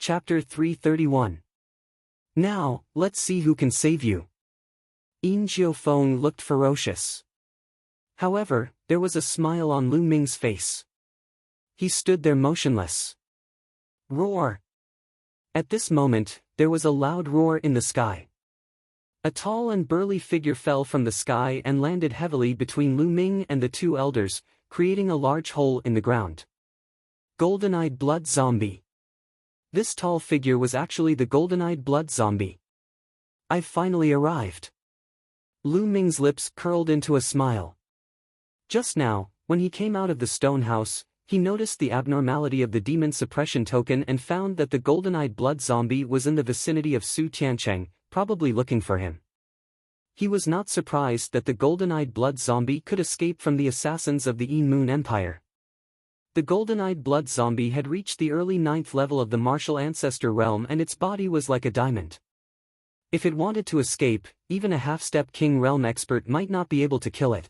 Chapter 331. Now, let's see who can save you. Yin Jiufeng looked ferocious. However, there was a smile on Lu Ming's face. He stood there motionless. Roar! At this moment, there was a loud roar in the sky. A tall and burly figure fell from the sky and landed heavily between Lu Ming and the two elders, creating a large hole in the ground. Golden-eyed blood zombie. This tall figure was actually the golden-eyed blood zombie. I've finally arrived. Lu Ming's lips curled into a smile. Just now, when he came out of the stone house, he noticed the abnormality of the demon suppression token and found that the golden-eyed blood zombie was in the vicinity of Su Tiancheng, probably looking for him. He was not surprised that the golden-eyed blood zombie could escape from the assassins of the Yin Moon Empire. The golden-eyed blood zombie had reached the early 9th level of the martial ancestor realm and its body was like a diamond. If it wanted to escape, even a half-step king realm expert might not be able to kill it.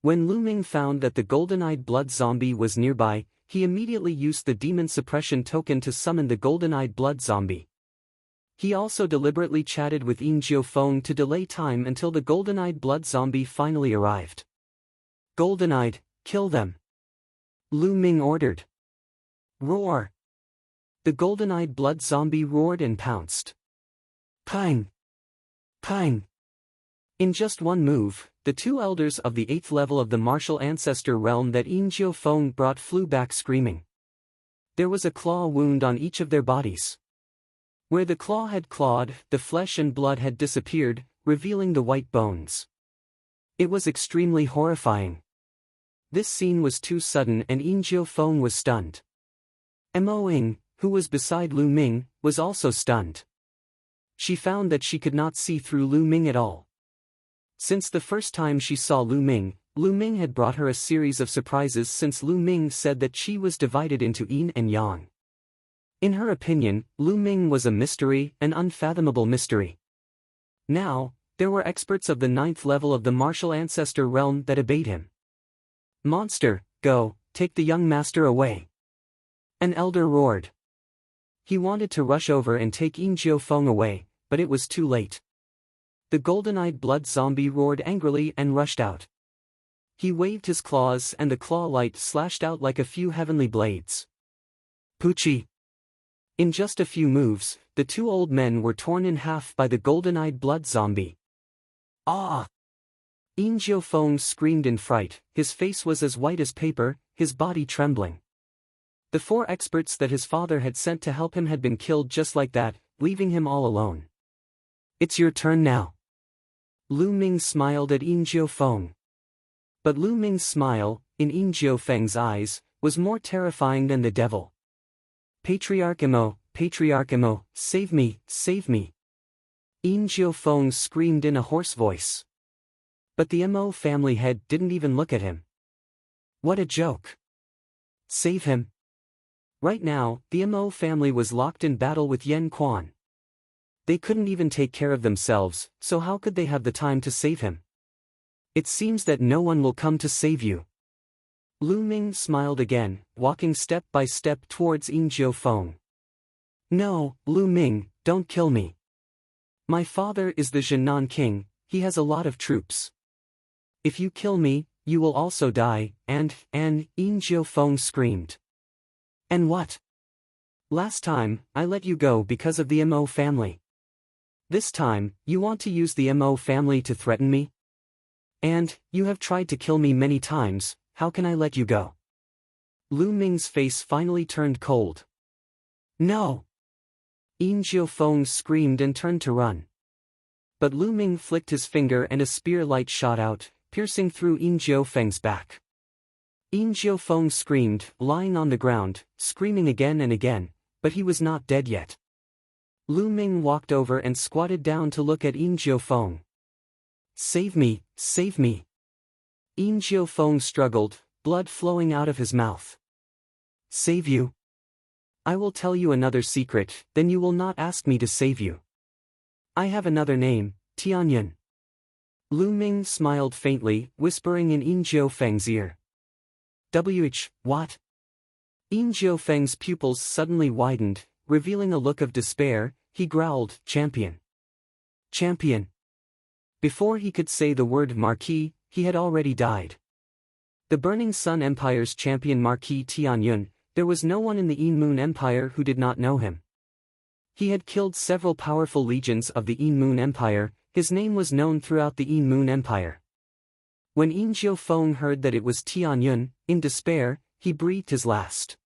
When Lu Ming found that the golden-eyed blood zombie was nearby, he immediately used the demon suppression token to summon the golden-eyed blood zombie. He also deliberately chatted with Yin Jiufeng to delay time until the golden-eyed blood zombie finally arrived. Golden-eyed, kill them! Lu Ming ordered. Roar! The golden-eyed blood zombie roared and pounced. Pang! Pang! In just one move, the two elders of the 8th level of the martial ancestor realm that Yin Jiufeng brought flew back screaming. There was a claw wound on each of their bodies. Where the claw had clawed, the flesh and blood had disappeared, revealing the white bones. It was extremely horrifying. This scene was too sudden and Yin Jiufeng was stunned. Mo Ying, who was beside Lu Ming, was also stunned. She found that she could not see through Lu Ming at all. Since the first time she saw Lu Ming had brought her a series of surprises since Lu Ming said that she was divided into yin and yang. In her opinion, Lu Ming was a mystery, an unfathomable mystery. Now, there were experts of the 9th level of the martial ancestor realm that obeyed him. Monster, go, take the young master away. An elder roared. He wanted to rush over and take Yin Jiufeng away, but it was too late. The golden-eyed blood zombie roared angrily and rushed out. He waved his claws and the claw light slashed out like a few heavenly blades. Poochie! In just a few moves, the two old men were torn in half by the golden-eyed blood zombie. Ah! Yin Jiufeng screamed in fright, his face was as white as paper, his body trembling. The 4 experts that his father had sent to help him had been killed just like that, leaving him all alone. It's your turn now. Lu Ming smiled at Yin Jiufeng. But Lu Ming's smile, in Yin Jiufeng's eyes, was more terrifying than the devil. Patriarch Mo, save me, save me. Yin Jiufeng screamed in a hoarse voice. But the Mo family head didn't even look at him. What a joke. Save him. Right now, the Mo family was locked in battle with Yen Quan. They couldn't even take care of themselves, so how could they have the time to save him? It seems that no one will come to save you. Lu Ming smiled again, walking step by step towards Yin Jiufeng. No, Lu Ming, don't kill me. My father is the Zhenan king, he has a lot of troops. If you kill me, you will also die, and Yin Jiufeng screamed. And what? Last time, I let you go because of the Mo family. This time, you want to use the Mo family to threaten me? And, you have tried to kill me many times, how can I let you go? Lu Ming's face finally turned cold. No! Yin Jiufeng screamed and turned to run. But Lu Ming flicked his finger and a spear light shot out, piercing through Yin Jiufeng's back. Yin Jiufeng screamed, lying on the ground, screaming again and again, but he was not dead yet. Lu Ming walked over and squatted down to look at Yin Jiufeng. Save me, save me. Yin Jiufeng struggled, blood flowing out of his mouth. Save you? I will tell you another secret, then you will not ask me to save you. I have another name, Tianyan. Lu Ming smiled faintly, whispering in Yin Jiufeng's ear. What? Yin Jiufeng's pupils suddenly widened, revealing a look of despair, he growled, "Champion! Champion!" Before he could say the word Marquis, he had already died. The Burning Sun Empire's champion Marquis Tianyun, there was no one in the Een Moon Empire who did not know him. He had killed several powerful legions of the Een Moon Empire, his name was known throughout the Een Moon Empire. When Een Jiufeng heard that it was Tianyun, in despair, he breathed his last.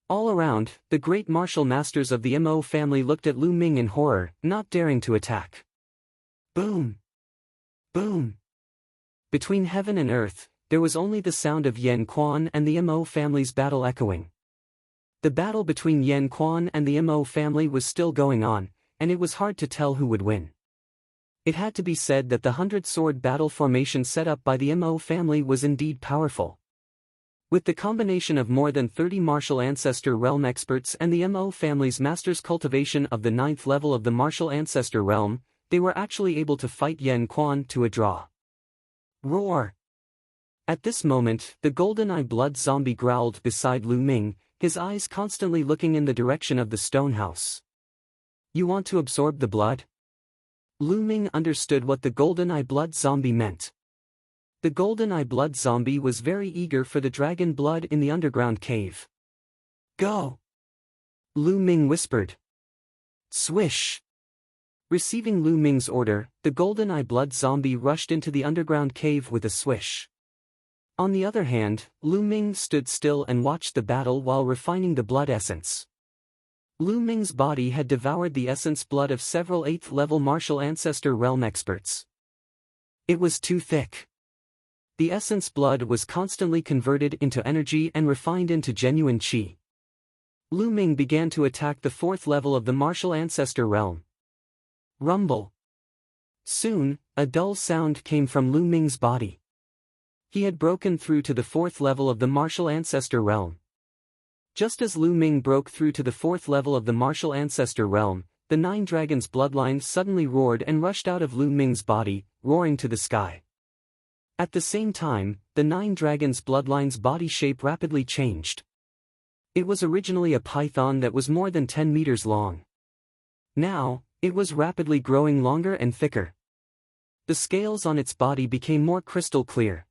All around, the great martial masters of the Mo family looked at Lu Ming in horror, not daring to attack. Boom! Boom! Between heaven and earth, there was only the sound of Yan Quan and the Mo family's battle echoing. The battle between Yan Quan and the Mo family was still going on, and it was hard to tell who would win. It had to be said that the 100-sword battle formation set up by the Mo family was indeed powerful. With the combination of more than 30 martial ancestor realm experts and the Mo family's master's cultivation of the 9th level of the martial ancestor realm, they were actually able to fight Yan Quan to a draw. Roar! At this moment, the golden-eye blood zombie growled beside Lu Ming, his eyes constantly looking in the direction of the stone house. You want to absorb the blood? Lu Ming understood what the golden-eye blood zombie meant. The golden-eye blood zombie was very eager for the dragon blood in the underground cave. Go! Lu Ming whispered. Swish! Receiving Lu Ming's order, the golden-eye blood zombie rushed into the underground cave with a swish. On the other hand, Lu Ming stood still and watched the battle while refining the blood essence. Lu Ming's body had devoured the essence blood of several 8th-level martial ancestor realm experts. It was too thick. The essence blood was constantly converted into energy and refined into genuine qi. Lu Ming began to attack the 4th level of the martial ancestor realm. Rumble. Soon, a dull sound came from Lu Ming's body. He had broken through to the 4th level of the martial ancestor realm. Just as Lu Ming broke through to the 4th level of the martial ancestor realm, the 9 dragons' bloodline suddenly roared and rushed out of Lu Ming's body, roaring to the sky. At the same time, the 9 dragons' bloodline's body shape rapidly changed. It was originally a python that was more than 10 meters long. Now, it was rapidly growing longer and thicker. The scales on its body became more crystal clear.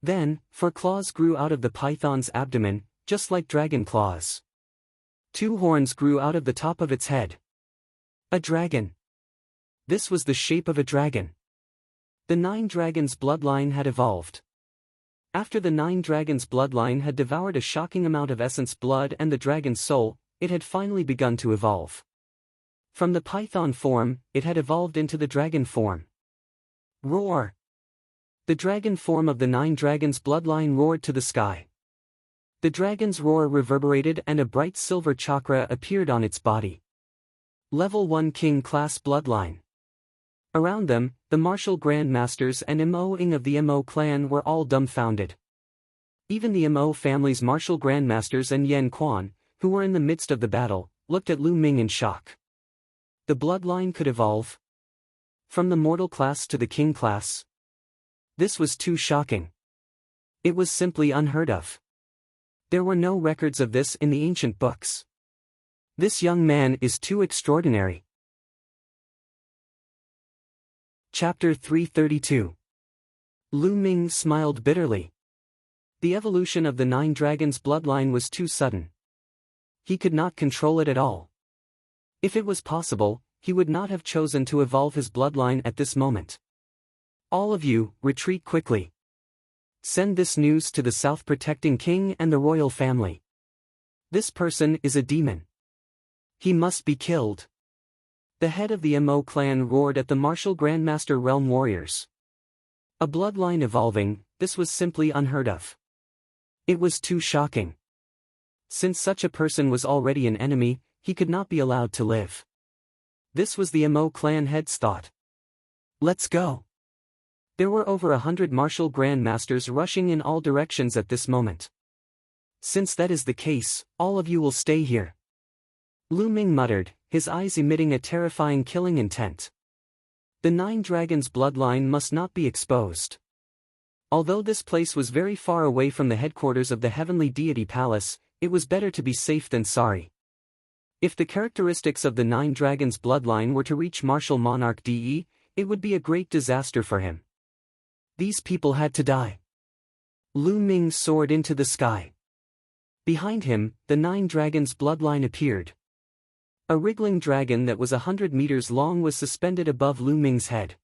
Then, 4 claws grew out of the python's abdomen, just like dragon claws. 2 horns grew out of the top of its head. A dragon. This was the shape of a dragon. The 9 dragons' bloodline had evolved. After the 9 dragons' bloodline had devoured a shocking amount of essence blood and the dragon's soul, it had finally begun to evolve. From the python form, it had evolved into the dragon form. Roar! The dragon form of the 9 dragons' bloodline roared to the sky. The dragon's roar reverberated and a bright silver chakra appeared on its body. Level 1 King Class Bloodline. Around them, the martial grandmasters and Mo-ing of the Mo clan were all dumbfounded. Even the Mo family's martial grandmasters and Yan Quan, who were in the midst of the battle, looked at Lu Ming in shock. The bloodline could evolve from the mortal class to the king class. This was too shocking. It was simply unheard of. There were no records of this in the ancient books. This young man is too extraordinary. Chapter 332. Lu Ming smiled bitterly. The evolution of the 9 dragons' bloodline was too sudden. He could not control it at all. If it was possible, he would not have chosen to evolve his bloodline at this moment. All of you, retreat quickly. Send this news to the South Protecting King and the royal family. This person is a demon. He must be killed. The head of the Mo clan roared at the martial grandmaster realm warriors. A bloodline evolving, this was simply unheard of. It was too shocking. Since such a person was already an enemy, he could not be allowed to live. This was the Mo clan head's thought. Let's go. There were over 100 martial grandmasters rushing in all directions at this moment. Since that is the case, all of you will stay here. Lu Ming muttered, his eyes emitting a terrifying killing intent. The 9 dragons' bloodline must not be exposed. Although this place was very far away from the headquarters of the heavenly deity palace, it was better to be safe than sorry. If the characteristics of the Nine Dragons bloodline were to reach Martial Monarch DE, it would be a great disaster for him. These people had to die. Lu Ming soared into the sky. Behind him, the Nine Dragons bloodline appeared. A wriggling dragon that was 100 meters long was suspended above Lu Ming's head.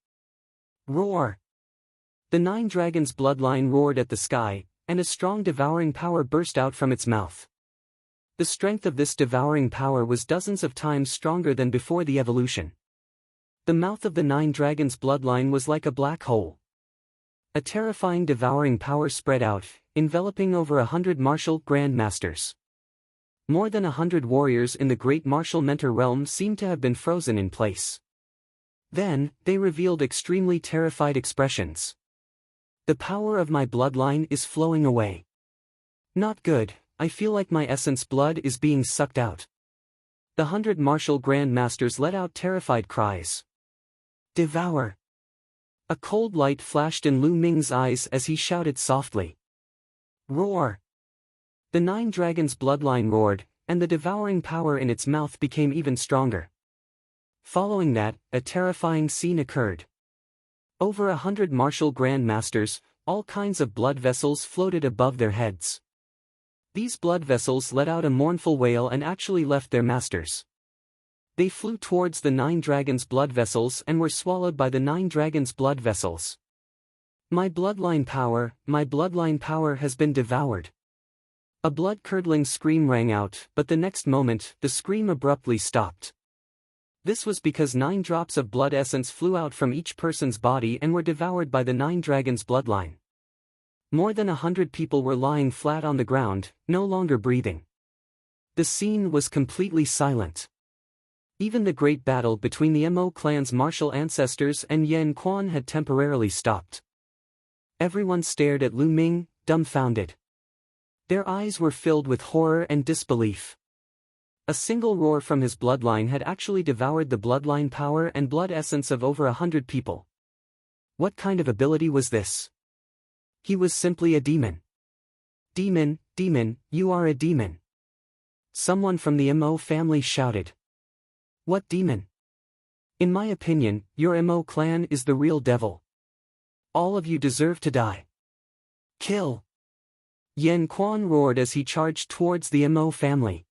Roar! The Nine Dragons bloodline roared at the sky, and a strong devouring power burst out from its mouth. The strength of this devouring power was dozens of times stronger than before the evolution. The mouth of the Nine Dragons bloodline was like a black hole. A terrifying devouring power spread out, enveloping over 100 martial grandmasters. More than 100 warriors in the great martial mentor realm seemed to have been frozen in place. Then, they revealed extremely terrified expressions. The power of my bloodline is flowing away. Not good, I feel like my essence blood is being sucked out. The 100 martial grandmasters let out terrified cries. Devour! A cold light flashed in Lu Ming's eyes as he shouted softly. Roar! The Nine Dragons bloodline roared, and the devouring power in its mouth became even stronger. Following that, a terrifying scene occurred. Over 100 martial grandmasters, all kinds of blood vessels floated above their heads. These blood vessels let out a mournful wail and actually left their masters. They flew towards the Nine Dragons blood vessels and were swallowed by the Nine Dragons blood vessels. My bloodline power has been devoured. A blood-curdling scream rang out, but the next moment, the scream abruptly stopped. This was because 9 drops of blood essence flew out from each person's body and were devoured by the Nine Dragons bloodline. More than 100 people were lying flat on the ground, no longer breathing. The scene was completely silent. Even the great battle between the Mo clan's martial ancestors and Yan Quan had temporarily stopped. Everyone stared at Lu Ming, dumbfounded. Their eyes were filled with horror and disbelief. A single roar from his bloodline had actually devoured the bloodline power and blood essence of over 100 people. What kind of ability was this? He was simply a demon. Demon, you are a demon. Someone from the Mo family shouted. What demon? In my opinion, your Mo clan is the real devil. All of you deserve to die. Kill! Yan Quan roared as he charged towards the Mo family.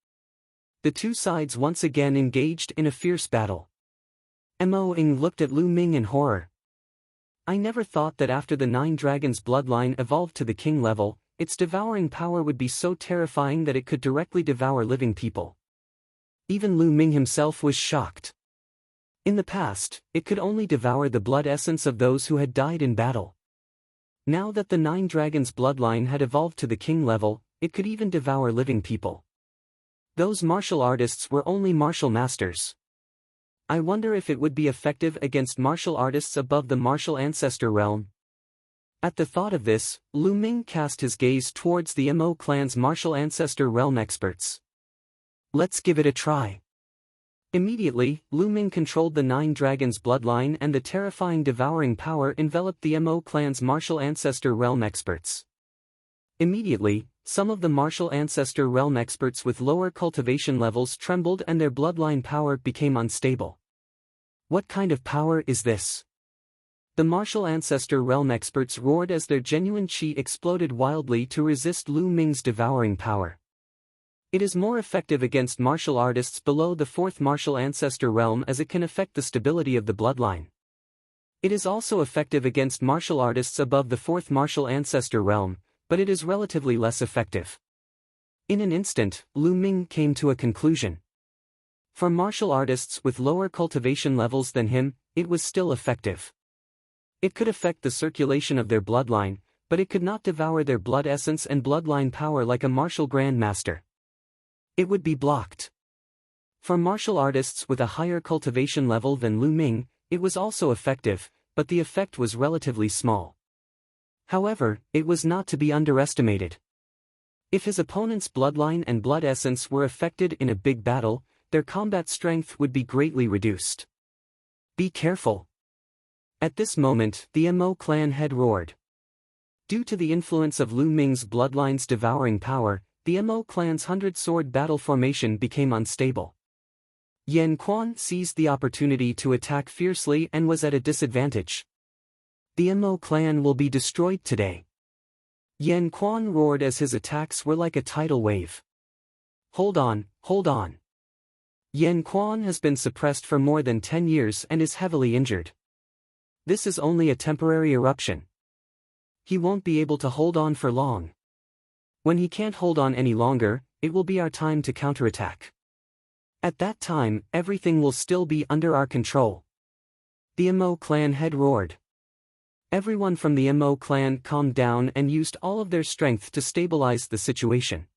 The two sides once again engaged in a fierce battle. Mo Ing looked at Lu Ming in horror. I never thought that after the Nine Dragons bloodline evolved to the king level, its devouring power would be so terrifying that it could directly devour living people. Even Lu Ming himself was shocked. In the past, it could only devour the blood essence of those who had died in battle. Now that the Nine Dragons bloodline had evolved to the king level, it could even devour living people. Those martial artists were only martial masters. I wonder if it would be effective against martial artists above the martial ancestor realm. At the thought of this, Lu Ming cast his gaze towards the Mo clan's martial ancestor realm experts. Let's give it a try. Immediately, Lu Ming controlled the Nine Dragons bloodline and the terrifying devouring power enveloped the Mo clan's martial ancestor realm experts. Immediately, some of the martial ancestor realm experts with lower cultivation levels trembled and their bloodline power became unstable. What kind of power is this? The martial ancestor realm experts roared as their genuine chi exploded wildly to resist Lu Ming's devouring power. It is more effective against martial artists below the 4th martial ancestor realm as it can affect the stability of the bloodline. It is also effective against martial artists above the 4th martial ancestor realm, but it is relatively less effective. In an instant, Lu Ming came to a conclusion. For martial artists with lower cultivation levels than him, it was still effective. It could affect the circulation of their bloodline, but it could not devour their blood essence and bloodline power like a martial grandmaster. It would be blocked. For martial artists with a higher cultivation level than Lu Ming, it was also effective, but the effect was relatively small. However, it was not to be underestimated. If his opponent's bloodline and blood essence were affected in a big battle, their combat strength would be greatly reduced. Be careful. At this moment, the Mo clan had roared. Due to the influence of Lu Ming's bloodline's devouring power, the Mo clan's 100-sword battle formation became unstable. Yan Quan seized the opportunity to attack fiercely and was at a disadvantage. The Mo clan will be destroyed today. Yan Quan roared as his attacks were like a tidal wave. Hold on, hold on. Yan Quan has been suppressed for more than 10 years and is heavily injured. This is only a temporary eruption. He won't be able to hold on for long. When he can't hold on any longer, it will be our time to counterattack. At that time, everything will still be under our control. The Mo clan head roared. Everyone from the Mo clan calmed down and used all of their strength to stabilize the situation.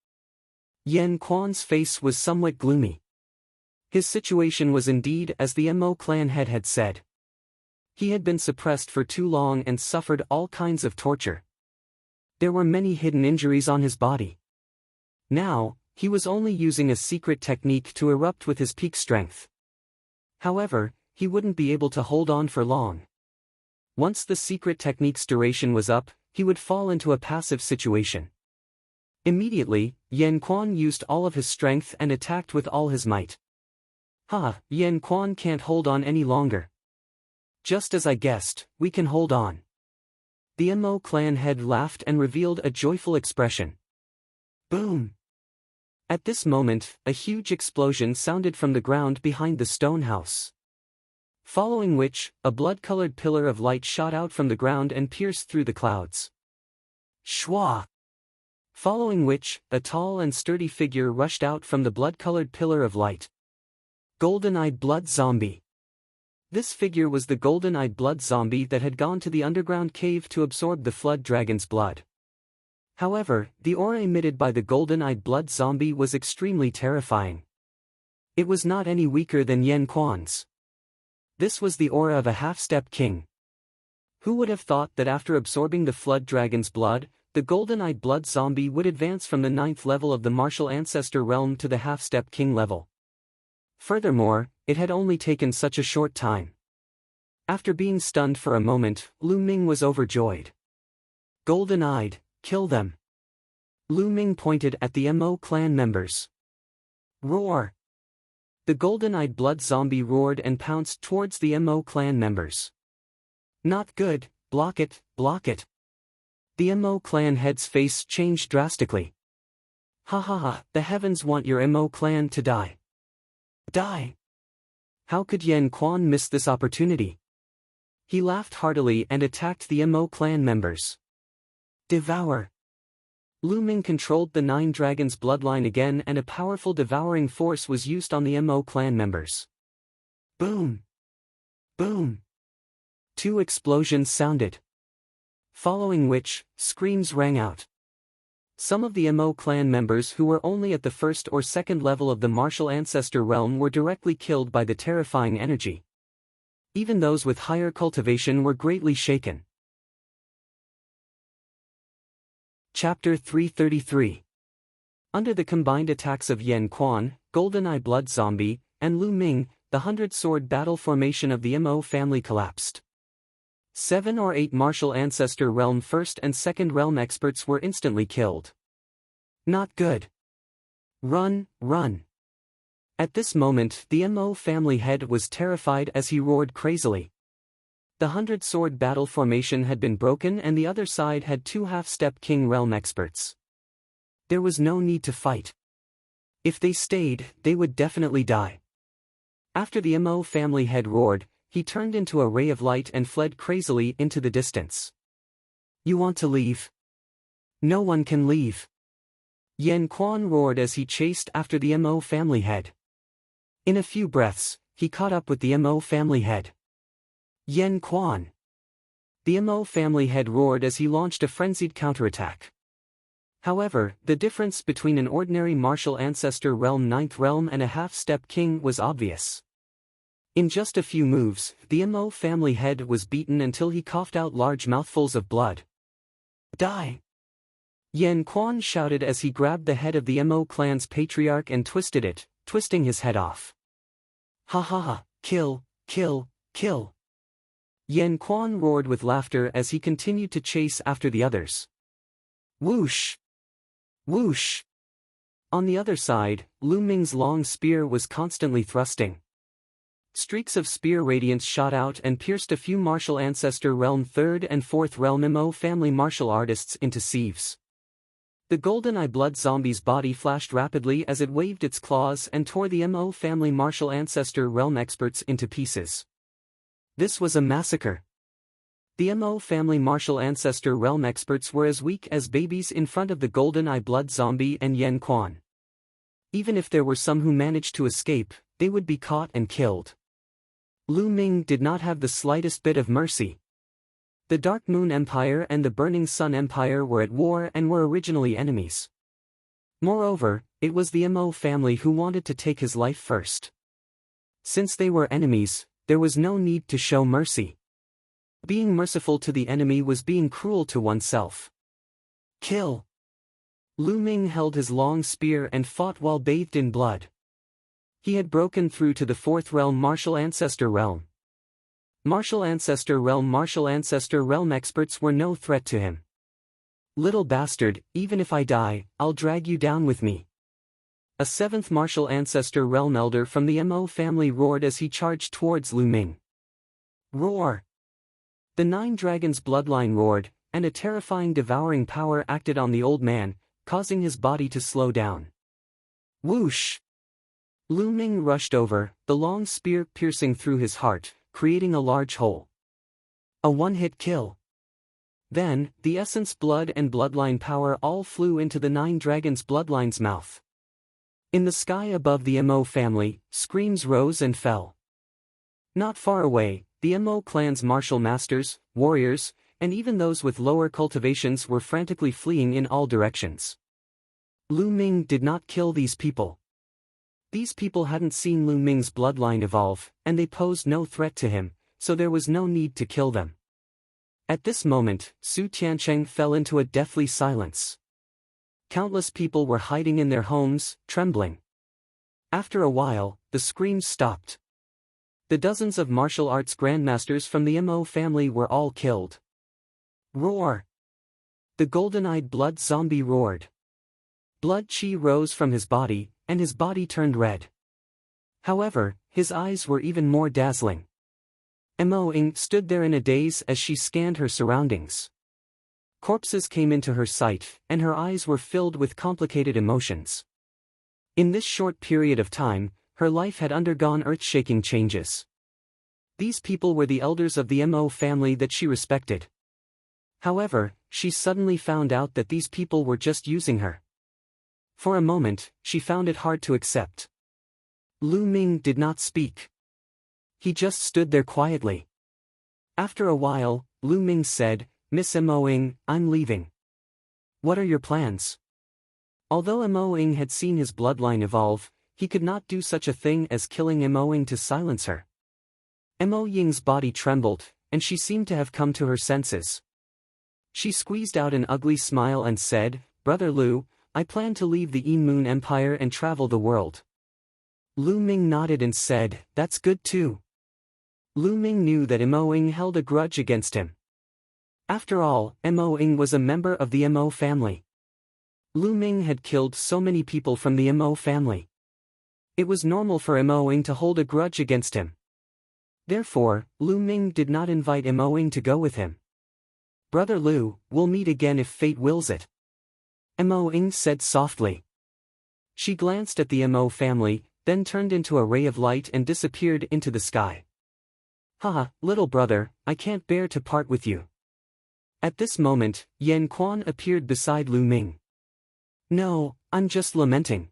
Yan Quan's face was somewhat gloomy. His situation was indeed as the Mo clan head had said. He had been suppressed for too long and suffered all kinds of torture. There were many hidden injuries on his body. Now, he was only using a secret technique to erupt with his peak strength. However, he wouldn't be able to hold on for long. Once the secret technique's duration was up, he would fall into a passive situation. Immediately, Yan Quan used all of his strength and attacked with all his might. Yan Quan can't hold on any longer. Just as I guessed, we can hold on. The Mo clan head laughed and revealed a joyful expression. Boom! At this moment, a huge explosion sounded from the ground behind the stone house. Following which, a blood-colored pillar of light shot out from the ground and pierced through the clouds. Shwa! Following which, a tall and sturdy figure rushed out from the blood-colored pillar of light. Golden-eyed blood zombie. This figure was the golden-eyed blood zombie that had gone to the underground cave to absorb the flood dragon's blood. However, the aura emitted by the golden-eyed blood zombie was extremely terrifying. It was not any weaker than Yan Quan's. This was the aura of a half-step king. Who would have thought that after absorbing the flood dragon's blood, the golden-eyed blood zombie would advance from the 9th level of the martial ancestor realm to the half-step king level? Furthermore, it had only taken such a short time. After being stunned for a moment, Lu Ming was overjoyed. Golden-eyed, kill them. Lu Ming pointed at the Mo clan members. Roar! The golden-eyed blood zombie roared and pounced towards the Mo clan members. Not good, block it, block it. The Mo clan head's face changed drastically. The heavens want your Mo clan to die. Die! How could Yan Quan miss this opportunity? He laughed heartily and attacked the Mo clan members. Devour! Lu Ming controlled the 9 dragons bloodline again and a powerful devouring force was used on the Mo clan members. Boom! Boom! 2 explosions sounded. Following which, screams rang out. Some of the Mo clan members who were only at the 1st or 2nd level of the martial ancestor realm were directly killed by the terrifying energy. Even those with higher cultivation were greatly shaken. Chapter 333. Under the combined attacks of Yan Quan, Golden-Eye Blood Zombie, and Lu Ming, the 100-sword battle formation of the Mo family collapsed. 7 or 8 martial ancestor realm 1st and 2nd realm experts were instantly killed. Not good. Run, run. At this moment the Mo family head was terrified as he roared crazily. The 100-sword battle formation had been broken and the other side had 2 half-step king realm experts. There was no need to fight. If they stayed, they would definitely die. After the Mo family head roared, he turned into a ray of light and fled crazily into the distance. You want to leave? No one can leave. Yan Quan roared as he chased after the Mo family head. In a few breaths, he caught up with the Mo family head. Yan Quan! The Mo family head roared as he launched a frenzied counterattack. However, the difference between an ordinary martial ancestor realm 9th realm and a half-step king was obvious. In just a few moves, the Mo family head was beaten until he coughed out large mouthfuls of blood. Die! Yan Quan shouted as he grabbed the head of the Mo clan's patriarch and twisted it, twisting his head off. Kill, kill, kill! Yan Quan roared with laughter as he continued to chase after the others. Whoosh! Whoosh! On the other side, Lu Ming's long spear was constantly thrusting. Streaks of spear radiance shot out and pierced a few martial ancestor realm 3rd and 4th realm Mo family martial artists into sieves. The golden eye blood zombie's body flashed rapidly as it waved its claws and tore the Mo family martial ancestor realm experts into pieces. This was a massacre. The Mo family martial ancestor realm experts were as weak as babies in front of the golden eye blood zombie and Yen Quan. Even if there were some who managed to escape, they would be caught and killed. Lu Ming did not have the slightest bit of mercy. The Dark Moon Empire and the Burning Sun Empire were at war and were originally enemies. Moreover, it was the Mo family who wanted to take his life first. Since they were enemies, there was no need to show mercy. Being merciful to the enemy was being cruel to oneself. Kill! Lu Ming held his long spear and fought while bathed in blood. He had broken through to the 4th realm martial ancestor realm. Martial ancestor realm experts were no threat to him. Little bastard, even if I die, I'll drag you down with me. A 7th martial ancestor realm elder from the Mo family roared as he charged towards Lu Ming. Roar! The 9 dragons bloodline roared, and a terrifying devouring power acted on the old man, causing his body to slow down. Whoosh! Lu Ming rushed over, the long spear piercing through his heart, creating a large hole. A one-hit kill. Then, the essence blood and bloodline power all flew into the 9 dragons bloodline's mouth. In the sky above the Mo family, screams rose and fell. Not far away, the Mo clan's martial masters, warriors, and even those with lower cultivations were frantically fleeing in all directions. Lu Ming did not kill these people. These people hadn't seen Lu Ming's bloodline evolve, and they posed no threat to him, so there was no need to kill them. At this moment, Su Tiancheng fell into a deathly silence. Countless people were hiding in their homes, trembling. After a while, the screams stopped. The dozens of martial arts grandmasters from the Mo family were all killed. Roar! The golden-eyed blood zombie roared. Blood chi rose from his body, and his body turned red. However, his eyes were even more dazzling. Mo Ying stood there in a daze as she scanned her surroundings. Corpses came into her sight, and her eyes were filled with complicated emotions. In this short period of time, her life had undergone earth-shaking changes. These people were the elders of the Mo family that she respected. However, she suddenly found out that these people were just using her. For a moment, she found it hard to accept. Lu Ming did not speak. He just stood there quietly. After a while, Lu Ming said, "Miss Mo Ying, I'm leaving. What are your plans?" Although Mo Ying had seen his bloodline evolve, he could not do such a thing as killing Mo Ying to silence her. Mo Ying's body trembled, and she seemed to have come to her senses. She squeezed out an ugly smile and said, "Brother Lu, I plan to leave the Yin Moon Empire and travel the world." Lu Ming nodded and said, "That's good too." Lu Ming knew that Mo Ying held a grudge against him. After all, Mo Ying was a member of the Mo family. Lu Ming had killed so many people from the Mo family. It was normal for Mo Ying to hold a grudge against him. Therefore, Lu Ming did not invite Mo Ying to go with him. "Brother Lu, we'll meet again if fate wills it," Mo Ying said softly. She glanced at the Mo family, then turned into a ray of light and disappeared into the sky. "Haha, little brother, I can't bear to part with you." At this moment, Yen Quan appeared beside Lu Ming. "No, I'm just lamenting.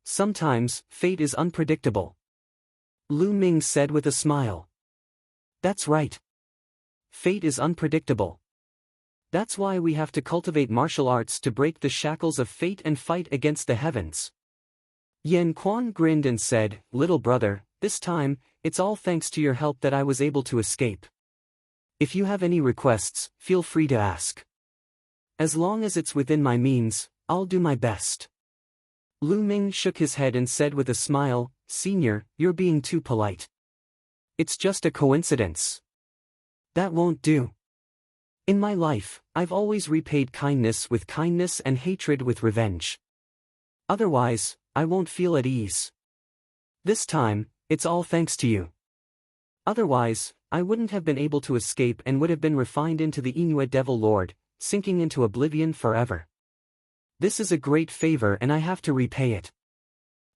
Sometimes, fate is unpredictable," Lu Ming said with a smile. "That's right. Fate is unpredictable. That's why we have to cultivate martial arts to break the shackles of fate and fight against the heavens." Yen Quan grinned and said, "Little brother, this time, it's all thanks to your help that I was able to escape. If you have any requests, feel free to ask. As long as it's within my means, I'll do my best." Lu Ming shook his head and said with a smile, "Senior, you're being too polite. It's just a coincidence. That won't do. In my life, I've always repaid kindness with kindness and hatred with revenge. Otherwise, I won't feel at ease. This time, it's all thanks to you. Otherwise, I wouldn't have been able to escape and would have been refined into the Inoue Devil Lord, sinking into oblivion forever. This is a great favor and I have to repay it.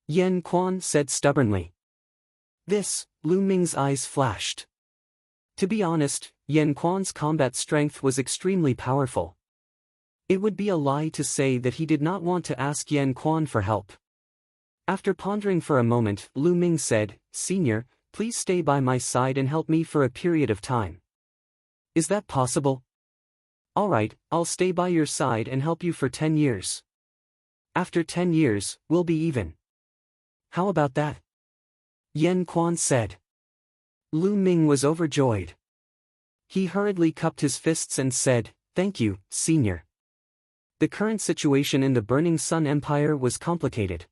Yan Quan said stubbornly. This, Lu Ming's eyes flashed. To be honest, Yan Quan's combat strength was extremely powerful. It would be a lie to say that he did not want to ask Yan Quan for help. After pondering for a moment, Lu Ming said, "Senior, please stay by my side and help me for a period of time." "Is that possible?" "All right, I'll stay by your side and help you for 10 years. After 10 years, we'll be even. How about that?" Yan Quan said. Lu Ming was overjoyed. He hurriedly cupped his fists and said, "Thank you, Senior." The current situation in the Burning Sun Empire was complicated.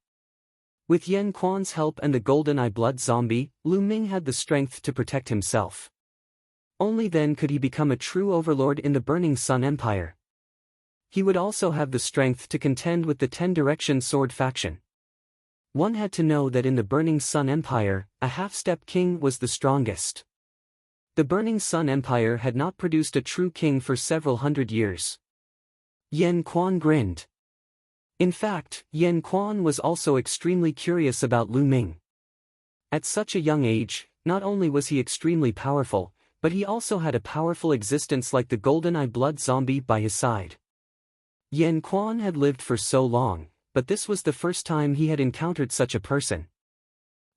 With Yan Quan's help and the Golden Eye Blood Zombie, Lu Ming had the strength to protect himself. Only then could he become a true overlord in the Burning Sun Empire. He would also have the strength to contend with the Ten Direction Sword faction. One had to know that in the Burning Sun Empire, a half-step king was the strongest. The Burning Sun Empire had not produced a true king for several hundred years. Yan Quan grinned. In fact, Yan Quan was also extremely curious about Lu Ming. At such a young age, not only was he extremely powerful, but he also had a powerful existence like the Golden Eye Blood Zombie by his side. Yan Quan had lived for so long, but this was the first time he had encountered such a person.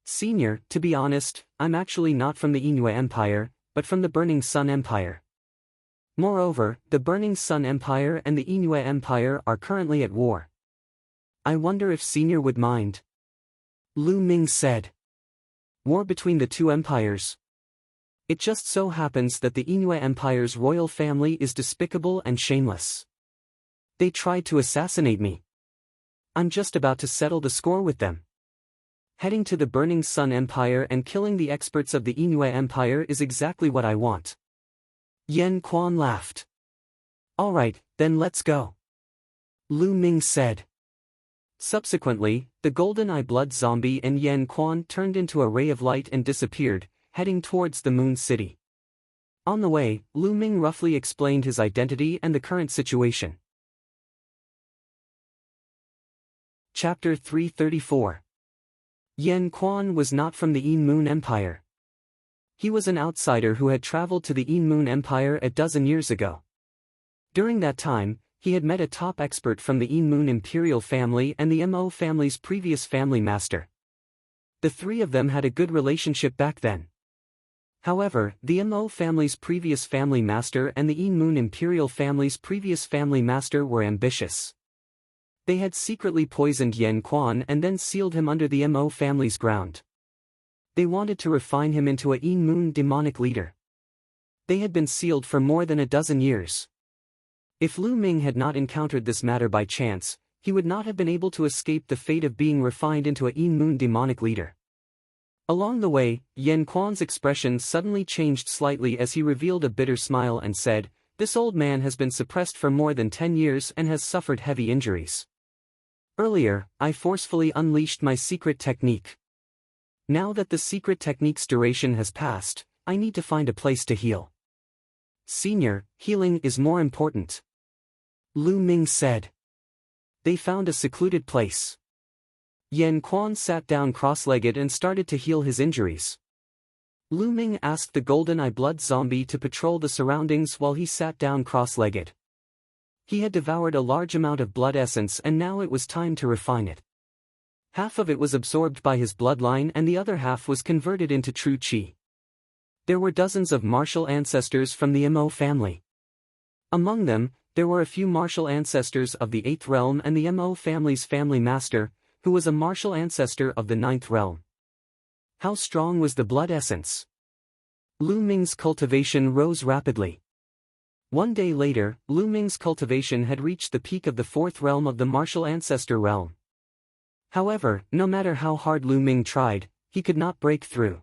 "Senior, to be honest, I'm actually not from the Inoue Empire, but from the Burning Sun Empire. Moreover, the Burning Sun Empire and the Inoue Empire are currently at war. I wonder if Senior would mind." Lu Ming said. "War between the two empires? It just so happens that the Inoue Empire's royal family is despicable and shameless. They tried to assassinate me. I'm just about to settle the score with them. Heading to the Burning Sun Empire and killing the experts of the Inoue Empire is exactly what I want." Yan Quan laughed. "All right, then let's go," Lu Ming said. Subsequently, the Golden Eye Blood Zombie and Yan Quan turned into a ray of light and disappeared, heading towards the Moon City. On the way, Lu Ming roughly explained his identity and the current situation. Chapter 334. Yan Quan was not from the Yin Moon Empire. He was an outsider who had traveled to the Yin Moon Empire a dozen years ago. During that time, he had met a top expert from the Yin Moon Imperial family and the Mo family's previous family master. The three of them had a good relationship back then. However, the Mo family's previous family master and the Yin Moon Imperial family's previous family master were ambitious. They had secretly poisoned Yan Quan and then sealed him under the Mo family's ground. They wanted to refine him into a Yin Moon demonic leader. They had been sealed for more than a dozen years. If Lu Ming had not encountered this matter by chance, he would not have been able to escape the fate of being refined into a Yin Moon demonic leader. Along the way, Yan Quan's expression suddenly changed slightly as he revealed a bitter smile and said, "This old man has been suppressed for more than 10 years and has suffered heavy injuries. Earlier, I forcefully unleashed my secret technique. Now that the secret technique's duration has passed, I need to find a place to heal. Senior, healing is more important," Lu Ming said. They found a secluded place. Yan Quan sat down cross-legged and started to heal his injuries. Lu Ming asked the Golden Eye Blood Zombie to patrol the surroundings while he sat down cross-legged. He had devoured a large amount of blood essence and now it was time to refine it. Half of it was absorbed by his bloodline and the other half was converted into true qi. There were dozens of martial ancestors from the Mo family. Among them, there were a few martial ancestors of the 8th realm and the Mo family's family master, who was a martial ancestor of the 9th realm. How strong was the blood essence? Lu Ming's cultivation rose rapidly. One day later, Lu Ming's cultivation had reached the peak of the 4th realm of the martial ancestor realm. However, no matter how hard Lu Ming tried, he could not break through.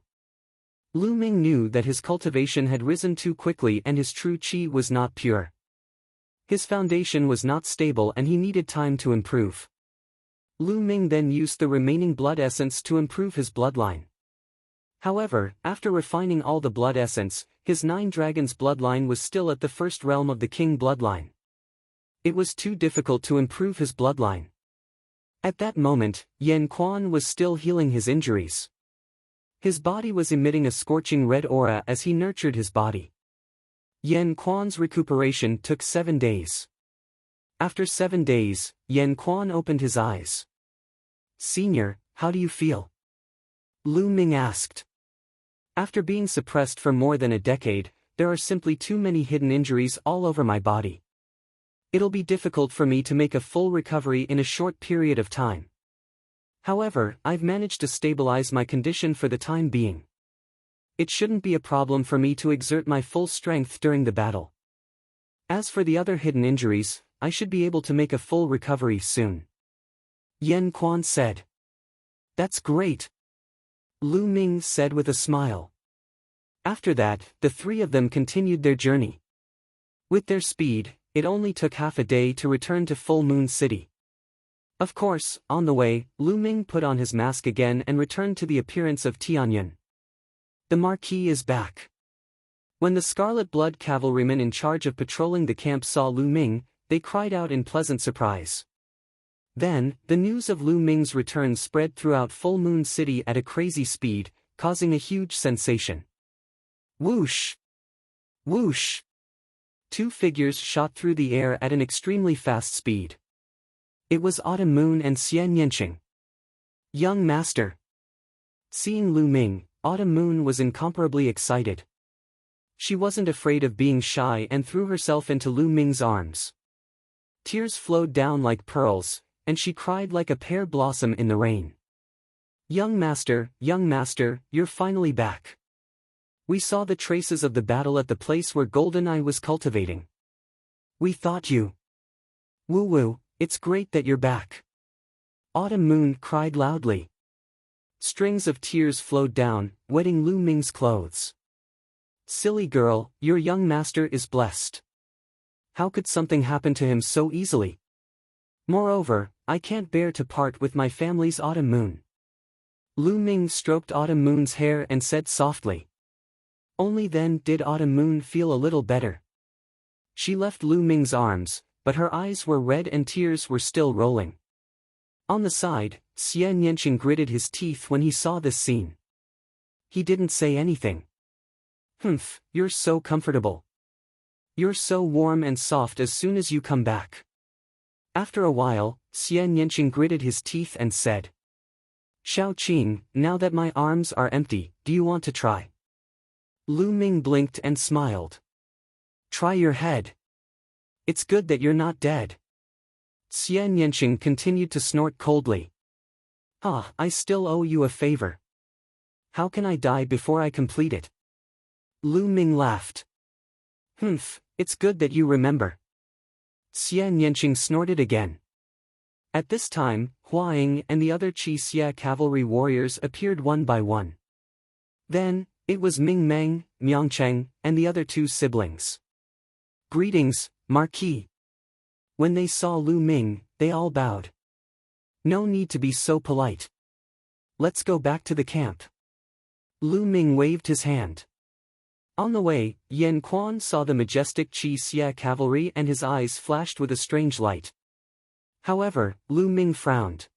Lu Ming knew that his cultivation had risen too quickly and his true qi was not pure. His foundation was not stable and he needed time to improve. Lu Ming then used the remaining blood essence to improve his bloodline. However, after refining all the blood essence, his 9 dragons bloodline was still at the first realm of the king bloodline. It was too difficult to improve his bloodline. At that moment, Yan Quan was still healing his injuries. His body was emitting a scorching red aura as he nurtured his body. Yan Quan's recuperation took 7 days. After 7 days, Yan Quan opened his eyes. "Senior, how do you feel?" Lu Ming asked. "After being suppressed for more than a decade, there are simply too many hidden injuries all over my body. It'll be difficult for me to make a full recovery in a short period of time. However, I've managed to stabilize my condition for the time being. It shouldn't be a problem for me to exert my full strength during the battle. As for the other hidden injuries, I should be able to make a full recovery soon," Yan Quan said. "That's great," Lu Ming said with a smile. After that, the 3 of them continued their journey. With their speed, it only took half a day to return to Full Moon City. Of course, on the way, Lu Ming put on his mask again and returned to the appearance of Tianyan. "The Marquis is back." When the Scarlet Blood cavalrymen in charge of patrolling the camp saw Lu Ming, they cried out in pleasant surprise. Then, the news of Lu Ming's return spread throughout Full Moon City at a crazy speed, causing a huge sensation. Whoosh! Whoosh! 2 figures shot through the air at an extremely fast speed. It was Autumn Moon and Xian Yanqing. "Young master." Seeing Lu Ming, Autumn Moon was incomparably excited. She wasn't afraid of being shy and threw herself into Lu Ming's arms. Tears flowed down like pearls, and she cried like a pear blossom in the rain. Young master, you're finally back. We saw the traces of the battle at the place where GoldenEye was cultivating. We thought you. Woo-woo, it's great that you're back." Autumn Moon cried loudly. Strings of tears flowed down, wetting Lu Ming's clothes. "Silly girl, your young master is blessed. How could something happen to him so easily? Moreover, I can't bear to part with my family's Autumn Moon." Lu Ming stroked Autumn Moon's hair and said softly. Only then did Autumn Moon feel a little better. She left Lu Ming's arms, but her eyes were red and tears were still rolling. On the side, Xian Yanqing gritted his teeth when he saw this scene. He didn't say anything. "Humph, you're so comfortable. You're so warm and soft as soon as you come back." After a while, Xian Yanqing gritted his teeth and said, "Xiao Qing, now that my arms are empty, do you want to try?" Lu Ming blinked and smiled. "Try your head. It's good that you're not dead." Xian Yanqing continued to snort coldly. "Ah, I still owe you a favor. How can I die before I complete it?" Lu Ming laughed. "Humph, it's good that you remember." Xian Yanqing snorted again. At this time, Hua Ying and the other Qi Xia cavalry warriors appeared one by one. Then, it was Ming Meng, Miang Cheng, and the other 2 siblings. "Greetings, Marquis." When they saw Lu Ming, they all bowed. "No need to be so polite. Let's go back to the camp." Lu Ming waved his hand. On the way, Yan Quan saw the majestic Qi Xia cavalry and his eyes flashed with a strange light. However, Lu Ming frowned.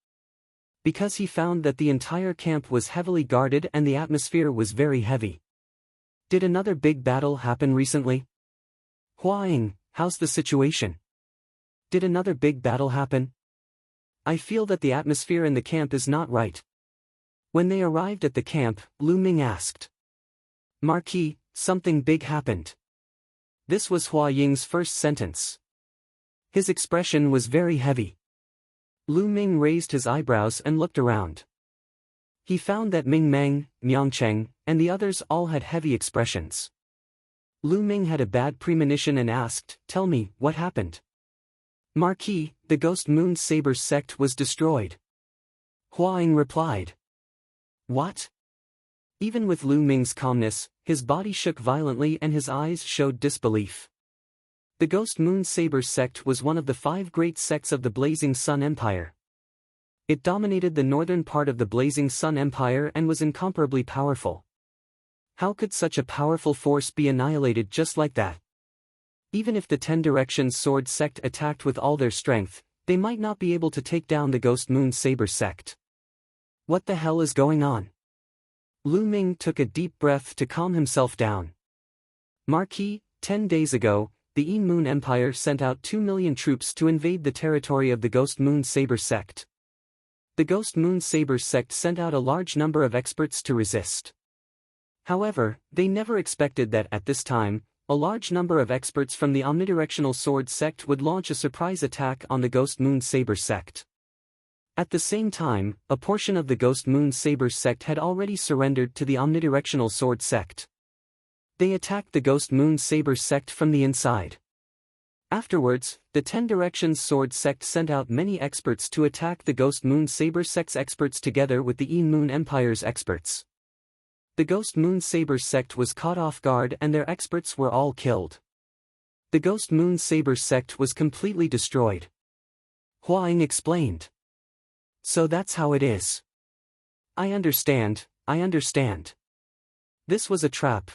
Because he found that the entire camp was heavily guarded and the atmosphere was very heavy. Did another big battle happen recently? Hua Ying, how's the situation? Did another big battle happen? I feel that the atmosphere in the camp is not right. When they arrived at the camp, Lu Ming asked. Marquis, something big happened. This was Hua Ying's first sentence. His expression was very heavy. Lu Ming raised his eyebrows and looked around. He found that Ming Meng, Miang Cheng, and the others all had heavy expressions. Lu Ming had a bad premonition and asked, "Tell me, what happened?" Marquis, the Ghost Moon Saber sect was destroyed. Hua Ying replied. What? Even with Lu Ming's calmness, his body shook violently and his eyes showed disbelief. The Ghost Moon Saber sect was one of the 5 great sects of the Blazing Sun Empire. It dominated the northern part of the Blazing Sun Empire and was incomparably powerful. How could such a powerful force be annihilated just like that? Even if the Ten Directions Sword Sect attacked with all their strength, they might not be able to take down the Ghost Moon Saber Sect. What the hell is going on? Lu Ming took a deep breath to calm himself down. Marquis, 10 days ago, the Yin Moon Empire sent out 2 million troops to invade the territory of the Ghost Moon Saber Sect. The Ghost Moon Saber Sect sent out a large number of experts to resist. However, they never expected that at this time, a large number of experts from the Omnidirectional Sword Sect would launch a surprise attack on the Ghost Moon Saber Sect. At the same time, a portion of the Ghost Moon Saber Sect had already surrendered to the Omnidirectional Sword Sect. They attacked the Ghost Moon Saber Sect from the inside. Afterwards, the Ten Directions Sword Sect sent out many experts to attack the Ghost Moon Saber Sect's experts together with the Yin Moon Empire's experts. The Ghost Moon Saber Sect was caught off guard and their experts were all killed. The Ghost Moon Saber Sect was completely destroyed. Hua Ying explained. So that's how it is. I understand. This was a trap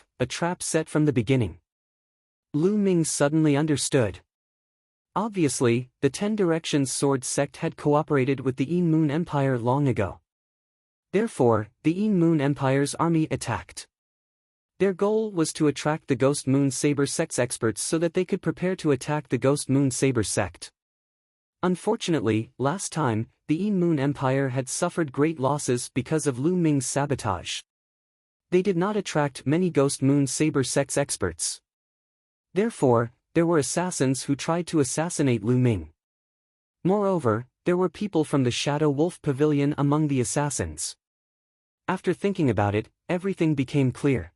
set from the beginning. Lu Ming suddenly understood. Obviously, the Ten Directions Sword Sect had cooperated with the Yin Moon Empire long ago. Therefore, the Yin Moon Empire's army attacked. Their goal was to attract the Ghost Moon Saber Sect's experts so that they could prepare to attack the Ghost Moon Saber Sect. Unfortunately, last time, the Yin Moon Empire had suffered great losses because of Lu Ming's sabotage. They did not attract many Ghost Moon Saber Sect's experts. Therefore, there were assassins who tried to assassinate Lu Ming. Moreover, there were people from the Shadow Wolf Pavilion among the assassins. After thinking about it, everything became clear.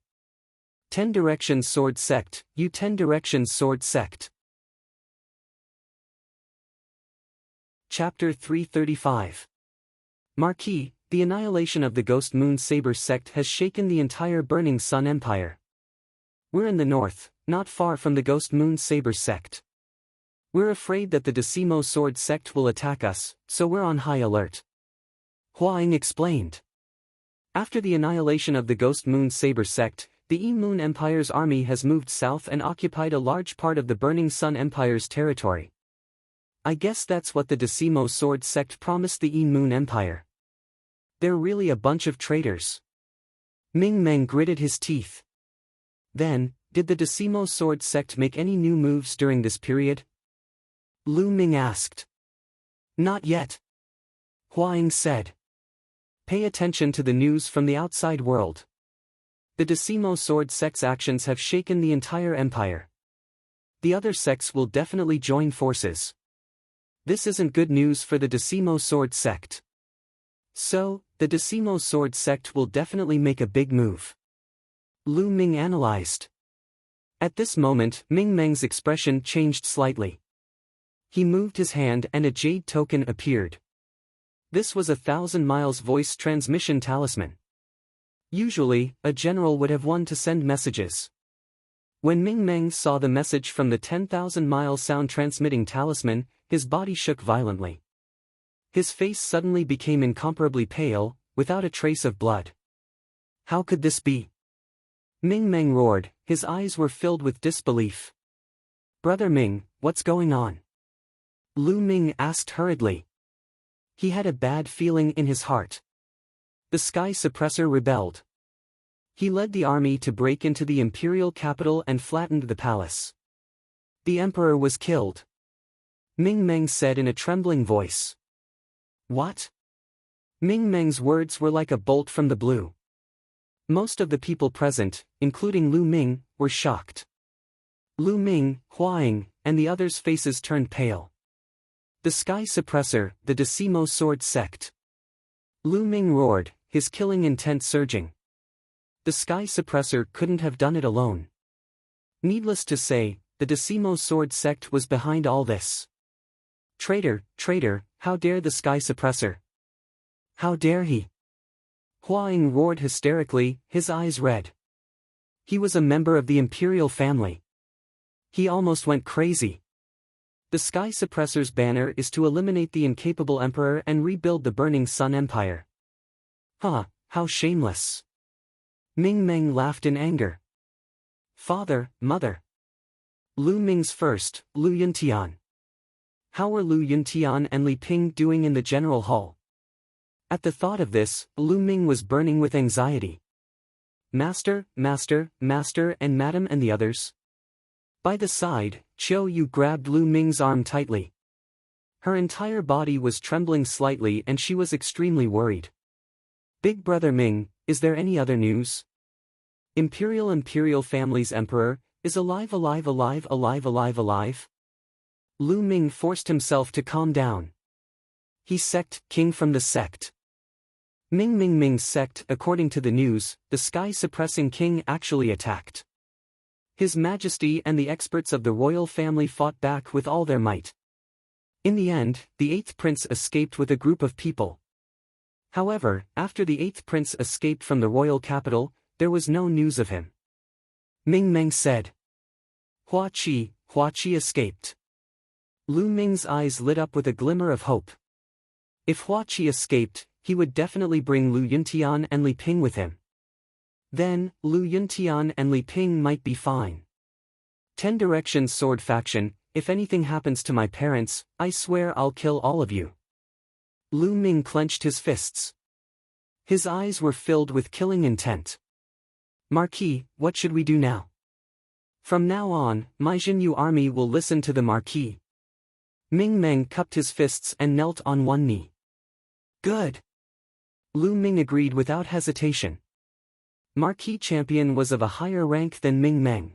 Ten Directions Sword Sect, you Ten Directions Sword Sect. Chapter 335. Marquis, the annihilation of the Ghost Moon Saber Sect has shaken the entire Burning Sun Empire. We're in the north, not far from the Ghost Moon Saber Sect. We're afraid that the Decimo Sword Sect will attack us, so we're on high alert. Hua Ying explained. After the annihilation of the Ghost Moon Saber Sect, the Yin Moon Empire's army has moved south and occupied a large part of the Burning Sun Empire's territory. I guess that's what the Decimo Sword Sect promised the Yin Moon Empire. They're really a bunch of traitors. Ming Meng gritted his teeth. Then, did the Decimo Sword Sect make any new moves during this period? Lu Ming asked. Not yet. Hua Ying said. Pay attention to the news from the outside world. The Decimo Sword Sect's actions have shaken the entire empire. The other sects will definitely join forces. This isn't good news for the Decimo Sword Sect. So, the Decimo Sword Sect will definitely make a big move. Lu Ming analyzed. At this moment, Ming Meng's expression changed slightly. He moved his hand and a jade token appeared. This was a 1,000 miles voice transmission talisman. Usually, a general would have one to send messages. When Ming Meng saw the message from the 10,000 mile sound transmitting talisman, his body shook violently. His face suddenly became incomparably pale, without a trace of blood. How could this be? Ming Meng roared, his eyes were filled with disbelief. Brother Ming, what's going on? Lu Ming asked hurriedly. He had a bad feeling in his heart. The Sky Suppressor rebelled. He led the army to break into the imperial capital and flattened the palace. The emperor was killed. Ming Meng said in a trembling voice. What? Ming Meng's words were like a bolt from the blue. Most of the people present, including Lu Ming, were shocked. Lu Ming, Hua Ying, and the others' faces turned pale. The Sky Suppressor, the Decimo Sword Sect. Lu Ming roared, his killing intent surging. The Sky Suppressor couldn't have done it alone. Needless to say, the Decimo Sword Sect was behind all this. Traitor, how dare the Sky Suppressor? How dare he? Hua Ying roared hysterically, his eyes red. He was a member of the imperial family. He almost went crazy. The Sky Suppressor's banner is to eliminate the incapable emperor and rebuild the Burning Sun Empire. Huh, how shameless. Ming Meng laughed in anger. Father, mother. Lu Ming's first, Lu Yuntian. How were Lu Yuntian and Li Ping doing in the general hall? At the thought of this, Lu Ming was burning with anxiety. Master, master, master and madam and the others? By the side, Qiu Yu grabbed Lu Ming's arm tightly. Her entire body was trembling slightly and she was extremely worried. Big brother Ming, is there any other news? Imperial family's emperor, is alive. Lu Ming forced himself to calm down. He sect, king from the sect. Ming's sect. According to the news, the sky-suppressing king actually attacked. His Majesty and the experts of the royal family fought back with all their might. In the end, the 8th prince escaped with a group of people. However, after the 8th prince escaped from the royal capital, there was no news of him. Ming Meng said. Hua Qi escaped. Lu Ming's eyes lit up with a glimmer of hope. If Hua Qi escaped, he would definitely bring Lu Yuntian and Li Ping with him. Then, Lu Yuntian and Li Ping might be fine. 10 Directions Sword Faction, if anything happens to my parents, I swear I'll kill all of you. Lu Ming clenched his fists. His eyes were filled with killing intent. Marquis, what should we do now? From now on, my Jinyu army will listen to the Marquis. Ming Meng cupped his fists and knelt on one knee. Good. Lu Ming agreed without hesitation. Marquis Champion was of a higher rank than Ming Meng.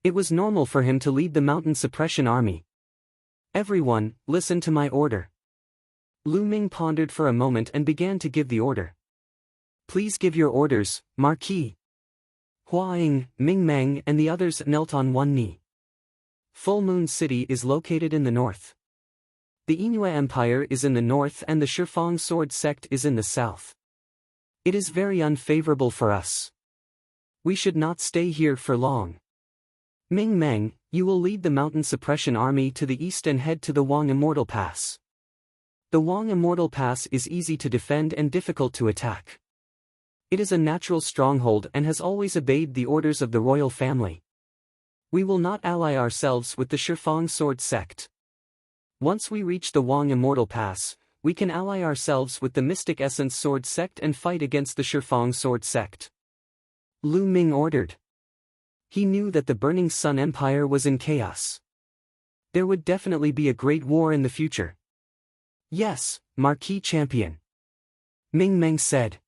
It was normal for him to lead the mountain suppression army. Everyone, listen to my order. Lu Ming pondered for a moment and began to give the order. Please give your orders, Marquis. Hua Ying, Ming Meng and the others knelt on one knee. Full Moon City is located in the north. The Yinhua Empire is in the north and the Shifang Sword Sect is in the south. It is very unfavorable for us. We should not stay here for long. Ming Meng, you will lead the mountain suppression army to the east and head to the Wang Immortal Pass. The Wang Immortal Pass is easy to defend and difficult to attack. It is a natural stronghold and has always obeyed the orders of the royal family. We will not ally ourselves with the Shifang Sword Sect. Once we reach the Wang Immortal Pass, we can ally ourselves with the Mystic Essence Sword Sect and fight against the Shifang Sword Sect. Lu Ming ordered. He knew that the Burning Sun Empire was in chaos. There would definitely be a great war in the future. Yes, Marquis Champion. Ming Meng said.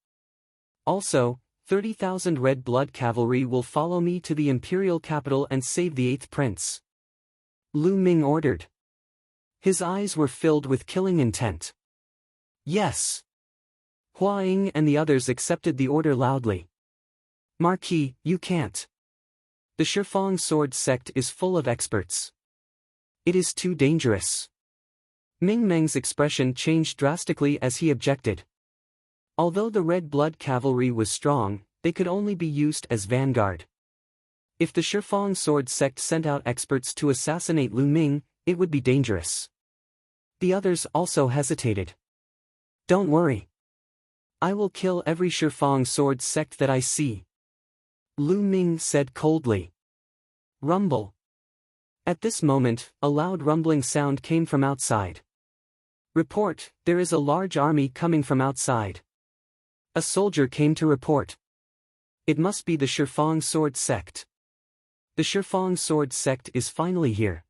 Also, 30,000 Red Blood Cavalry will follow me to the imperial capital and save the 8th prince. Lu Ming ordered. His eyes were filled with killing intent. Yes. Hua Ying and the others accepted the order loudly. Marquis, you can't. The Shifang Sword Sect is full of experts. It is too dangerous. Ming Meng's expression changed drastically as he objected. Although the Red Blood Cavalry was strong, they could only be used as vanguard. If the Shifang Sword Sect sent out experts to assassinate Lu Ming, it would be dangerous. The others also hesitated. Don't worry. I will kill every Shifang Sword Sect that I see. Lu Ming said coldly. Rumble. At this moment, a loud rumbling sound came from outside. Report, there is a large army coming from outside. A soldier came to report. It must be the Shifang Sword Sect. The Shifang Sword Sect is finally here.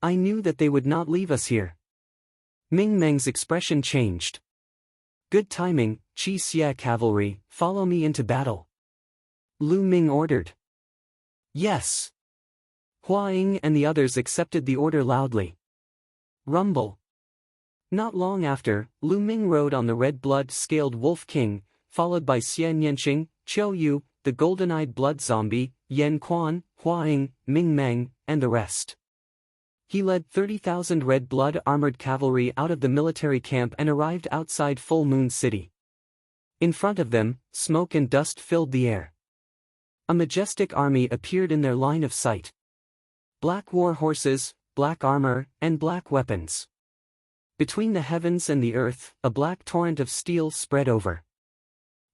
I knew that they would not leave us here. Ming Meng's expression changed. Good timing, Qi Xie Cavalry, follow me into battle. Lu Ming ordered. Yes. Hua Ying and the others accepted the order loudly. Rumble. Not long after, Lu Ming rode on the red-blood-scaled Wolf King, followed by Xie Nianqing, Qiu Yu, the golden-eyed blood zombie, Yan Quan, Hua Ying, Ming Meng, and the rest. He led 30,000 red-blood armored cavalry out of the military camp and arrived outside Full Moon City. In front of them, smoke and dust filled the air. A majestic army appeared in their line of sight. Black war horses, black armor, and black weapons. Between the heavens and the earth, a black torrent of steel spread over.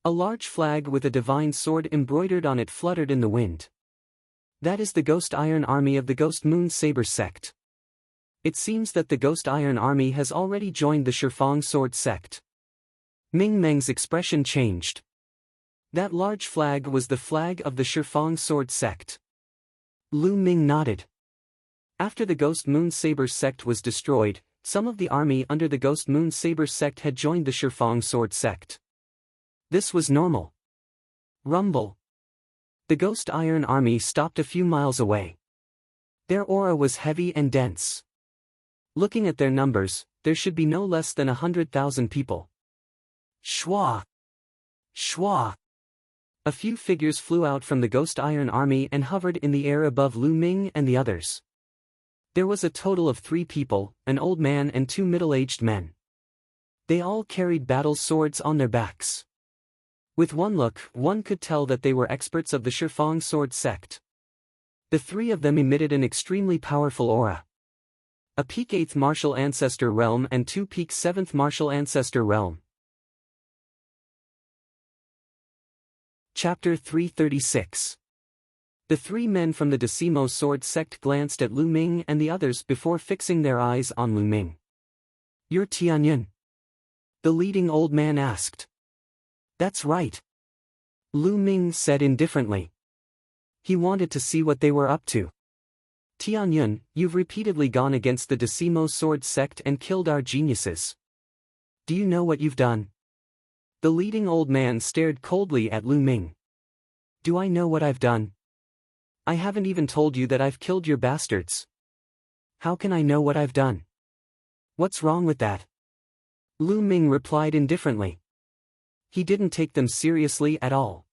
A large flag with a divine sword embroidered on it fluttered in the wind. That is the Ghost Iron Army of the Ghost Moon Saber sect. It seems that the Ghost Iron Army has already joined the Shifang Sword sect. Ming Meng's expression changed. That large flag was the flag of the Shifang Sword sect. Lu Ming nodded. After the Ghost Moon Saber sect was destroyed, some of the army under the Ghost Moon Saber sect had joined the Shifang Sword sect. This was normal. Rumble. The Ghost Iron Army stopped a few miles away. Their aura was heavy and dense. Looking at their numbers, there should be no less than 100,000 people. Shwa! Shwa! A few figures flew out from the Ghost Iron Army and hovered in the air above Lu Ming and the others. There was a total of 3 people, an old man and 2 middle-aged men. They all carried battle swords on their backs. With one look, one could tell that they were experts of the Shifang Sword sect. The 3 of them emitted an extremely powerful aura. A peak 8th martial ancestor realm and 2 peak 7th martial ancestor realm. Chapter 336. The 3 men from the Decimo Sword sect glanced at Lu Ming and the others before fixing their eyes on Lu Ming. "You're Tianyun?" the leading old man asked. "That's right," Lu Ming said indifferently. He wanted to see what they were up to. "Tianyun, you've repeatedly gone against the Decimo Sword sect and killed our geniuses. Do you know what you've done?" The leading old man stared coldly at Lu Ming. "Do I know what I've done? I haven't even told you that I've killed your bastards. How can I know what I've done? What's wrong with that?" Lu Ming replied indifferently. He didn't take them seriously at all.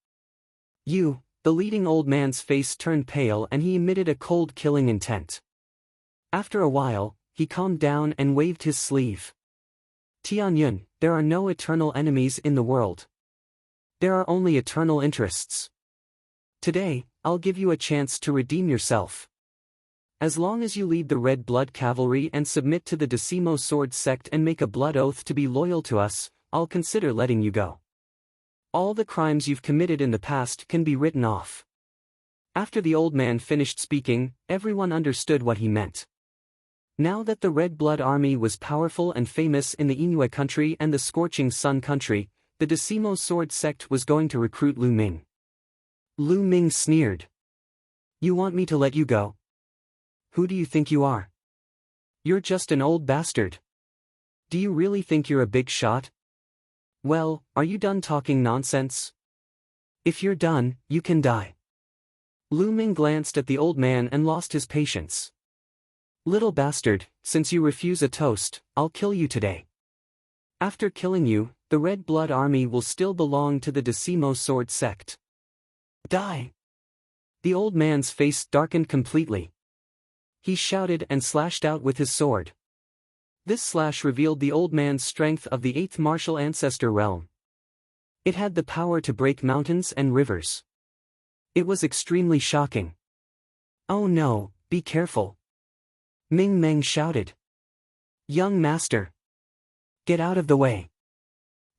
"You," the leading old man's face turned pale and he emitted a cold killing intent. After a while, he calmed down and waved his sleeve. "Tianyun, there are no eternal enemies in the world. There are only eternal interests. Today, I'll give you a chance to redeem yourself. As long as you lead the Red Blood Cavalry and submit to the Decimo Sword sect and make a blood oath to be loyal to us, I'll consider letting you go. All the crimes you've committed in the past can be written off." After the old man finished speaking, everyone understood what he meant. Now that the Red Blood Army was powerful and famous in the Inue country and the Scorching Sun country, the Decimo Sword sect was going to recruit Lu Ming. Lu Ming sneered. "You want me to let you go? Who do you think you are? You're just an old bastard. Do you really think you're a big shot? Well, are you done talking nonsense? If you're done, you can die." Lu Ming glanced at the old man and lost his patience. "Little bastard, since you refuse a toast, I'll kill you today. After killing you, the Red Blood Army will still belong to the Decimo Sword sect. Die!" The old man's face darkened completely. He shouted and slashed out with his sword. This slash revealed the old man's strength of the 8th martial ancestor realm. It had the power to break mountains and rivers. It was extremely shocking. "Oh no, be careful!" Ming Meng shouted. "Young master! Get out of the way!"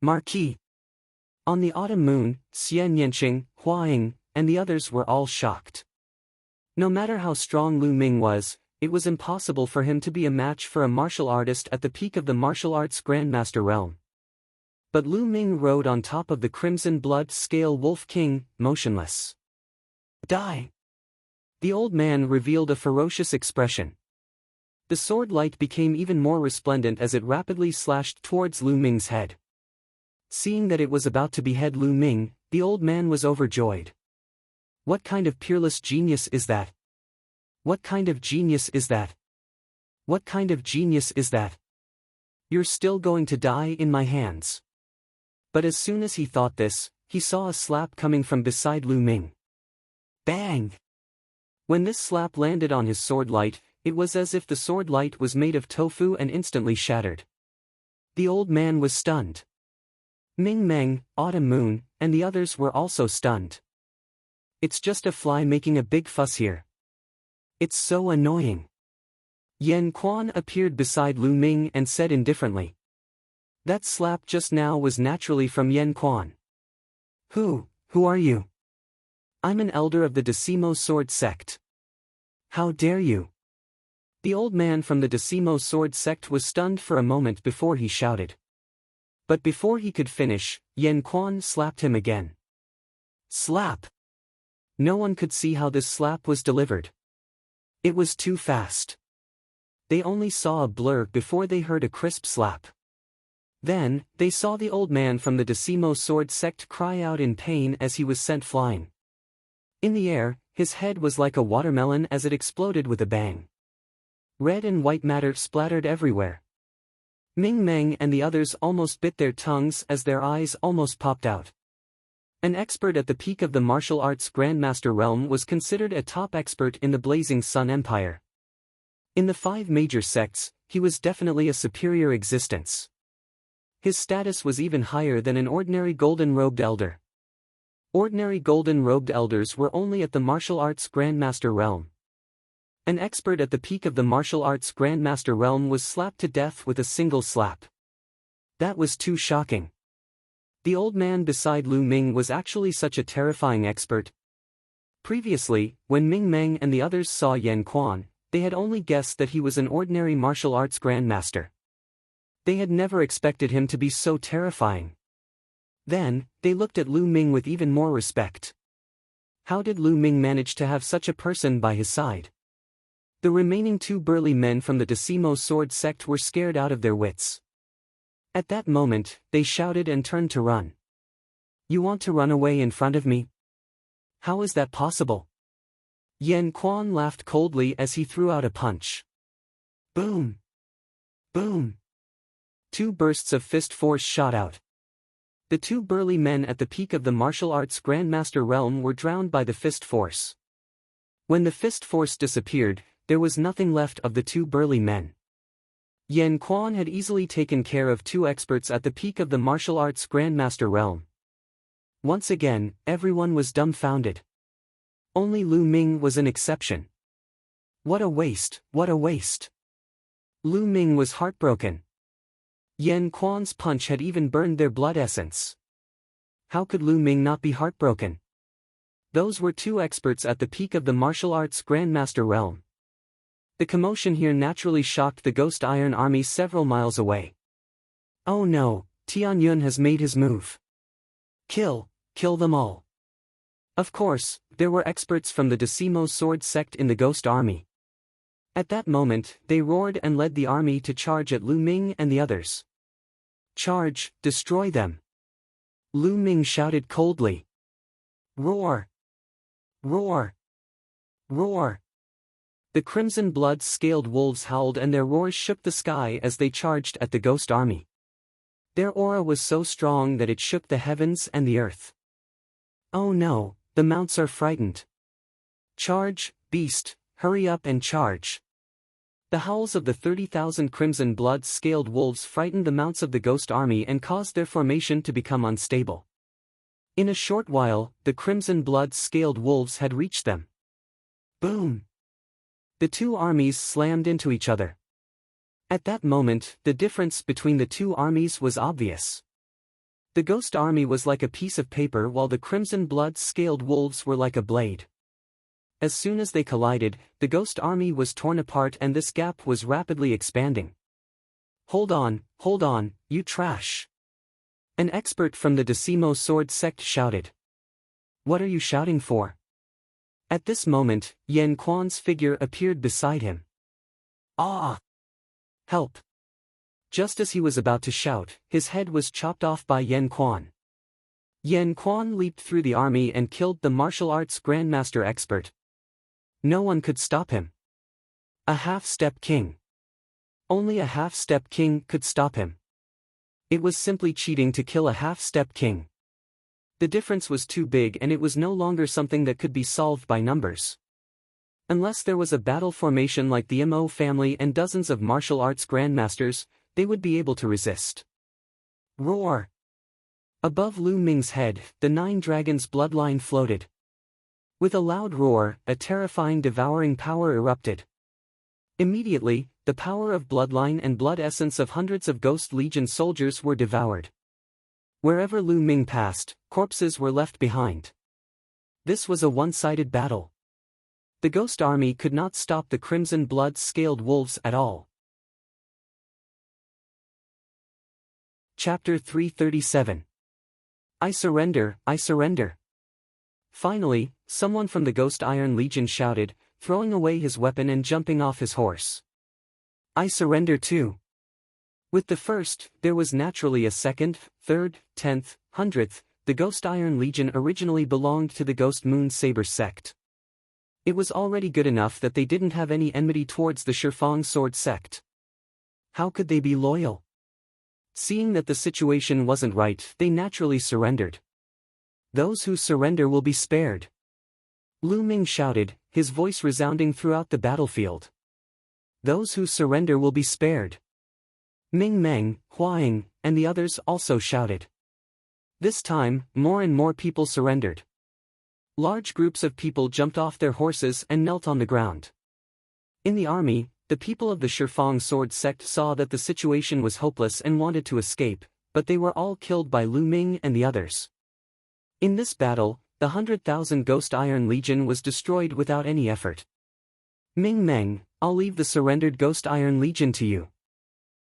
Marquis. On the autumn moon, Xian Yanqing, Hua Ying, and the others were all shocked. No matter how strong Lu Ming was, it was impossible for him to be a match for a martial artist at the peak of the martial arts Grandmaster realm. But Lu Ming rode on top of the Crimson Blood Scale Wolf King, motionless. "Die!" The old man revealed a ferocious expression. The sword light became even more resplendent as it rapidly slashed towards Lu Ming's head. Seeing that it was about to behead Lu Ming, the old man was overjoyed. What kind of peerless genius is that? What kind of genius is that? What kind of genius is that? You're still going to die in my hands. But as soon as he thought this, he saw a slap coming from beside Lu Ming. Bang! When this slap landed on his sword light, it was as if the sword light was made of tofu and instantly shattered. The old man was stunned. Ming Meng, Autumn Moon, and the others were also stunned. "It's just a fly making a big fuss here. It's so annoying." Yan Quan appeared beside Lu Ming and said indifferently. That slap just now was naturally from Yan Quan. Who are you? I'm an elder of the Decimo Sword Sect. How dare you? The old man from the Decimo Sword Sect was stunned for a moment before he shouted. But before he could finish, Yan Quan slapped him again. Slap! No one could see how this slap was delivered. It was too fast. They only saw a blur before they heard a crisp slap. Then, they saw the old man from the Decimo Sword Sect cry out in pain as he was sent flying. In the air, his head was like a watermelon as it exploded with a bang. Red and white matter splattered everywhere. Ming Meng and the others almost bit their tongues as their eyes almost popped out. An expert at the peak of the martial arts Grandmaster realm was considered a top expert in the Blazing Sun Empire. In the 5 major sects, he was definitely a superior existence. His status was even higher than an ordinary golden-robed elder. Ordinary golden-robed elders were only at the martial arts Grandmaster realm. An expert at the peak of the martial arts Grandmaster realm was slapped to death with a single slap. That was too shocking. The old man beside Lu Ming was actually such a terrifying expert. Previously, when Ming Meng and the others saw Yan Quan, they had only guessed that he was an ordinary martial arts Grandmaster. They had never expected him to be so terrifying. Then, they looked at Lu Ming with even more respect. How did Lu Ming manage to have such a person by his side? The remaining 2 burly men from the Decimo Sword Sect were scared out of their wits. At that moment, they shouted and turned to run. You want to run away in front of me? How is that possible? Yan Quan laughed coldly as he threw out a punch. Boom! Boom! 2 bursts of fist force shot out. The 2 burly men at the peak of the martial arts Grandmaster realm were drowned by the fist force. When the fist force disappeared, there was nothing left of the 2 burly men. Yan Quan had easily taken care of 2 experts at the peak of the martial arts Grandmaster realm. Once again, everyone was dumbfounded. Only Lu Ming was an exception. What a waste, what a waste. Lu Ming was heartbroken. Yan Quan's punch had even burned their blood essence. How could Lu Ming not be heartbroken? Those were 2 experts at the peak of the martial arts Grandmaster realm. The commotion here naturally shocked the Ghost Iron Army several miles away. Oh no, Tianyun has made his move. Kill them all. Of course, there were experts from the Decimo Sword Sect in the Ghost Army. At that moment, they roared and led the army to charge at Lu Ming and the others. Charge, destroy them. Lu Ming shouted coldly. Roar! Roar! Roar! The crimson blood-scaled wolves howled and their roars shook the sky as they charged at the Ghost Army. Their aura was so strong that it shook the heavens and the earth. Oh no, the mounts are frightened. Charge, beast, hurry up and charge. The howls of the 30,000 crimson blood-scaled wolves frightened the mounts of the Ghost Army and caused their formation to become unstable. In a short while, the crimson blood-scaled wolves had reached them. Boom! The 2 armies slammed into each other. At that moment, the difference between the 2 armies was obvious. The Ghost Army was like a piece of paper while the crimson blood-scaled wolves were like a blade. As soon as they collided, the Ghost Army was torn apart and this gap was rapidly expanding. Hold on, you trash! An expert from the Decimo Sword Sect shouted. What are you shouting for? At this moment, Yan Quan's figure appeared beside him. Ah! Help! Just as he was about to shout, his head was chopped off by Yan Quan. Yan Quan leaped through the army and killed the martial arts Grandmaster expert. No one could stop him. A half-step king. Only a half-step king could stop him. It was simply cheating to kill a half-step king. The difference was too big and it was no longer something that could be solved by numbers. Unless there was a battle formation like the Mo family and dozens of martial arts grandmasters, they would be able to resist. Roar! Above Lu Ming's head, the 9 dragons' bloodline floated. With a loud roar, a terrifying devouring power erupted. Immediately, the power of bloodline and blood essence of hundreds of Ghost Legion soldiers were devoured. Wherever Lu Ming passed, corpses were left behind. This was a one-sided battle. The Ghost Army could not stop the Crimson Blood-scaled wolves at all. Chapter 337. I surrender, I surrender. Finally, someone from the Ghost Iron Legion shouted, throwing away his weapon and jumping off his horse. I surrender too. With the first, there was naturally a second, third, 10th, 100th. The Ghost Iron Legion originally belonged to the Ghost Moon Saber sect. It was already good enough that they didn't have any enmity towards the Shifang Sword sect. How could they be loyal? Seeing that the situation wasn't right, they naturally surrendered. Those who surrender will be spared. Lu Ming shouted, his voice resounding throughout the battlefield. Those who surrender will be spared. Ming Meng, Huaying, and the others also shouted. This time, more and more people surrendered. Large groups of people jumped off their horses and knelt on the ground. In the army, the people of the Shifang Sword sect saw that the situation was hopeless and wanted to escape, but they were all killed by Lu Ming and the others. In this battle, the 100,000 Ghost Iron Legion was destroyed without any effort. Ming Meng, I'll leave the surrendered Ghost Iron Legion to you.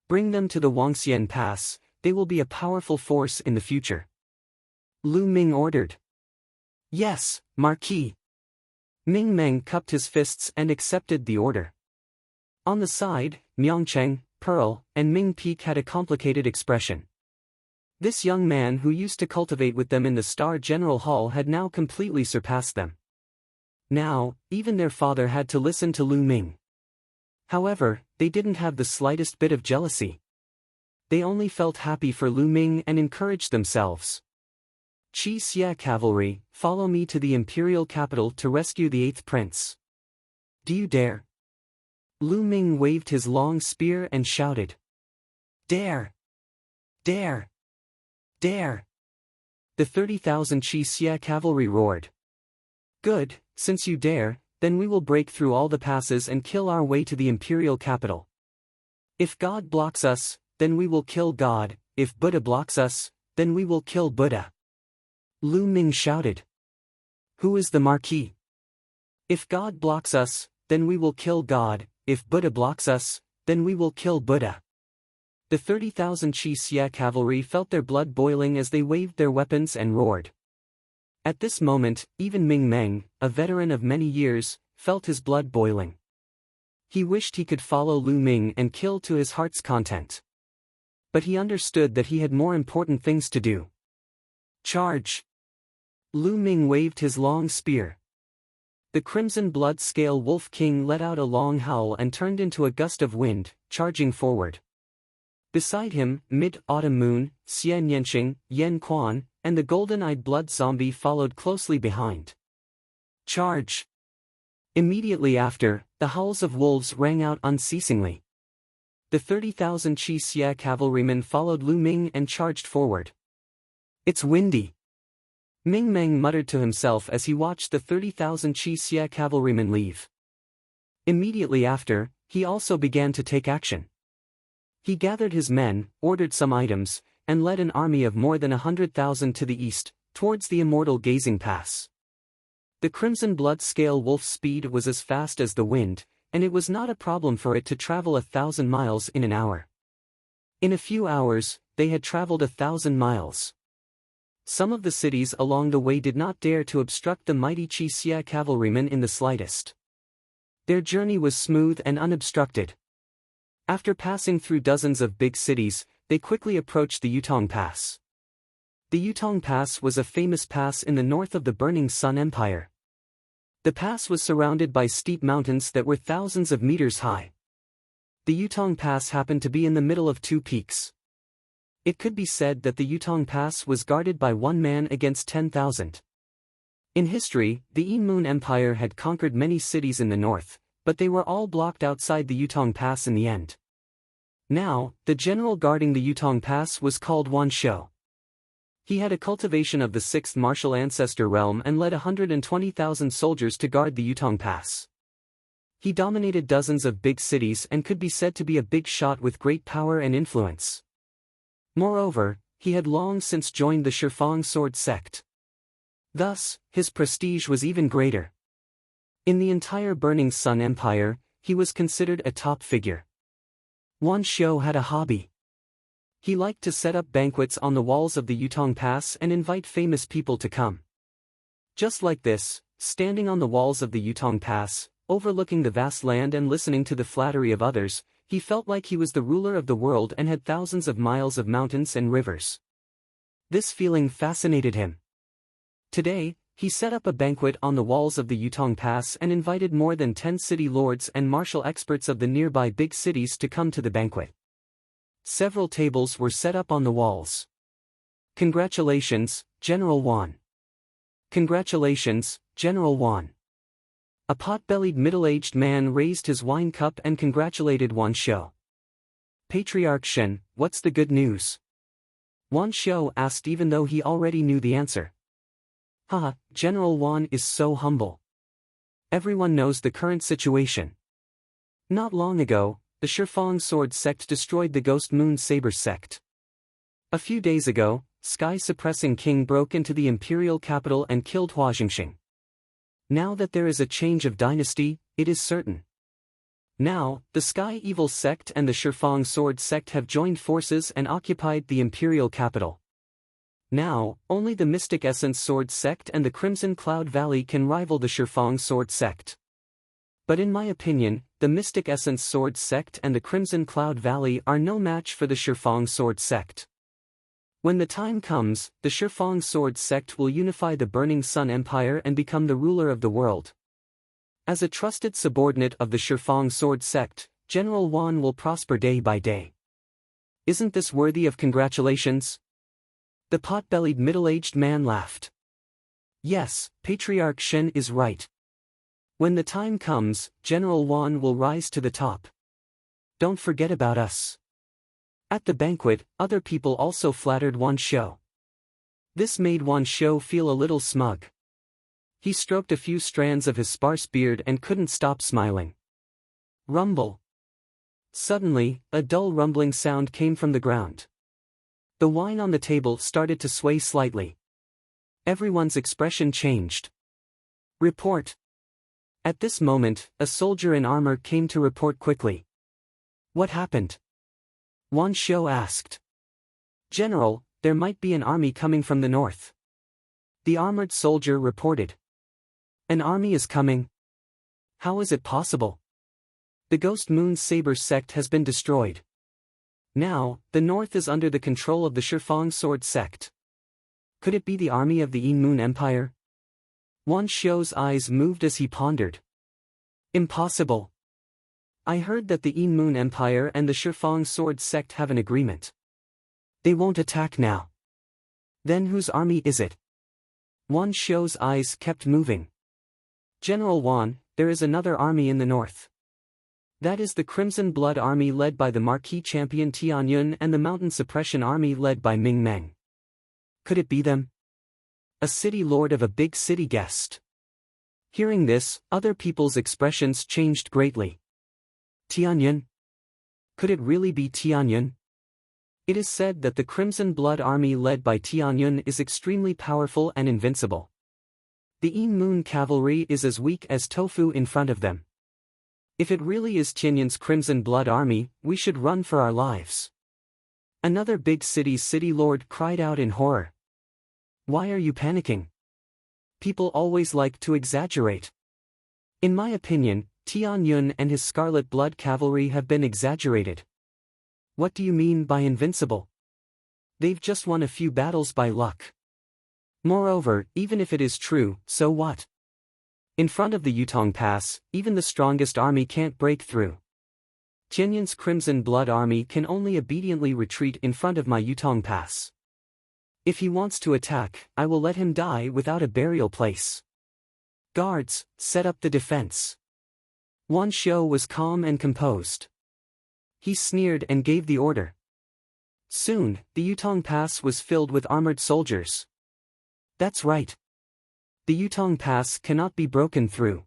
Bring them to the Wangxian Pass, they will be a powerful force in the future. Lu Ming ordered. Yes, Marquis. Ming Meng cupped his fists and accepted the order. On the side, Miangcheng, Pearl, and Ming Peak had a complicated expression. This young man who used to cultivate with them in the Star General Hall had now completely surpassed them. Now, even their father had to listen to Lu Ming. However, they didn't have the slightest bit of jealousy. They only felt happy for Lu Ming and encouraged themselves. Qi Xia Cavalry, follow me to the Imperial capital to rescue the 8th Prince. Do you dare? Lu Ming waved his long spear and shouted. Dare! Dare! Dare! The 30,000 Qi Xia Cavalry roared. Good, since you dare, then we will break through all the passes and kill our way to the Imperial capital. If God blocks us, then we will kill God, if Buddha blocks us, then we will kill Buddha. Lu Ming shouted. Who is the Marquis? If God blocks us, then we will kill God, if Buddha blocks us, then we will kill Buddha. The 30,000 Qi Xia cavalry felt their blood boiling as they waved their weapons and roared. At this moment, even Ming Meng, a veteran of many years, felt his blood boiling. He wished he could follow Lu Ming and kill to his heart's content. But he understood that he had more important things to do. Charge! Lu Ming waved his long spear. The Crimson Blood Scale Wolf King let out a long howl and turned into a gust of wind, charging forward. Beside him, Mid-Autumn Moon, Xian Yanqing, Yen Quan, and the golden-eyed blood zombie followed closely behind. Charge! Immediately after, the howls of wolves rang out unceasingly. The 30,000 Qi Xia cavalrymen followed Lu Ming and charged forward. It's windy. Ming Meng muttered to himself as he watched the 30,000 Qi Xia cavalrymen leave. Immediately after, he also began to take action. He gathered his men, ordered some items, and led an army of more than 100,000 to the east, towards the immortal Gazing Pass. The Crimson Blood Scale Wolf's speed was as fast as the wind, and it was not a problem for it to travel 1,000 miles in an hour. In a few hours, they had traveled 1,000 miles. Some of the cities along the way did not dare to obstruct the mighty Qi Xia cavalrymen in the slightest. Their journey was smooth and unobstructed. After passing through dozens of big cities, they quickly approached the Yutong Pass. The Yutong Pass was a famous pass in the north of the Burning Sun Empire. The pass was surrounded by steep mountains that were thousands of meters high. The Yutong Pass happened to be in the middle of two peaks. It could be said that the Yutong Pass was guarded by one man against 10,000. In history, the Yinmun Empire had conquered many cities in the north, but they were all blocked outside the Yutong Pass in the end. Now, the general guarding the Yutong Pass was called Wan Shou. He had a cultivation of the 6th martial ancestor realm and led 120,000 soldiers to guard the Yutong Pass. He dominated dozens of big cities and could be said to be a big shot with great power and influence. Moreover, he had long since joined the Shifang sword sect. Thus, his prestige was even greater. In the entire Burning Sun Empire, he was considered a top figure. Wan Xiao had a hobby. He liked to set up banquets on the walls of the Yutong Pass and invite famous people to come. Just like this, standing on the walls of the Yutong Pass, overlooking the vast land and listening to the flattery of others, he felt like he was the ruler of the world and had thousands of miles of mountains and rivers. This feeling fascinated him. Today, he set up a banquet on the walls of the Yutong Pass and invited more than 10 city lords and martial experts of the nearby big cities to come to the banquet. Several tables were set up on the walls. "Congratulations, General Wan. Congratulations, General Wan." A pot-bellied middle-aged man raised his wine cup and congratulated Wan Xiao. "Patriarch Shen, what's the good news?" Wan Xiao asked even though he already knew the answer. "Haha, General Wan is so humble. Everyone knows the current situation. Not long ago, the Shifang sword sect destroyed the Ghost Moon Saber sect. A few days ago, Sky-suppressing King broke into the imperial capital and killed Hua Jingxing. Now that there is a change of dynasty, it is certain. Now, the Sky Evil sect and the Shifang sword sect have joined forces and occupied the imperial capital. Now, only the Mystic Essence sword sect and the Crimson Cloud Valley can rival the Shifang sword sect. But in my opinion, the Mystic Essence sword sect and the Crimson Cloud Valley are no match for the Shifang sword sect. When the time comes, the Shifang sword sect will unify the Burning Sun Empire and become the ruler of the world. As a trusted subordinate of the Shifang sword sect, General Wan will prosper day by day. Isn't this worthy of congratulations? The pot-bellied middle-aged man laughed. Yes, Patriarch Shen is right. When the time comes, General Wan will rise to the top. Don't forget about us. At the banquet, other people also flattered Wan Xiao. This made Wan Xiao feel a little smug. He stroked a few strands of his sparse beard and couldn't stop smiling. Rumble. Suddenly, a dull rumbling sound came from the ground. The wine on the table started to sway slightly. Everyone's expression changed. Report. At this moment, a soldier in armor came to report quickly. What happened? Wan Xiao asked. General, there might be an army coming from the north. The armored soldier reported. An army is coming? How is it possible? The Ghost Moon Saber sect has been destroyed. Now, the north is under the control of the Shifang sword sect. Could it be the army of the Yin Moon Empire? Wan Xiao's eyes moved as he pondered. Impossible. I heard that the Yin Moon Empire and the Shifang sword sect have an agreement. They won't attack now. Then whose army is it? Wan Xiao's eyes kept moving. General Wan, there is another army in the north. That is the Crimson Blood Army led by the Marquis Champion Tianyun and the Mountain Suppression Army led by Ming Meng. Could it be them? A city lord of a big city guessed. Hearing this, other people's expressions changed greatly. Tianyun? Could it really be Tianyun? It is said that the Crimson Blood Army led by Tianyun is extremely powerful and invincible. The Yin Moon cavalry is as weak as tofu in front of them. If it really is Tianyun's Crimson Blood Army, we should run for our lives. Another big city's city lord cried out in horror. Why are you panicking? People always like to exaggerate. In my opinion, Tianyun and his Scarlet Blood cavalry have been exaggerated. What do you mean by invincible? They've just won a few battles by luck. Moreover, even if it is true, so what? In front of the Yutong Pass, even the strongest army can't break through. Tianyun's Crimson Blood Army can only obediently retreat in front of my Yutong Pass. If he wants to attack, I will let him die without a burial place. Guards, set up the defense. Wan Xiao was calm and composed. He sneered and gave the order. Soon, the Yutong Pass was filled with armored soldiers. That's right. The Yutong Pass cannot be broken through.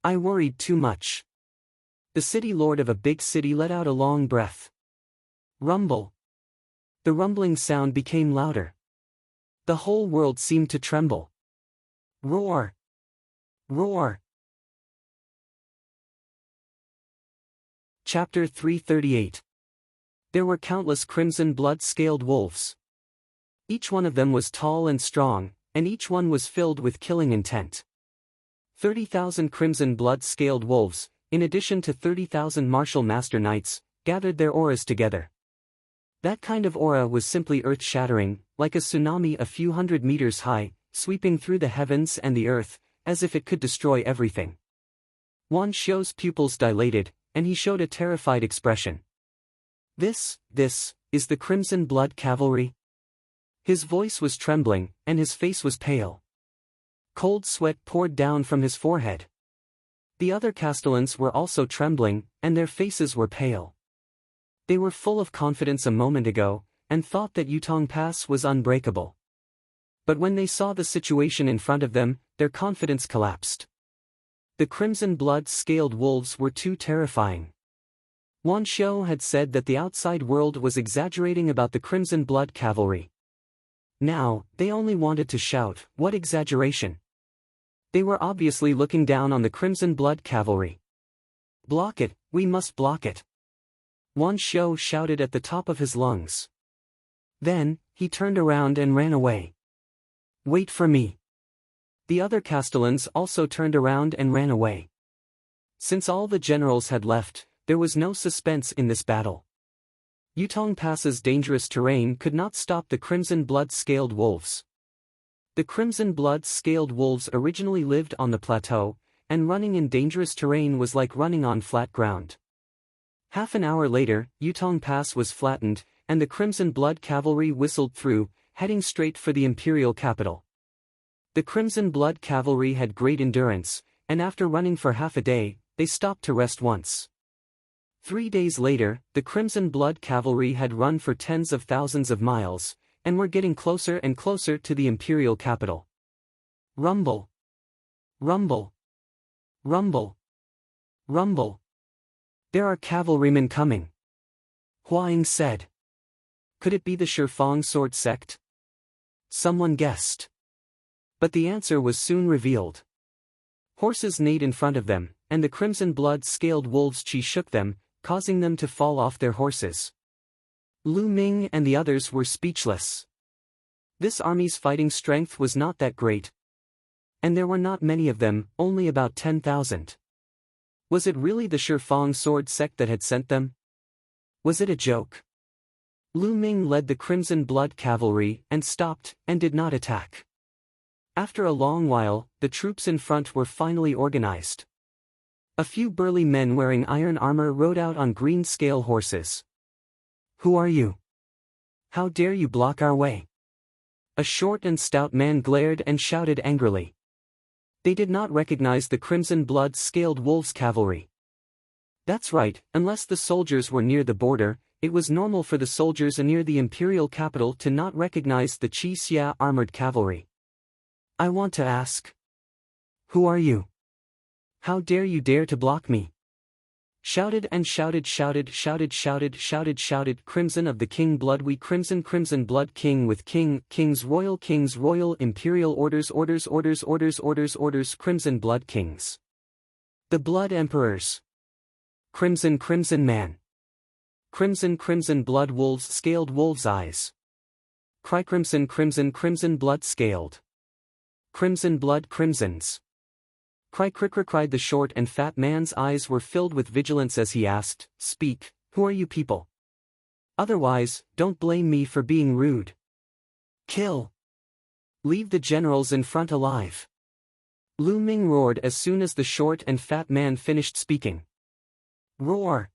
I worried too much. The city lord of a big city let out a long breath. Rumble. The rumbling sound became louder. The whole world seemed to tremble. Roar. Roar. Chapter 338. There were countless crimson blood-scaled wolves. Each one of them was tall and strong, and each one was filled with killing intent. 30,000 crimson blood-scaled wolves, in addition to 30,000 martial master knights, gathered their auras together. That kind of aura was simply earth-shattering, like a tsunami a few hundred meters high, sweeping through the heavens and the earth, as if it could destroy everything. Wan Xiu's pupils dilated, and he showed a terrified expression. This is the Crimson Blood Cavalry? His voice was trembling, and his face was pale. Cold sweat poured down from his forehead. The other castellans were also trembling, and their faces were pale. They were full of confidence a moment ago, and thought that Yutong Pass was unbreakable. But when they saw the situation in front of them, their confidence collapsed. The crimson blood-scaled wolves were too terrifying. Wan Xiu had said that the outside world was exaggerating about the Crimson Blood Cavalry. Now, they only wanted to shout, "What exaggeration?" They were obviously looking down on the Crimson Blood Cavalry. "Block it, we must block it!" Wan Xiu shouted at the top of his lungs. Then, he turned around and ran away. "Wait for me!" The other castellans also turned around and ran away. Since all the generals had left, there was no suspense in this battle. Yutong Pass's dangerous terrain could not stop the crimson blood-scaled wolves. The crimson blood-scaled wolves originally lived on the plateau, and running in dangerous terrain was like running on flat ground. Half an hour later, Yutong Pass was flattened, and the Crimson Blood Cavalry whistled through, heading straight for the imperial capital. The Crimson Blood Cavalry had great endurance, and after running for half a day, they stopped to rest once. 3 days later, the Crimson Blood Cavalry had run for tens of thousands of miles, and were getting closer and closer to the imperial capital. Rumble. Rumble. Rumble. Rumble. There are cavalrymen coming. Huaying said. Could it be the Shifang sword sect? Someone guessed. But the answer was soon revealed. Horses neighed in front of them, and the crimson blood-scaled wolves' chi shook them, causing them to fall off their horses. Lu Ming and the others were speechless. This army's fighting strength was not that great. And there were not many of them, only about 10,000. Was it really the Shifang sword sect that had sent them? Was it a joke? Lu Ming led the Crimson Blood Cavalry, and stopped, and did not attack. After a long while, the troops in front were finally organized. A few burly men wearing iron armor rode out on green scale horses. Who are you? How dare you block our way? A short and stout man glared and shouted angrily. They did not recognize the Crimson Blood-scaled wolves cavalry. That's right, unless the soldiers were near the border, it was normal for the soldiers near the imperial capital to not recognize the Qi Xia armored cavalry. I want to ask. Who are you? How dare you dare to block me? Shouted and shouted, Crimson of the King Blood, we Crimson Blood King with Kings Royal Imperial Orders, Crimson Blood Kings. The Blood Emperors. Crimson Man. Crimson Blood Wolves, scaled wolves' eyes. Cry Crimson Blood scaled. Crimson Blood Crimsons. Cry cried the short and fat man's eyes were filled with vigilance as he asked, Speak, who are you people? Otherwise, don't blame me for being rude. Kill. Leave the generals in front alive. Lu Ming roared as soon as the short and fat man finished speaking. Roar.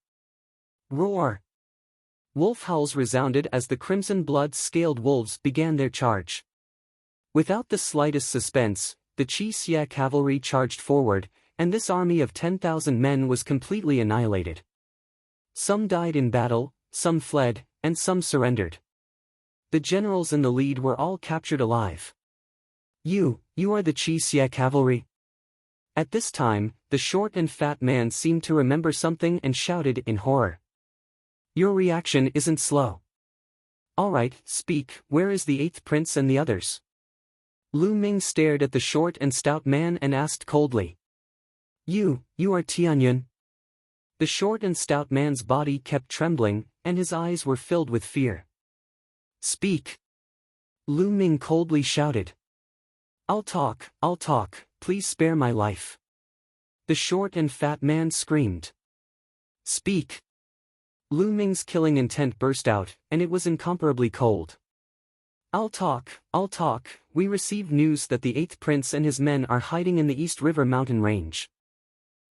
Roar. Wolf howls resounded as the crimson blood-scaled wolves began their charge. Without the slightest suspense, the Qi Xia cavalry charged forward, and this army of 10,000 men was completely annihilated. Some died in battle, some fled, and some surrendered. The generals in the lead were all captured alive. You are the Qi Xia cavalry? At this time, the short and fat man seemed to remember something and shouted in horror. Your reaction isn't slow. Alright, speak, where is the 8th prince and the others? Lu Ming stared at the short and stout man and asked coldly. You are Tianyun? The short and stout man's body kept trembling, and his eyes were filled with fear. Speak! Lu Ming coldly shouted. I'll talk, please spare my life. The short and fat man screamed. Speak! Lu Ming's killing intent burst out, and it was incomparably cold. I'll talk, we received news that the 8th prince and his men are hiding in the East River mountain range.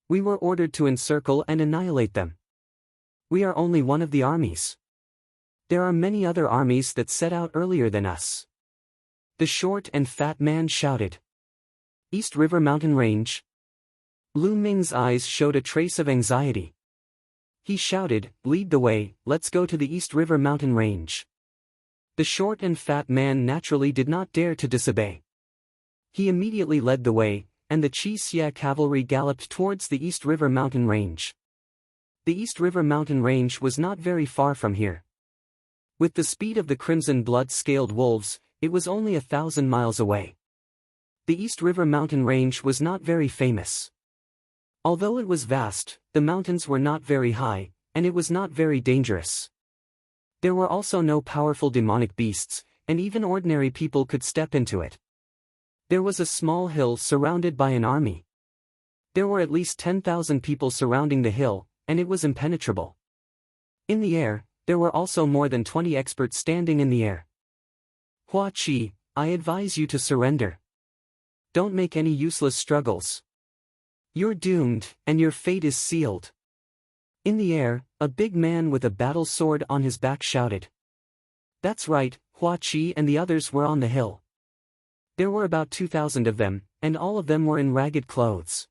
We were ordered to encircle and annihilate them. We are only one of the armies. There are many other armies that set out earlier than us. The short and fat man shouted. East River mountain range? Lu Ming's eyes showed a trace of anxiety. He shouted, lead the way, let's go to the East River mountain range. The short and fat man naturally did not dare to disobey. He immediately led the way, and the Chi Xia cavalry galloped towards the East River mountain range. The East River mountain range was not very far from here. With the speed of the crimson blood-scaled wolves, it was only 1,000 miles away. The East River mountain range was not very famous. Although it was vast, the mountains were not very high, and it was not very dangerous. There were also no powerful demonic beasts, and even ordinary people could step into it. There was a small hill surrounded by an army. There were at least 10,000 people surrounding the hill, and it was impenetrable. In the air, there were also more than 20 experts standing in the air. Hua Qi, I advise you to surrender. Don't make any useless struggles. You're doomed, and your fate is sealed. In the air, a big man with a battle sword on his back shouted. That's right, Hua Qi and the others were on the hill. There were about 2,000 of them, and all of them were in ragged clothes.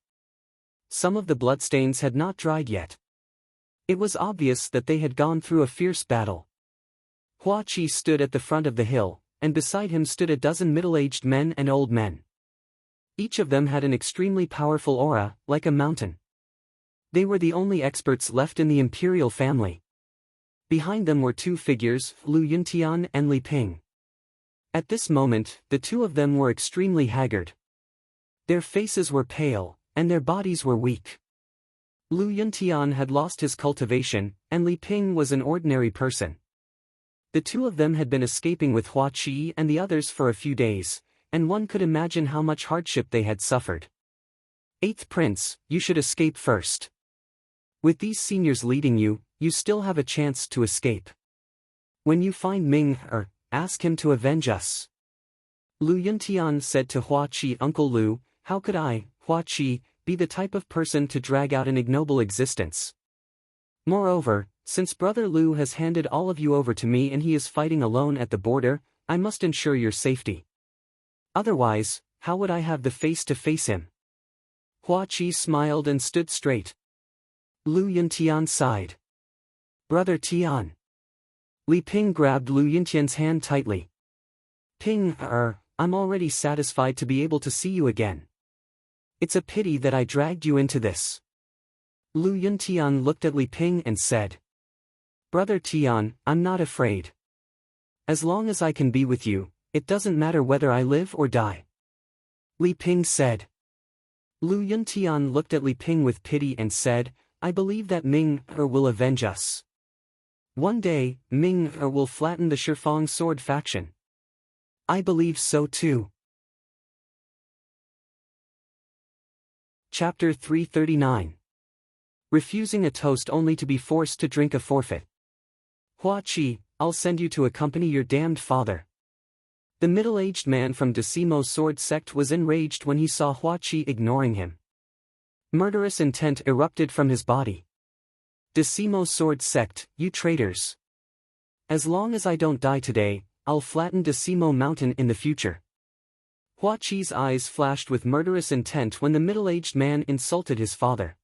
Some of the bloodstains had not dried yet. It was obvious that they had gone through a fierce battle. Hua Qi stood at the front of the hill, and beside him stood a dozen middle-aged men and old men. Each of them had an extremely powerful aura, like a mountain. They were the only experts left in the imperial family. Behind them were 2 figures, Lu Yuntian and Li Ping. At this moment, the 2 of them were extremely haggard. Their faces were pale, and their bodies were weak. Lu Yuntian had lost his cultivation, and Li Ping was an ordinary person. The 2 of them had been escaping with Hua Qi and the others for a few days, and one could imagine how much hardship they had suffered. 8th Prince, you should escape first. With these seniors leading you, you still have a chance to escape. When you find Ming, ask him to avenge us. Lu Yuntian said to Hua Qi, Uncle Lu, how could I, Hua Qi, be the type of person to drag out an ignoble existence? Moreover, since Brother Lu has handed all of you over to me and he is fighting alone at the border, I must ensure your safety. Otherwise, how would I have the face to face him? Hua Qi smiled and stood straight. Lu Yuntian sighed. Brother Tian. Li Ping grabbed Lu Yuntian's hand tightly. Ping, I'm already satisfied to be able to see you again. It's a pity that I dragged you into this. Lu Yuntian looked at Li Ping and said. Brother Tian, I'm not afraid. As long as I can be with you, it doesn't matter whether I live or die. Li Ping said. Lu Yuntian looked at Li Ping with pity and said, I believe that Ming will avenge us. One day, Ming will flatten the Shifang sword faction. I believe so too. Chapter 339. Refusing a toast only to be forced to drink a forfeit. Hua Qi, I'll send you to accompany your damned father. The middle-aged man from Decimo Sword Sect was enraged when he saw Hua Qi ignoring him. Murderous intent erupted from his body. Decimo Sword Sect, you traitors. As long as I don't die today, I'll flatten Decimo Mountain in the future. Hua Qi's eyes flashed with murderous intent when the middle-aged man insulted his father.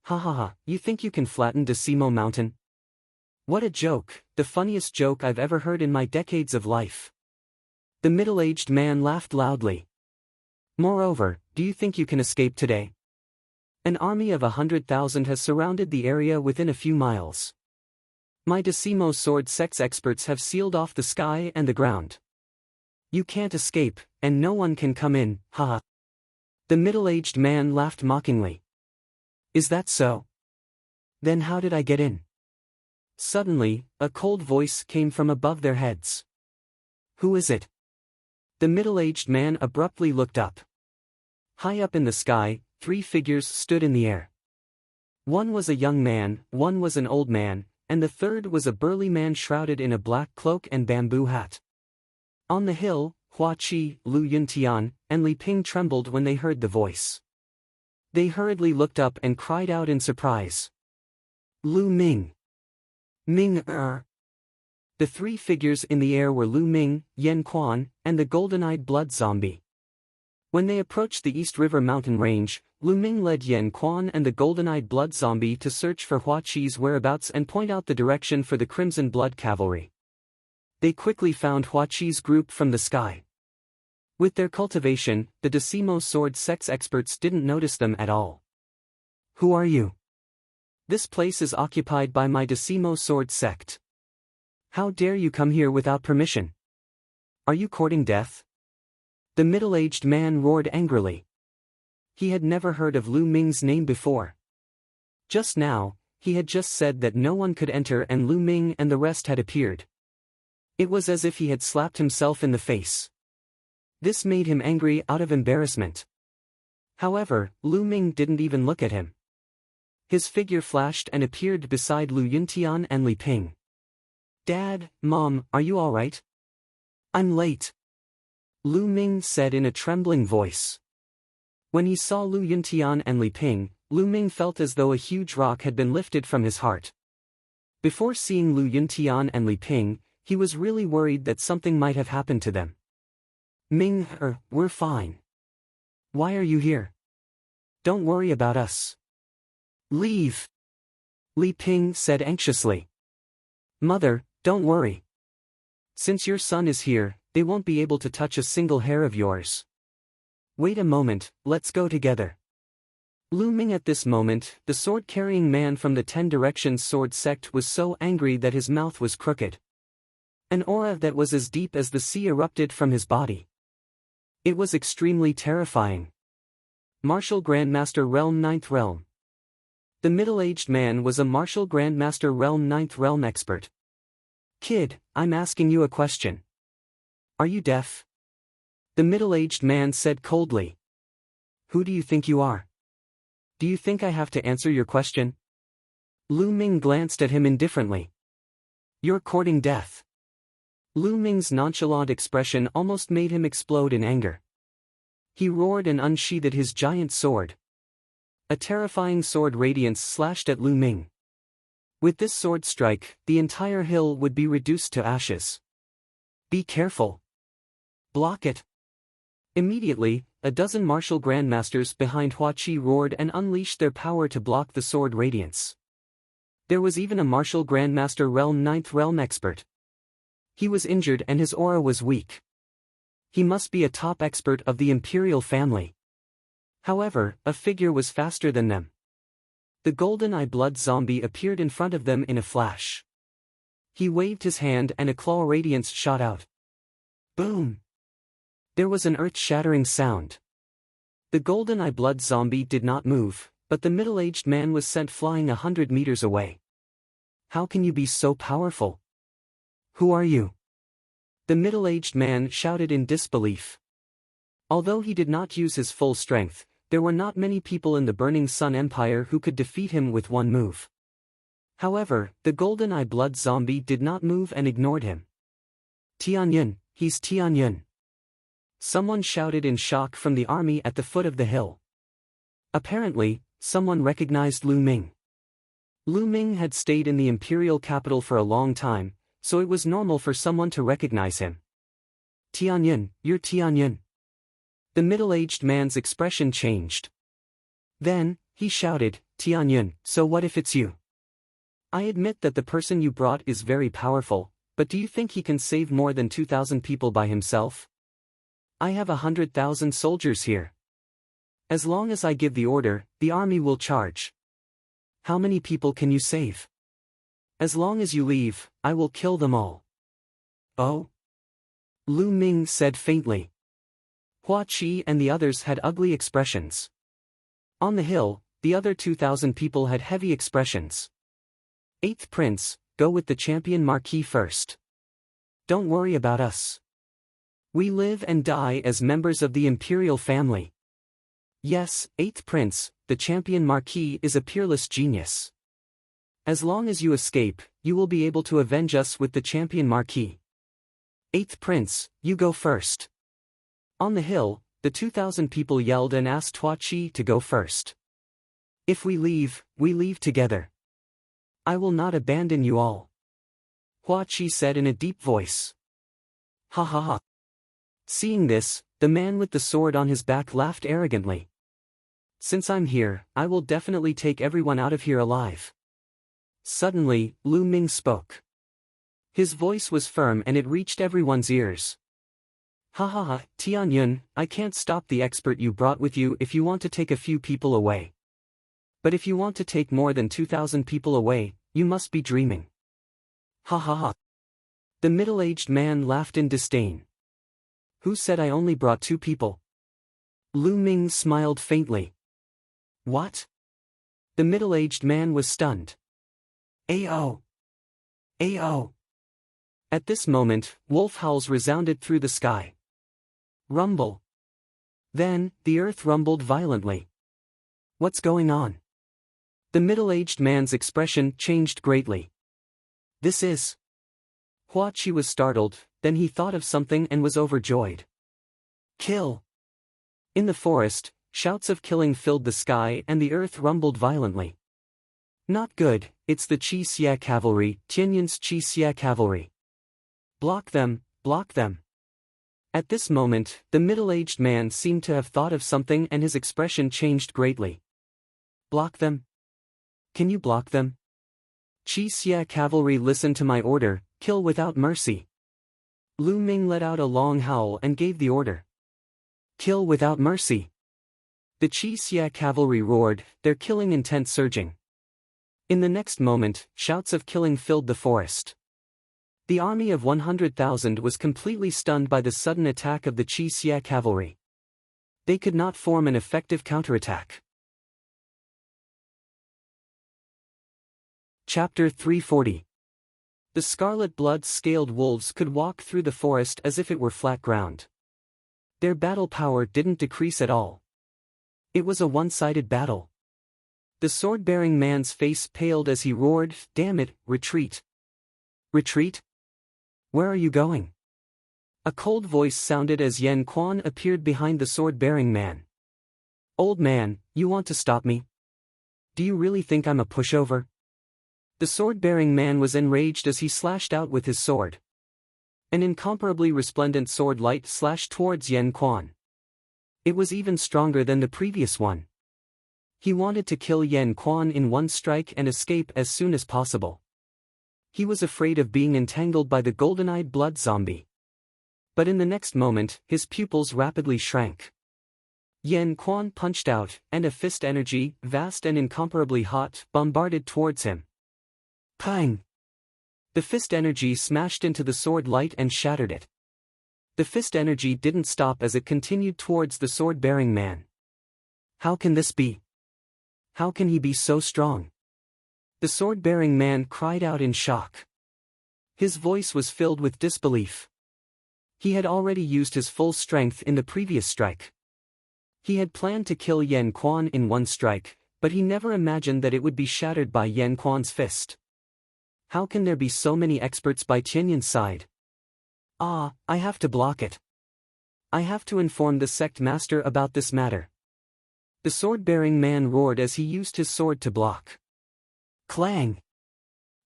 Ha ha ha, you think you can flatten Decimo Mountain? What a joke, the funniest joke I've ever heard in my decades of life. The middle-aged man laughed loudly. Moreover, Do you think you can escape today? An army of 100,000 has surrounded the area within a few miles. My Decimo sword sex experts have sealed off the sky and the ground. You can't escape, and no one can come in, haha. The middle-aged man laughed mockingly. Is that so? Then how did I get in? Suddenly, a cold voice came from above their heads. Who is it? The middle-aged man abruptly looked up. High up in the sky, 3 figures stood in the air. One was a young man, one was an old man, and the third was a burly man shrouded in a black cloak and bamboo hat. On the hill, Hua Qi, Lu Yuntian, and Li Ping trembled when they heard the voice. They hurriedly looked up and cried out in surprise. Lu Ming! Ming-er! The 3 figures in the air were Lu Ming, Yen Quan, and the golden-eyed blood zombie. When they approached the East River mountain range, Lu Ming led Yen Quan and the golden-eyed blood zombie to search for Hua Qi's whereabouts and point out the direction for the Crimson Blood Cavalry. They quickly found Hua Qi's group from the sky. With their cultivation, the Decimo sword sex experts didn't notice them at all. Who are you? This place is occupied by my Decimo sword sect. How dare you come here without permission? Are you courting death? The middle-aged man roared angrily. He had never heard of Lu Ming's name before. Just now, he had just said that no one could enter and Lu Ming and the rest had appeared. It was as if he had slapped himself in the face. This made him angry out of embarrassment. However, Lu Ming didn't even look at him. His figure flashed and appeared beside Lu Yuntian and Li Ping. Dad, Mom, are you all right? I'm late. Lu Ming said in a trembling voice. When he saw Lu Yuntian and Li Ping, Lu Ming felt as though a huge rock had been lifted from his heart. Before seeing Lu Yuntian and Li Ping, he was really worried that something might have happened to them. Ming, we're fine. Why are you here? Don't worry about us. Leave. Li Ping said anxiously. Mother, don't worry. Since your son is here, they won't be able to touch a single hair of yours. Wait a moment, let's go together. Lu Ming at this moment, the sword-carrying man from the 10 Directions sword sect was so angry that his mouth was crooked. An aura that was as deep as the sea erupted from his body. It was extremely terrifying. Martial Grandmaster Realm 9th Realm. The middle-aged man was a Martial Grandmaster Realm 9th Realm expert. Kid, I'm asking you a question. Are you deaf? The middle-aged man said coldly. Who do you think you are? Do you think I have to answer your question? Lu Ming glanced at him indifferently. You're courting death. Lu Ming's nonchalant expression almost made him explode in anger. He roared and unsheathed his giant sword. A terrifying sword radiance slashed at Lu Ming. With this sword strike, the entire hill would be reduced to ashes. Be careful. Block it. Immediately, a dozen martial grandmasters behind Hua Qi roared and unleashed their power to block the sword radiance. There was even a martial grandmaster Realm 9th Realm expert. He was injured and his aura was weak. He must be a top expert of the imperial family. However, a figure was faster than them. The golden-eye blood zombie appeared in front of them in a flash. He waved his hand and a claw radiance shot out. Boom! There was an earth-shattering sound. The golden-eye blood zombie did not move, but the middle-aged man was sent flying 100 meters away. How can you be so powerful? Who are you? The middle-aged man shouted in disbelief. Although he did not use his full strength, there were not many people in the Burning Sun Empire who could defeat him with one move. However, the golden-eye blood zombie did not move and ignored him. Tianyun, he's Tianyun. Someone shouted in shock from the army at the foot of the hill. Apparently, someone recognized Lu Ming. Lu Ming had stayed in the imperial capital for a long time, so it was normal for someone to recognize him. Tianyun, you're Tianyun. The middle-aged man's expression changed. Then, he shouted, Tianyun, so what if it's you? I admit that the person you brought is very powerful, but do you think he can save more than 2,000 people by himself? I have 100,000 soldiers here. As long as I give the order, the army will charge. How many people can you save? As long as you leave, I will kill them all. Oh? Lu Ming said faintly. Hua Qi and the others had ugly expressions. On the hill, the other 2,000 people had heavy expressions. Eighth Prince, go with the champion marquis first. Don't worry about us. We live and die as members of the imperial family. Yes, Eighth Prince, the champion marquis is a peerless genius. As long as you escape, you will be able to avenge us with the champion marquis. Eighth Prince, you go first. On the hill, the 2,000 people yelled and asked Hua Qi to go first. If we leave together. I will not abandon you all. Hua Qi said in a deep voice. Ha ha ha. Seeing this, the man with the sword on his back laughed arrogantly. Since I'm here, I will definitely take everyone out of here alive. Suddenly, Lu Ming spoke. His voice was firm and it reached everyone's ears. Ha ha ha, Tianyun, I can't stop the expert you brought with you if you want to take a few people away. But if you want to take more than 2,000 people away, you must be dreaming. Ha ha ha. The middle-aged man laughed in disdain. Who said I only brought 2 people? Lu Ming smiled faintly. What? The middle-aged man was stunned. Ao! Ao! At this moment, wolf howls resounded through the sky. Rumble. Then, the earth rumbled violently. What's going on? The middle-aged man's expression changed greatly. This is... Hua Qi was startled, then he thought of something and was overjoyed. Kill! In the forest, shouts of killing filled the sky and the earth rumbled violently. Not good, it's the Qi Xia cavalry, Tianyun's Qi Xia cavalry. Block them, block them. At this moment, the middle-aged man seemed to have thought of something and his expression changed greatly. Block them? Can you block them? Qi Xia cavalry, listen to my order, kill without mercy. Lu Ming let out a long howl and gave the order. Kill without mercy. The Qi Xia cavalry roared, their killing intent surging. In the next moment, shouts of killing filled the forest. The army of 100,000 was completely stunned by the sudden attack of the Qi Xia cavalry. They could not form an effective counterattack. Chapter 340. The scarlet blood-scaled wolves could walk through the forest as if it were flat ground. Their battle power didn't decrease at all. It was a one-sided battle. The sword-bearing man's face paled as he roared, "Damn it, retreat! Retreat? Where are you going?" A cold voice sounded as Yan Quan appeared behind the sword-bearing man. "Old man, you want to stop me? Do you really think I'm a pushover?" The sword-bearing man was enraged as he slashed out with his sword. An incomparably resplendent sword light slashed towards Yan Quan. It was even stronger than the previous one. He wanted to kill Yan Quan in one strike and escape as soon as possible. He was afraid of being entangled by the golden-eyed blood zombie. But in the next moment, his pupils rapidly shrank. Yan Quan punched out, and a fist energy, vast and incomparably hot, bombarded towards him. Pang! The fist energy smashed into the sword light and shattered it. The fist energy didn't stop as it continued towards the sword-bearing man. How can this be? How can he be so strong? The sword-bearing man cried out in shock. His voice was filled with disbelief. He had already used his full strength in the previous strike. He had planned to kill Yan Quan in one strike, but he never imagined that it would be shattered by Yan Quan's fist. How can there be so many experts by Tianyun's side? Ah, I have to block it. I have to inform the sect master about this matter. The sword-bearing man roared as he used his sword to block. Clang!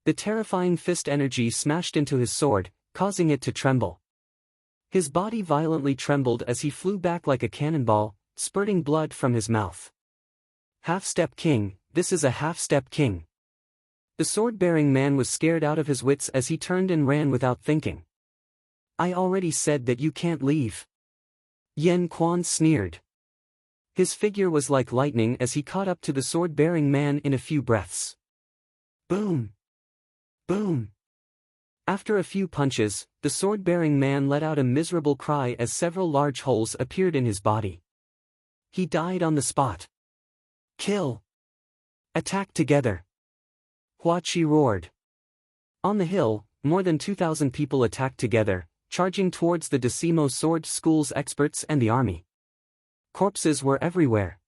The terrifying fist energy smashed into his sword, causing it to tremble. His body violently trembled as he flew back like a cannonball, spurting blood from his mouth. Half-step king, this is a half-step king. The sword-bearing man was scared out of his wits as he turned and ran without thinking. I already said that you can't leave. Yan Quan sneered. His figure was like lightning as he caught up to the sword-bearing man in a few breaths. Boom! Boom! After a few punches, the sword-bearing man let out a miserable cry as several large holes appeared in his body. He died on the spot. Kill! Attack together! Hua Qi roared. On the hill, more than 2,000 people attacked together, charging towards the Decimo Sword School's experts and the army. Corpses were everywhere.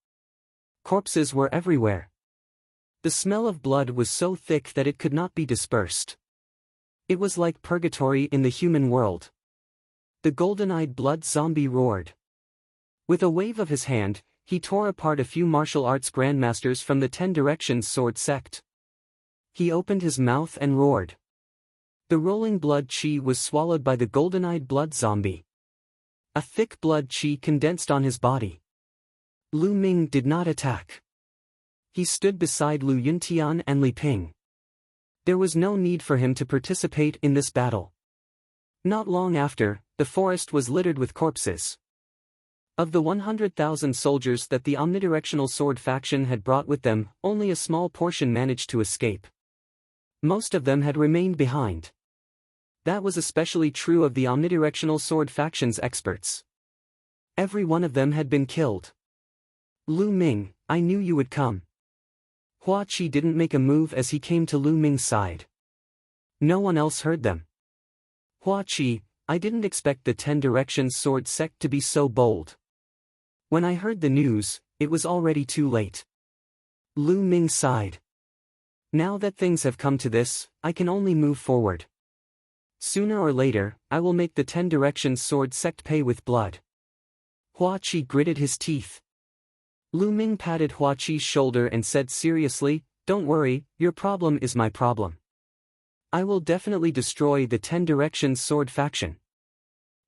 Corpses were everywhere. The smell of blood was so thick that it could not be dispersed. It was like purgatory in the human world. The golden-eyed blood zombie roared. With a wave of his hand, he tore apart a few martial arts grandmasters from the 10 Directions sword sect. He opened his mouth and roared. The rolling blood chi was swallowed by the golden-eyed blood zombie. A thick blood chi condensed on his body. Lu Ming did not attack. He stood beside Lu Yuntian and Li Ping. There was no need for him to participate in this battle. Not long after, the forest was littered with corpses. Of the 100,000 soldiers that the omnidirectional sword faction had brought with them, only a small portion managed to escape. Most of them had remained behind. That was especially true of the omnidirectional sword faction's experts. Every one of them had been killed. Lu Ming, I knew you would come. Hua Qi didn't make a move as he came to Lu Ming's side. No one else heard them. Hua Qi, I didn't expect the 10 Directions sword sect to be so bold. When I heard the news, it was already too late. Lu Ming sighed. Now that things have come to this, I can only move forward. Sooner or later, I will make the 10 Directions sword sect pay with blood. Hua Qi gritted his teeth. Lu Ming patted Hua Qi's shoulder and said seriously, don't worry, your problem is my problem. I will definitely destroy the 10 Directions sword faction.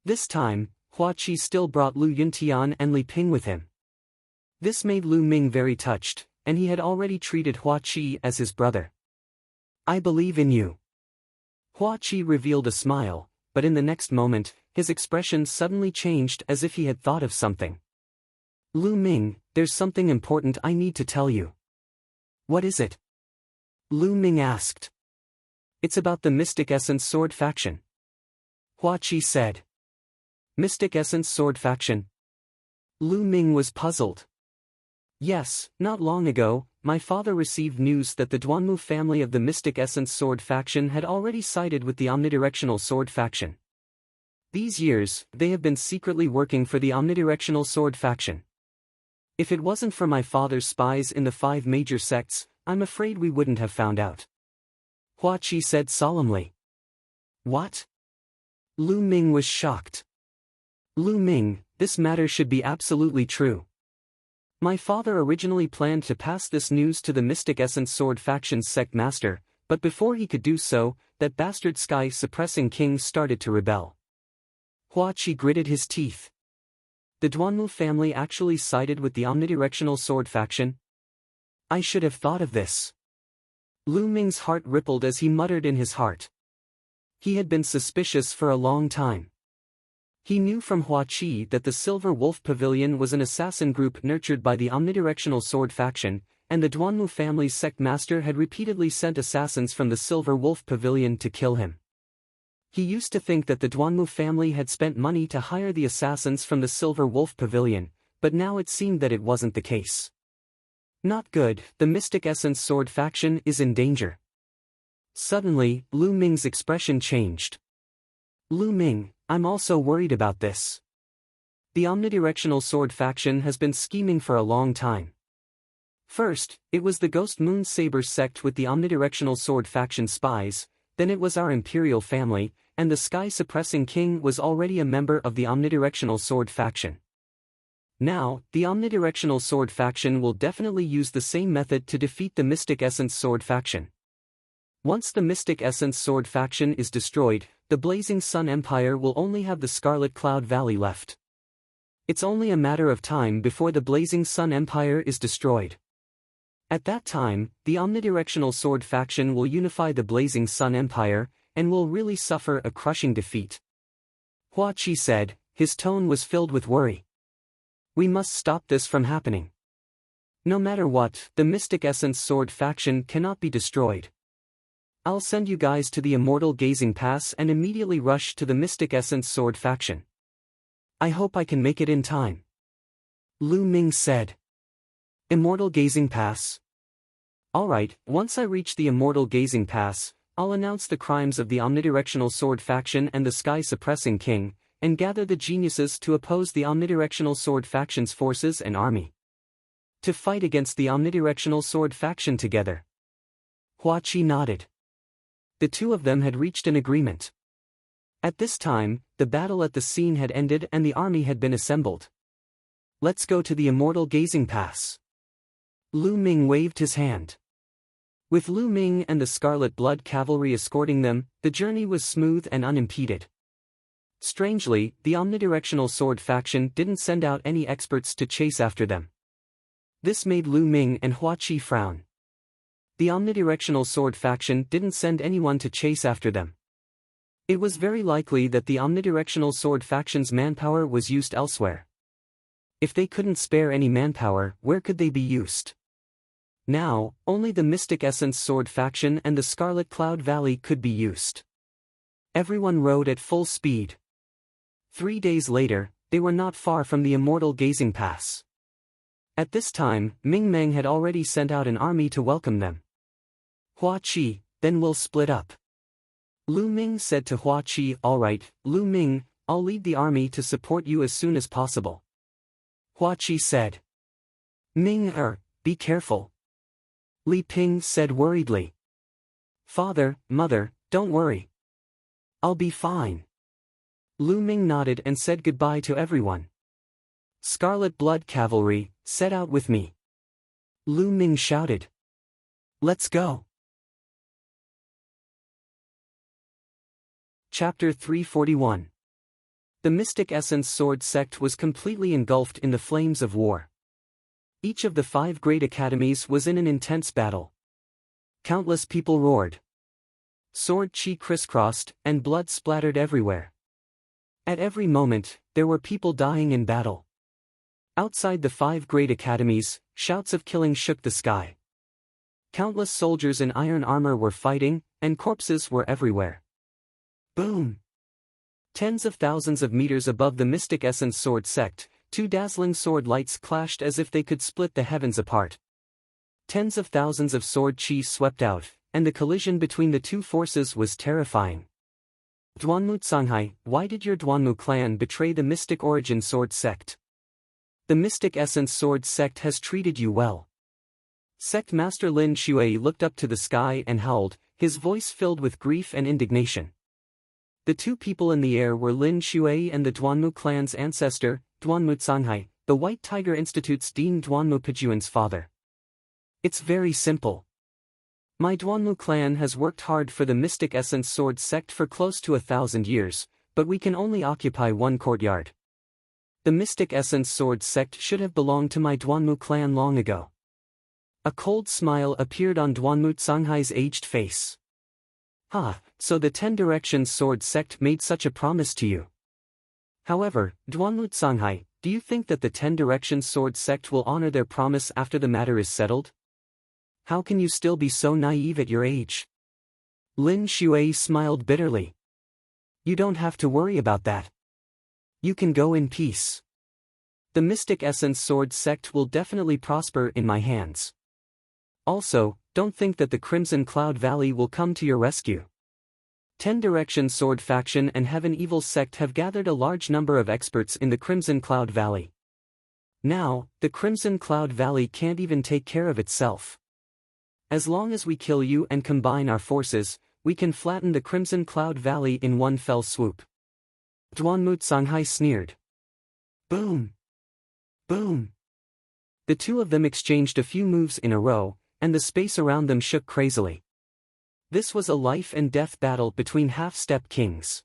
This time, Hua Qi still brought Lu Yuntian and Li Ping with him. This made Lu Ming very touched, and he had already treated Hua Qi as his brother. I believe in you. Hua Qi revealed a smile, but in the next moment, his expression suddenly changed as if he had thought of something. Lu Ming, there's something important I need to tell you. What is it? Lu Ming asked. It's about the Mystic Essence Sword faction. Hua Qi said. Mystic Essence Sword faction? Lu Ming was puzzled. Yes, not long ago, my father received news that the Duanmu family of the Mystic Essence Sword faction had already sided with the Omnidirectional Sword faction. These years, they have been secretly working for the Omnidirectional Sword faction. If it wasn't for my father's spies in the 5 major sects, I'm afraid we wouldn't have found out. Hua Qi said solemnly. What? Lu Ming was shocked. Lu Ming, this matter should be absolutely true. My father originally planned to pass this news to the Mystic Essence Sword faction's sect master, but before he could do so, that bastard sky-suppressing king started to rebel. Hua Qi gritted his teeth. The Duanmu family actually sided with the Omnidirectional Sword faction? I should have thought of this. Lu Ming's heart rippled as he muttered in his heart. He had been suspicious for a long time. He knew from Hua Qi that the Silver Wolf Pavilion was an assassin group nurtured by the Omnidirectional Sword faction, and the Duanmu family's sect master had repeatedly sent assassins from the Silver Wolf Pavilion to kill him. He used to think that the Duanmu family had spent money to hire the assassins from the Silver Wolf Pavilion, but now it seemed that it wasn't the case. Not good, the Mystic Essence Sword faction is in danger. Suddenly, Lu Ming's expression changed. Lu Ming, I'm also worried about this. The Omnidirectional Sword faction has been scheming for a long time. First, it was the Ghost Moon Saber sect with the Omnidirectional Sword faction spies, then it was our imperial family, and the sky-suppressing king was already a member of the Omnidirectional Sword faction. Now, the Omnidirectional Sword faction will definitely use the same method to defeat the Mystic Essence Sword faction. Once the Mystic Essence Sword faction is destroyed, the Blazing Sun Empire will only have the Scarlet Cloud Valley left. It's only a matter of time before the Blazing Sun Empire is destroyed. At that time, the Omnidirectional Sword faction will unify the Blazing Sun Empire, and will really suffer a crushing defeat. Hua Qi said, his tone was filled with worry. We must stop this from happening. No matter what, the Mystic Essence Sword faction cannot be destroyed. I'll send you guys to the Immortal Gazing Pass and immediately rush to the Mystic Essence Sword faction. I hope I can make it in time. Lu Ming said. Immortal Gazing Pass? Alright, once I reach the Immortal Gazing Pass, I'll announce the crimes of the Omnidirectional Sword faction and the Sky Suppressing King, and gather the geniuses to oppose the Omnidirectional Sword faction's forces and army. To fight against the Omnidirectional Sword faction together. Hua Qi nodded. The two of them had reached an agreement. At this time, the battle at the scene had ended and the army had been assembled. Let's go to the Immortal Gazing Pass. Lu Ming waved his hand. With Lu Ming and the Scarlet Blood Cavalry escorting them, the journey was smooth and unimpeded. Strangely, the Omnidirectional Sword faction didn't send out any experts to chase after them. This made Lu Ming and Hua Qi frown. The Omnidirectional Sword faction didn't send anyone to chase after them. It was very likely that the Omnidirectional Sword faction's manpower was used elsewhere. If they couldn't spare any manpower, where could they be used? Now, only the Mystic Essence Sword faction and the Scarlet Cloud Valley could be used. Everyone rode at full speed. 3 days later, they were not far from the Immortal Gazing Pass. At this time, Ming Meng had already sent out an army to welcome them. Hua Qi, then we'll split up. Lu Ming said to Hua Qi, alright, Lu Ming, I'll lead the army to support you as soon as possible. Hua Qi said. Ming be careful. Li Ping said worriedly. Father, mother, don't worry. I'll be fine. Lu Ming nodded and said goodbye to everyone. Scarlet Blood Cavalry, set out with me. Lu Ming shouted. Let's go. Chapter 341. The Mystic Essence Sword sect was completely engulfed in the flames of war. Each of the 5 great academies was in an intense battle. Countless people roared. Sword chi crisscrossed, and blood splattered everywhere. At every moment, there were people dying in battle. Outside the 5 great academies, shouts of killing shook the sky. Countless soldiers in iron armor were fighting, and corpses were everywhere. Boom! Tens of thousands of meters above the Mystic Essence Sword sect, 2 dazzling sword lights clashed as if they could split the heavens apart. Tens of thousands of sword chi swept out, and the collision between the 2 forces was terrifying. Duanmu Tsanghai, why did your Duanmu clan betray the Mystic Origin Sword sect? The Mystic Essence Sword sect has treated you well. Sect Master Lin Shui looked up to the sky and howled, his voice filled with grief and indignation. The 2 people in the air were Lin Shui and the Duanmu clan's ancestor, Duanmu Tsanghai, the White Tiger Institute's Dean Duanmu Pijuan's father. It's very simple. My Duanmu clan has worked hard for the Mystic Essence Sword sect for close to 1,000 years, but we can only occupy 1 courtyard. The Mystic Essence Sword sect should have belonged to my Duanmu clan long ago. A cold smile appeared on Duanmu Tsanghai's aged face. So the 10 Directions Sword sect made such a promise to you. However, Duanmu Tsanghai, do you think that the 10 Directions Sword sect will honor their promise after the matter is settled? How can you still be so naive at your age? Lin Shui smiled bitterly. You don't have to worry about that. You can go in peace. The Mystic Essence Sword sect will definitely prosper in my hands. Also, don't think that the Crimson Cloud Valley will come to your rescue. 10 Directions Sword faction and Heaven Evil sect have gathered a large number of experts in the Crimson Cloud Valley. Now, the Crimson Cloud Valley can't even take care of itself. As long as we kill you and combine our forces, we can flatten the Crimson Cloud Valley in one fell swoop. Duanmu Tsanghai sneered. Boom! Boom! The 2 of them exchanged a few moves in a row, and the space around them shook crazily. This was a life and death battle between half-step kings.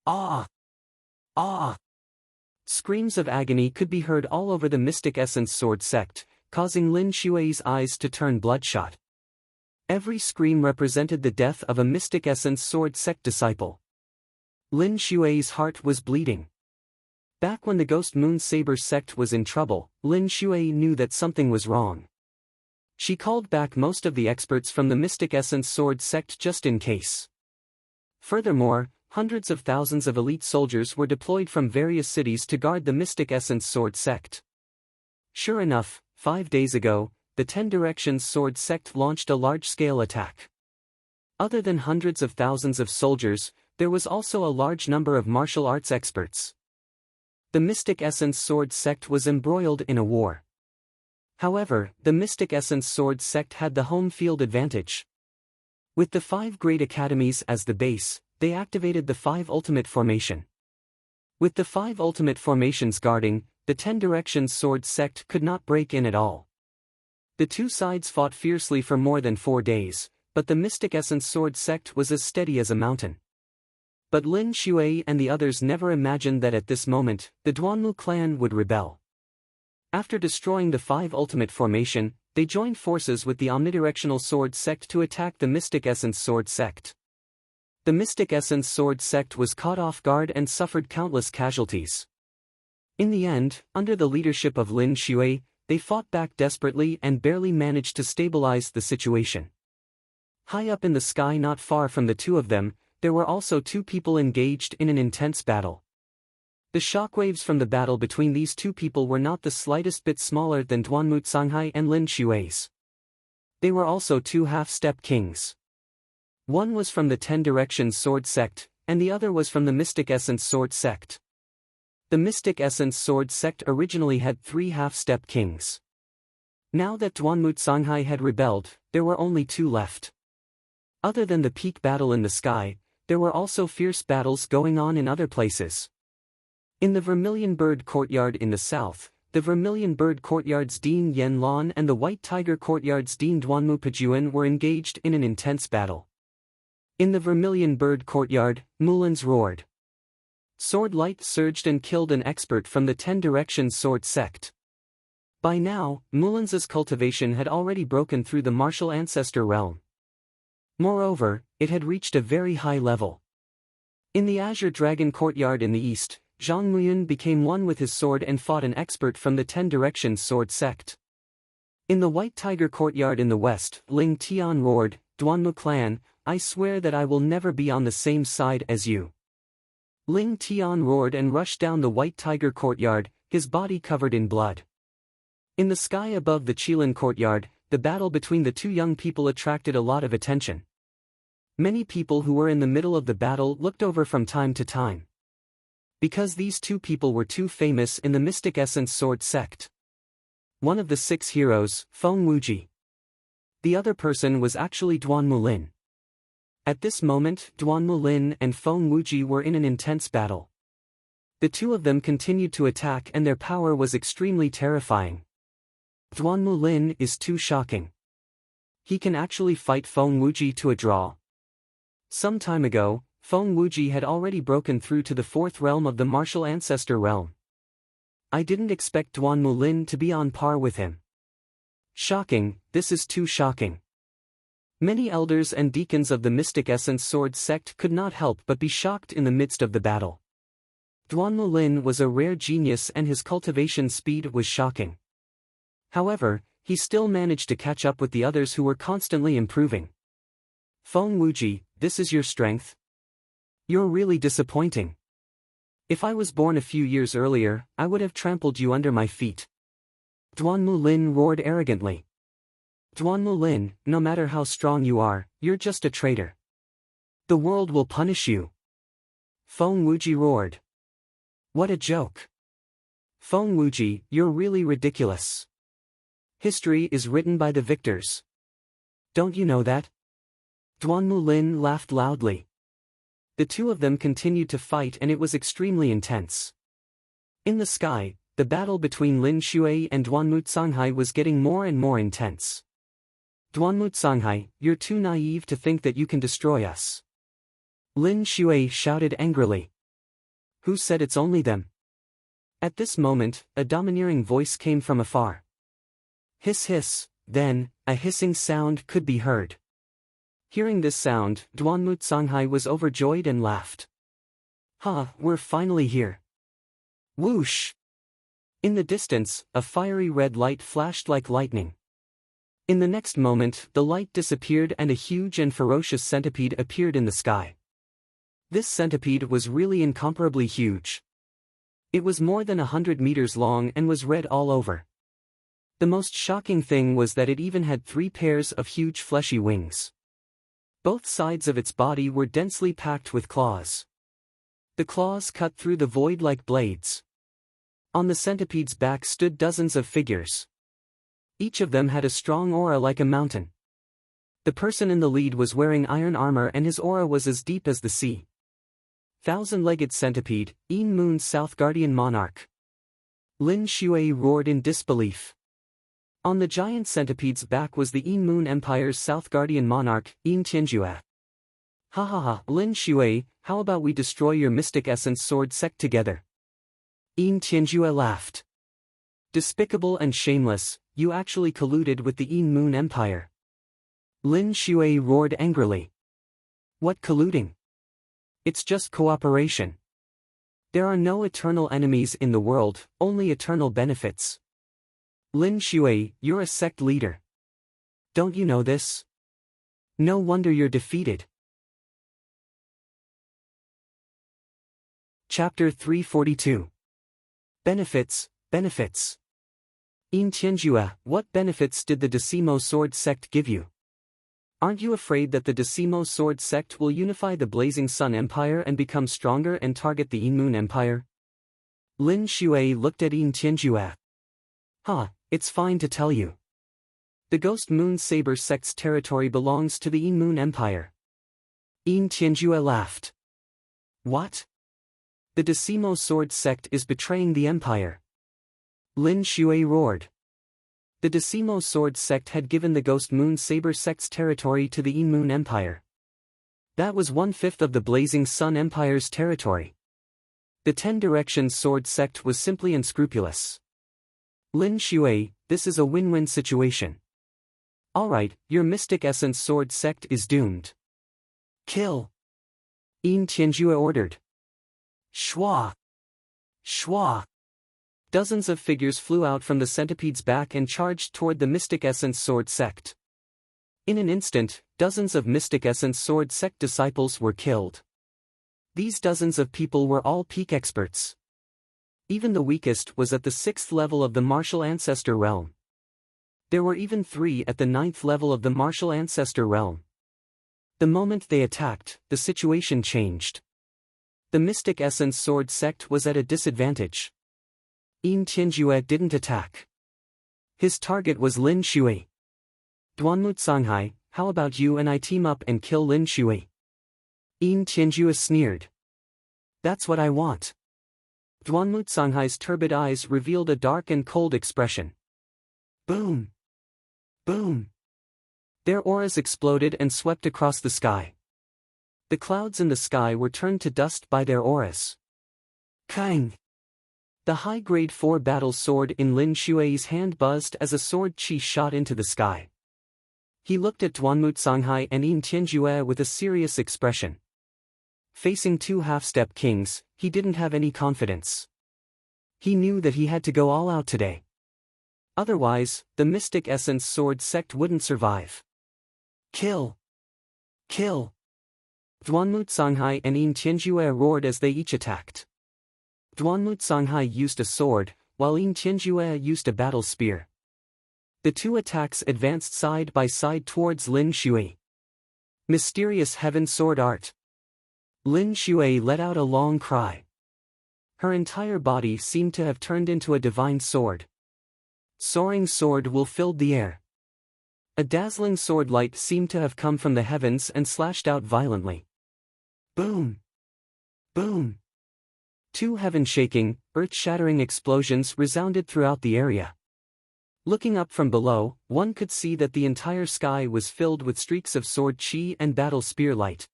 Ah! Ah! Screams of agony could be heard all over the Mystic Essence Sword sect, causing Lin Shui's eyes to turn bloodshot. Every scream represented the death of a Mystic Essence Sword sect disciple. Lin Shui's heart was bleeding. Back when the Ghost Moon Saber sect was in trouble, Lin Shui knew that something was wrong. She called back most of the experts from the Mystic Essence Sword sect just in case. Furthermore, hundreds of thousands of elite soldiers were deployed from various cities to guard the Mystic Essence Sword sect. Sure enough, 5 days ago, the 10 Directions Sword sect launched a large-scale attack. Other than hundreds of thousands of soldiers, there was also a large number of martial arts experts. The Mystic Essence Sword sect was embroiled in a war. However, the Mystic Essence Sword sect had the home field advantage. With the 5 great academies as the base, they activated the 5 ultimate formation. With the 5 ultimate formations guarding, the 10 Directions Sword sect could not break in at all. The two sides fought fiercely for more than 4 days, but the Mystic Essence Sword sect was as steady as a mountain. But Lin Shui and the others never imagined that at this moment, the Duanmu clan would rebel. After destroying the 5 ultimate formation, they joined forces with the Omnidirectional Sword sect to attack the Mystic Essence Sword sect. The Mystic Essence Sword sect was caught off guard and suffered countless casualties. In the end, under the leadership of Lin Shui, they fought back desperately and barely managed to stabilize the situation. High up in the sky not far from the two of them, there were also 2 people engaged in an intense battle. The shockwaves from the battle between these 2 people were not the slightest bit smaller than Duanmu Canghai and Lin Shui's. They were also 2 half-step kings. One was from the 10 Directions Sword sect, and the other was from the Mystic Essence Sword sect. The Mystic Essence Sword sect originally had 3 half-step kings. Now that Duanmu Canghai had rebelled, there were only 2 left. Other than the peak battle in the sky, there were also fierce battles going on in other places. In the Vermilion Bird Courtyard in the south, the Vermilion Bird Courtyard's Dean Yen Lan and the White Tiger Courtyard's Dean Duanmu Pajuan were engaged in an intense battle. In the Vermilion Bird Courtyard, Mulan's roared. Sword light surged and killed an expert from the 10 Directions Sword sect. By now, Mulan's cultivation had already broken through the martial ancestor realm. Moreover, it had reached a very high level. In the Azure Dragon Courtyard in the east, Zhang Muyun became one with his sword and fought an expert from the 10 Directions Sword sect. In the White Tiger Courtyard in the west, Ling Tian roared, "Duanmu clan, I swear that I will never be on the same side as you." Ling Tian roared and rushed down the White Tiger Courtyard, his body covered in blood. In the sky above the Qilin Courtyard, the battle between the 2 young people attracted a lot of attention. Many people who were in the middle of the battle looked over from time to time. Because these 2 people were too famous in the Mystic Essence Sword sect. One of the 6 heroes, Feng Wuji. The other person was actually Duanmu Lin. At this moment, Duanmu Lin and Feng Wuji were in an intense battle. The 2 of them continued to attack and their power was extremely terrifying. Duanmu Lin is too shocking. He can actually fight Feng Wuji to a draw. Some time ago, Feng Wuji had already broken through to the 4th realm of the martial ancestor realm. I didn't expect Duanmu Lin to be on par with him. Shocking, this is too shocking. Many elders and deacons of the Mystic Essence Sword sect could not help but be shocked in the midst of the battle. Duanmu Lin was a rare genius and his cultivation speed was shocking. However, he still managed to catch up with the others who were constantly improving. Feng Wuji, this is your strength? You're really disappointing. If I was born a few years earlier, I would have trampled you under my feet. Duanmu Lin roared arrogantly. Duanmu Lin, no matter how strong you are, you're just a traitor. The world will punish you. Feng Wuji roared. What a joke. Feng Wuji, you're really ridiculous. History is written by the victors. Don't you know that? Duanmu Lin laughed loudly. The 2 of them continued to fight and it was extremely intense. In the sky, the battle between Lin Shui and Duanmu Canghai was getting more and more intense. Duanmu Canghai, you're too naive to think that you can destroy us. Lin Shui shouted angrily. Who said it's only them? At this moment, a domineering voice came from afar. Hiss hiss, then, a hissing sound could be heard. Hearing this sound, Duanmu Canghai was overjoyed and laughed. Ha, we're finally here. Whoosh! In the distance, a fiery red light flashed like lightning. In the next moment, the light disappeared and a huge and ferocious centipede appeared in the sky. This centipede was really incomparably huge. It was more than 100 meters long and was red all over. The most shocking thing was that it even had 3 pairs of huge fleshy wings. Both sides of its body were densely packed with claws. The claws cut through the void like blades. On the centipede's back stood dozens of figures. Each of them had a strong aura like a mountain. The person in the lead was wearing iron armor and his aura was as deep as the sea. Thousand-legged centipede, Een Moon's South Guardian monarch. Lin Shui roared in disbelief. On the giant centipede's back was the Een Moon Empire's South Guardian monarch, Een Tianjue. Ha ha ha, Lin Shui, how about we destroy your mystic essence sword sect together? Een Tianjue laughed. Despicable and shameless, you actually colluded with the Een Moon Empire. Lin Shui roared angrily. What colluding? It's just cooperation. There are no eternal enemies in the world, only eternal benefits. Lin Shui, you're a sect leader. Don't you know this? No wonder you're defeated. Chapter 342. Benefits, benefits. Een Tianjue, what benefits did the Decimo Sword sect give you? Aren't you afraid that the Decimo Sword sect will unify the Blazing Sun Empire and become stronger and target the Een Moon Empire? Lin Shui looked at Een Tianjue. It's fine to tell you. The Ghost Moon Saber sect's territory belongs to the Een Moon Empire. Een Tianjue laughed. What? The Decimo Sword sect is betraying the Empire. Lin Shui roared. The Decimo Sword sect had given the Ghost Moon Saber sect's territory to the Een Moon Empire. That was 1/5 of the Blazing Sun Empire's territory. The 10 Directions Sword sect was simply unscrupulous. Lin Shui, this is a win-win situation. Alright, your Mystic Essence Sword sect is doomed. Kill! Een Tianjue ordered. Shwa! Shwa! Dozens of figures flew out from the centipede's back and charged toward the Mystic Essence Sword sect. In an instant, dozens of Mystic Essence Sword sect disciples were killed. These dozens of people were all peak experts. Even the weakest was at the 6th level of the Martial Ancestor realm. There were even 3 at the 9th level of the Martial Ancestor realm. The moment they attacked, the situation changed. The Mystic Essence Sword sect was at a disadvantage. Een Tianjue didn't attack. His target was Lin Shui. Duanmu Sanghai, how about you and I team up and kill Lin Shui? Een Tianjue sneered. That's what I want. Duanmu Sanghai's turbid eyes revealed a dark and cold expression. Boom! Boom! Their auras exploded and swept across the sky. The clouds in the sky were turned to dust by their auras. Kang! The high-grade 4 battle sword in Lin Shui's hand buzzed as a sword chi shot into the sky. He looked at Duanmu Sanghai and Een Tianjue with a serious expression. Facing 2 half-step kings, he didn't have any confidence. He knew that he had to go all out today. Otherwise, the Mystic Essence Sword sect wouldn't survive. Kill! Kill! Duanmu Sanghai and Een Tianjue roared as they each attacked. Duanmu Sanghai used a sword, while Een Tianjue used a battle spear. The 2 attacks advanced side by side towards Lin Shui. Mysterious Heaven Sword Art. Lin Shui let out a long cry. Her entire body seemed to have turned into a divine sword. Soaring sword will filled the air. A dazzling sword light seemed to have come from the heavens and slashed out violently. Boom! Boom! 2 heaven-shaking, earth-shattering explosions resounded throughout the area. Looking up from below, one could see that the entire sky was filled with streaks of sword chi and battle spear light.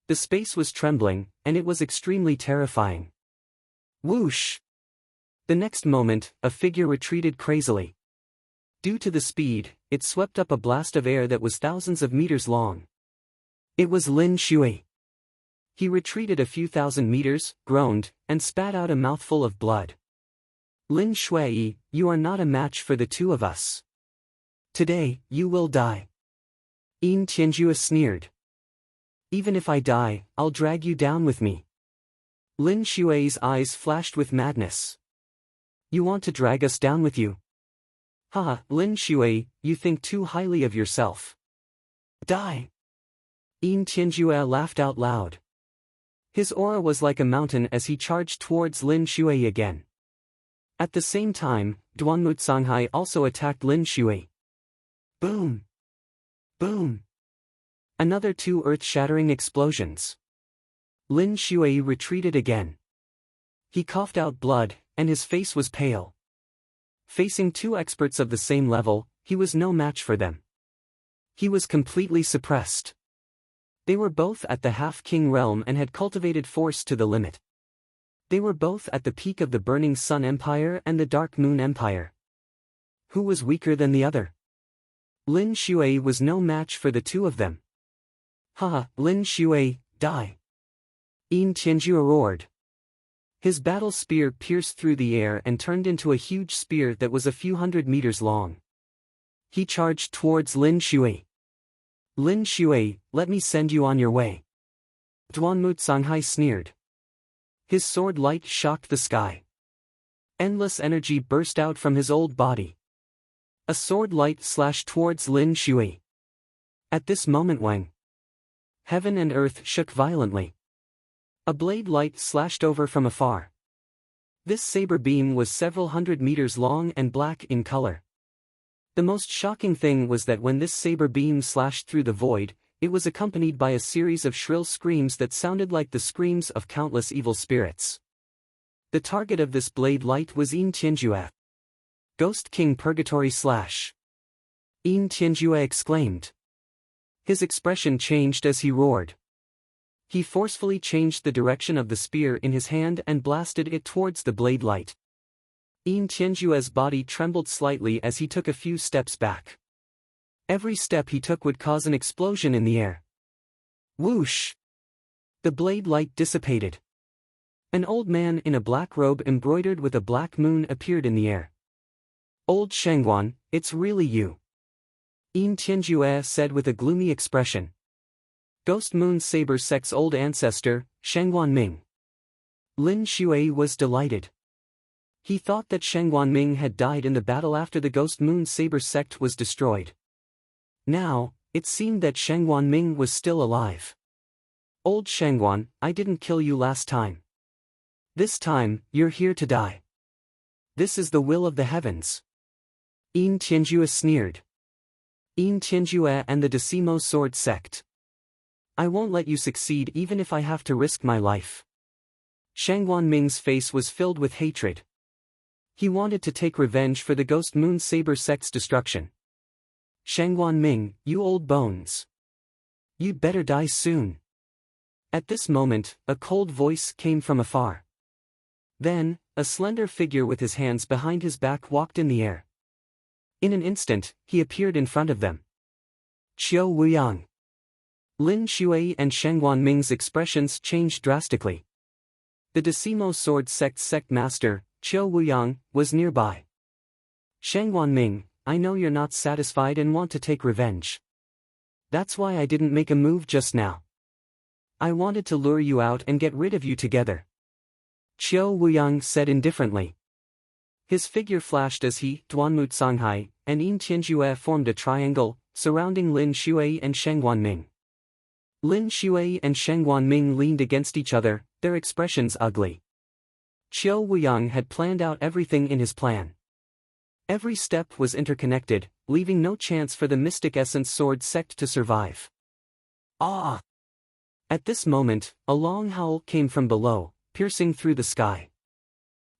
The space was trembling, and it was extremely terrifying. Whoosh! The next moment, a figure retreated crazily. Due to the speed, it swept up a blast of air that was thousands of meters long. It was Lin Shui. He retreated a few thousand meters, groaned, and spat out a mouthful of blood. Lin Shui, you are not a match for the two of us. Today, you will die. Yin Tianjue sneered. Even if I die, I'll drag you down with me. Lin Shui's eyes flashed with madness. You want to drag us down with you? Haha, Lin Shui, you think too highly of yourself. Die! Yin Tianjue laughed out loud. His aura was like a mountain as he charged towards Lin Shui again. At the same time, Duanmu Canghai also attacked Lin Shui. Boom! Boom! Another two earth-shattering explosions. Lin Shui retreated again. He coughed out blood, and his face was pale. Facing two experts of the same level, he was no match for them. He was completely suppressed. They were both at the half-king realm and had cultivated force to the limit. They were both at the peak of the Burning Sun Empire and the Dark Moon Empire. Who was weaker than the other? Lin Shui was no match for the two of them. Haha, Lin Shui, die! Yin Tianjue roared. His battle spear pierced through the air and turned into a huge spear that was a few hundred meters long. He charged towards Lin Shui. Lin Shui, let me send you on your way. Duanmu Canghai sneered. His sword light shocked the sky. Endless energy burst out from his old body. A sword light slashed towards Lin Shui. At this moment heaven and earth shook violently. A blade light slashed over from afar. This saber beam was several hundred meters long and black in color. The most shocking thing was that when this saber beam slashed through the void, it was accompanied by a series of shrill screams that sounded like the screams of countless evil spirits. The target of this blade light was Yin Tianjue. Ghost King Purgatory Slash! Yin Tianjue exclaimed. His expression changed as he roared. He forcefully changed the direction of the spear in his hand and blasted it towards the blade light. Yin Tianjue's body trembled slightly as he took a few steps back. Every step he took would cause an explosion in the air. Whoosh! The blade light dissipated. An old man in a black robe embroidered with a black moon appeared in the air. Old Shengguan, it's really you. Yin Tianjue said with a gloomy expression. Ghost Moon Saber Sect's old ancestor, Shengguan Ming. Lin Shui was delighted. He thought that Shengguan Ming had died in the battle after the Ghost Moon Saber sect was destroyed. Now, it seemed that Shengguan Ming was still alive. Old Shengguan, I didn't kill you last time. This time, you're here to die. This is the will of the heavens. Yin Tianjue sneered. Yin Tianjue and the Decimo Sword Sect. I won't let you succeed even if I have to risk my life. Shengguan Ming's face was filled with hatred. He wanted to take revenge for the Ghost Moon Saber sect's destruction. Shengguan Ming, you old bones. You'd better die soon. At this moment, a cold voice came from afar. Then, a slender figure with his hands behind his back walked in the air. In an instant, he appeared in front of them. Qiu Wuyang. Lin Shui and Shengguan Ming's expressions changed drastically. The Decimo Sword Sect master, Qiu Wuyang, was nearby. Shengguan Ming, I know you're not satisfied and want to take revenge. That's why I didn't make a move just now. I wanted to lure you out and get rid of you together. Qiu Wuyang said indifferently. His figure flashed as he, Duanmu Canghai, and Yin Tianjue formed a triangle, surrounding Lin Shui and Shengguan Ming. Lin Shui and Shengguan Ming leaned against each other, their expressions ugly. Qiu Wuyang had planned out everything in his plan. Every step was interconnected, leaving no chance for the Mystic Essence Sword sect to survive. Ah! At this moment, a long howl came from below, piercing through the sky.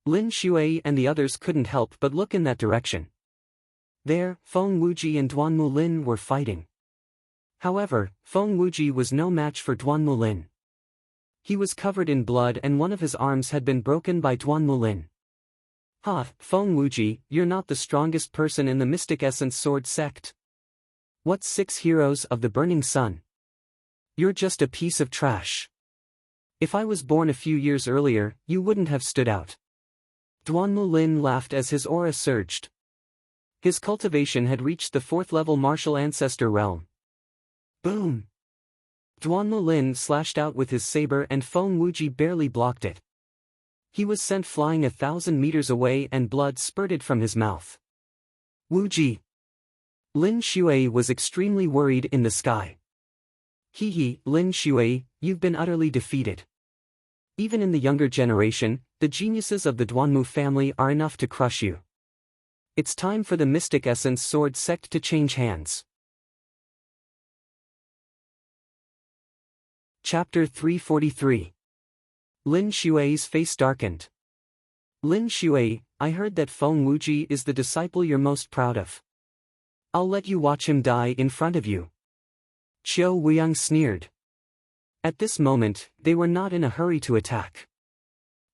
Lin Shui and the others couldn't help but look in that direction. There, Feng Wuji and Duanmu Lin were fighting. However, Feng Wuji was no match for Duanmu Lin. He was covered in blood and one of his arms had been broken by Duanmu Lin. Ha, Feng Wuji, you're not the strongest person in the Mystic Essence Sword sect. What 6 heroes of the Burning Sun? You're just a piece of trash. If I was born a few years earlier, you wouldn't have stood out. Duanmu Lin laughed as his aura surged. His cultivation had reached the 4th level martial ancestor realm. Boom! Duanmu Lin slashed out with his saber and Feng Wuji barely blocked it. He was sent flying 1,000 meters away and blood spurted from his mouth. Wuji! Lin Shui was extremely worried in the sky. Hehe, Lin Shui, you've been utterly defeated. Even in the younger generation, the geniuses of the Duanmu family are enough to crush you. It's time for the Mystic Essence Sword sect to change hands. Chapter 343. Lin Shui's face darkened. Lin Shui, I heard that Feng Wuji is the disciple you're most proud of. I'll let you watch him die in front of you. Qiu Weiyang sneered. At this moment, they were not in a hurry to attack.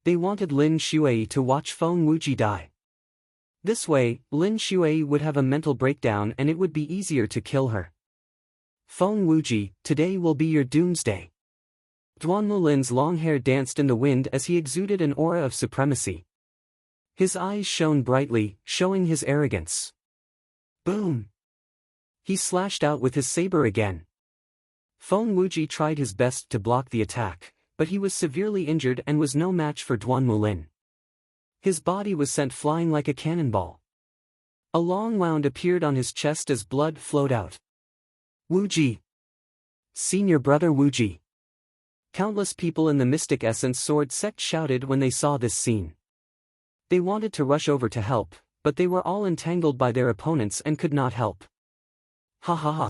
They wanted Lin Shui to watch Feng Wuji die. This way, Lin Shui would have a mental breakdown and it would be easier to kill her. Feng Wuji, today will be your doomsday. Duanmu Lin's long hair danced in the wind as he exuded an aura of supremacy. His eyes shone brightly, showing his arrogance. Boom! He slashed out with his saber again. Feng Wuji tried his best to block the attack, but he was severely injured and was no match for Duanmu Lin. His body was sent flying like a cannonball. A long wound appeared on his chest as blood flowed out. Wuji! Senior brother Wuji! Countless people in the Mystic Essence Sword sect shouted when they saw this scene. They wanted to rush over to help, but they were all entangled by their opponents and could not help. Ha ha ha!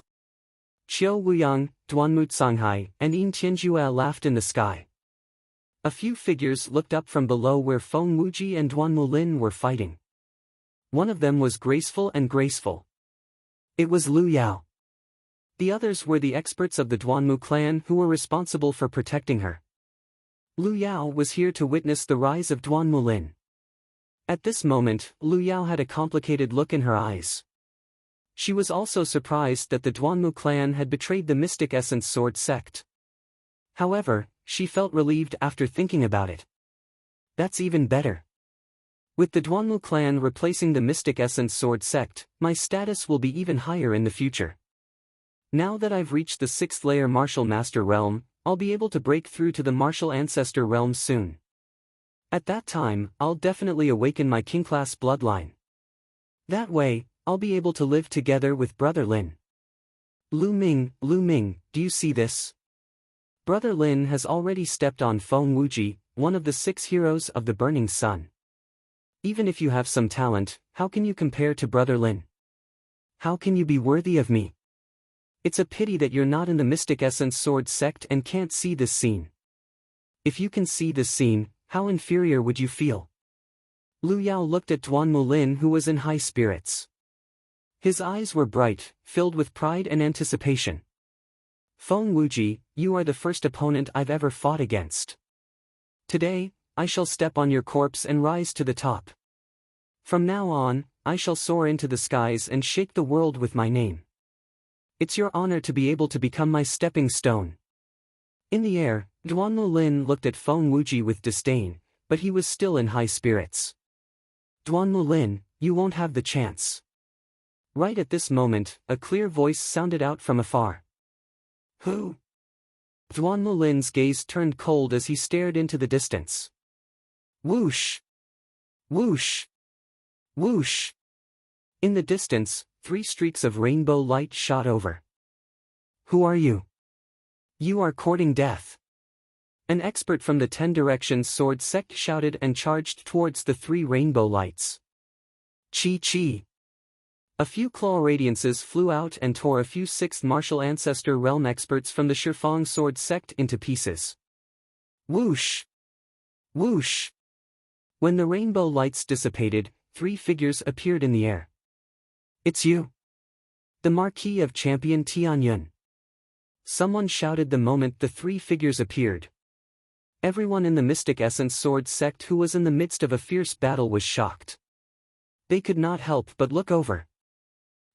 Qiu Weiyang, Duanmu Canghai, and Yin Tianjue laughed in the sky. A few figures looked up from below where Feng Wuji and Duanmu Lin were fighting. One of them was graceful and graceful. It was Lu Yao. The others were the experts of the Duanmu clan who were responsible for protecting her. Lu Yao was here to witness the rise of Duanmu Lin. At this moment, Lu Yao had a complicated look in her eyes. She was also surprised that the Duanmu clan had betrayed the Mystic Essence Sword sect. However, she felt relieved after thinking about it. That's even better. With the Duanmu clan replacing the Mystic Essence Sword sect, my status will be even higher in the future. Now that I've reached the 6th layer Martial Master realm, I'll be able to break through to the Martial Ancestor realm soon. At that time, I'll definitely awaken my King-class bloodline. That way, I'll be able to live together with Brother Lin. Lu Ming, do you see this? Brother Lin has already stepped on Feng Wuji, one of the 6 heroes of the Burning Sun. Even if you have some talent, how can you compare to Brother Lin? How can you be worthy of me? It's a pity that you're not in the Mystic Essence Sword sect and can't see this scene. If you can see this scene, how inferior would you feel? Lu Yao looked at Duanmu Lin who was in high spirits. His eyes were bright, filled with pride and anticipation. Feng Wuji, you are the first opponent I've ever fought against. Today, I shall step on your corpse and rise to the top. From now on, I shall soar into the skies and shake the world with my name. It's your honor to be able to become my stepping stone. In the air, Duanmu Lin looked at Feng Wuji with disdain, but he was still in high spirits. Duanmu Lin, you won't have the chance. Right at this moment, a clear voice sounded out from afar. Who? Duanmu Lin's gaze turned cold as he stared into the distance. Whoosh! Whoosh! Whoosh! In the distance, 3 streaks of rainbow light shot over. Who are you? You are courting death. An expert from the 10 Directions Sword sect shouted and charged towards the 3 rainbow lights. Chi. A few claw radiances flew out and tore a few 6th Martial Ancestor realm experts from the Shifang Sword sect into pieces. Whoosh! Whoosh! When the rainbow lights dissipated, 3 figures appeared in the air. It's you! The Marquis of Champion Tianyun. Someone shouted the moment the 3 figures appeared. Everyone in the Mystic Essence Sword sect who was in the midst of a fierce battle was shocked. They could not help but look over.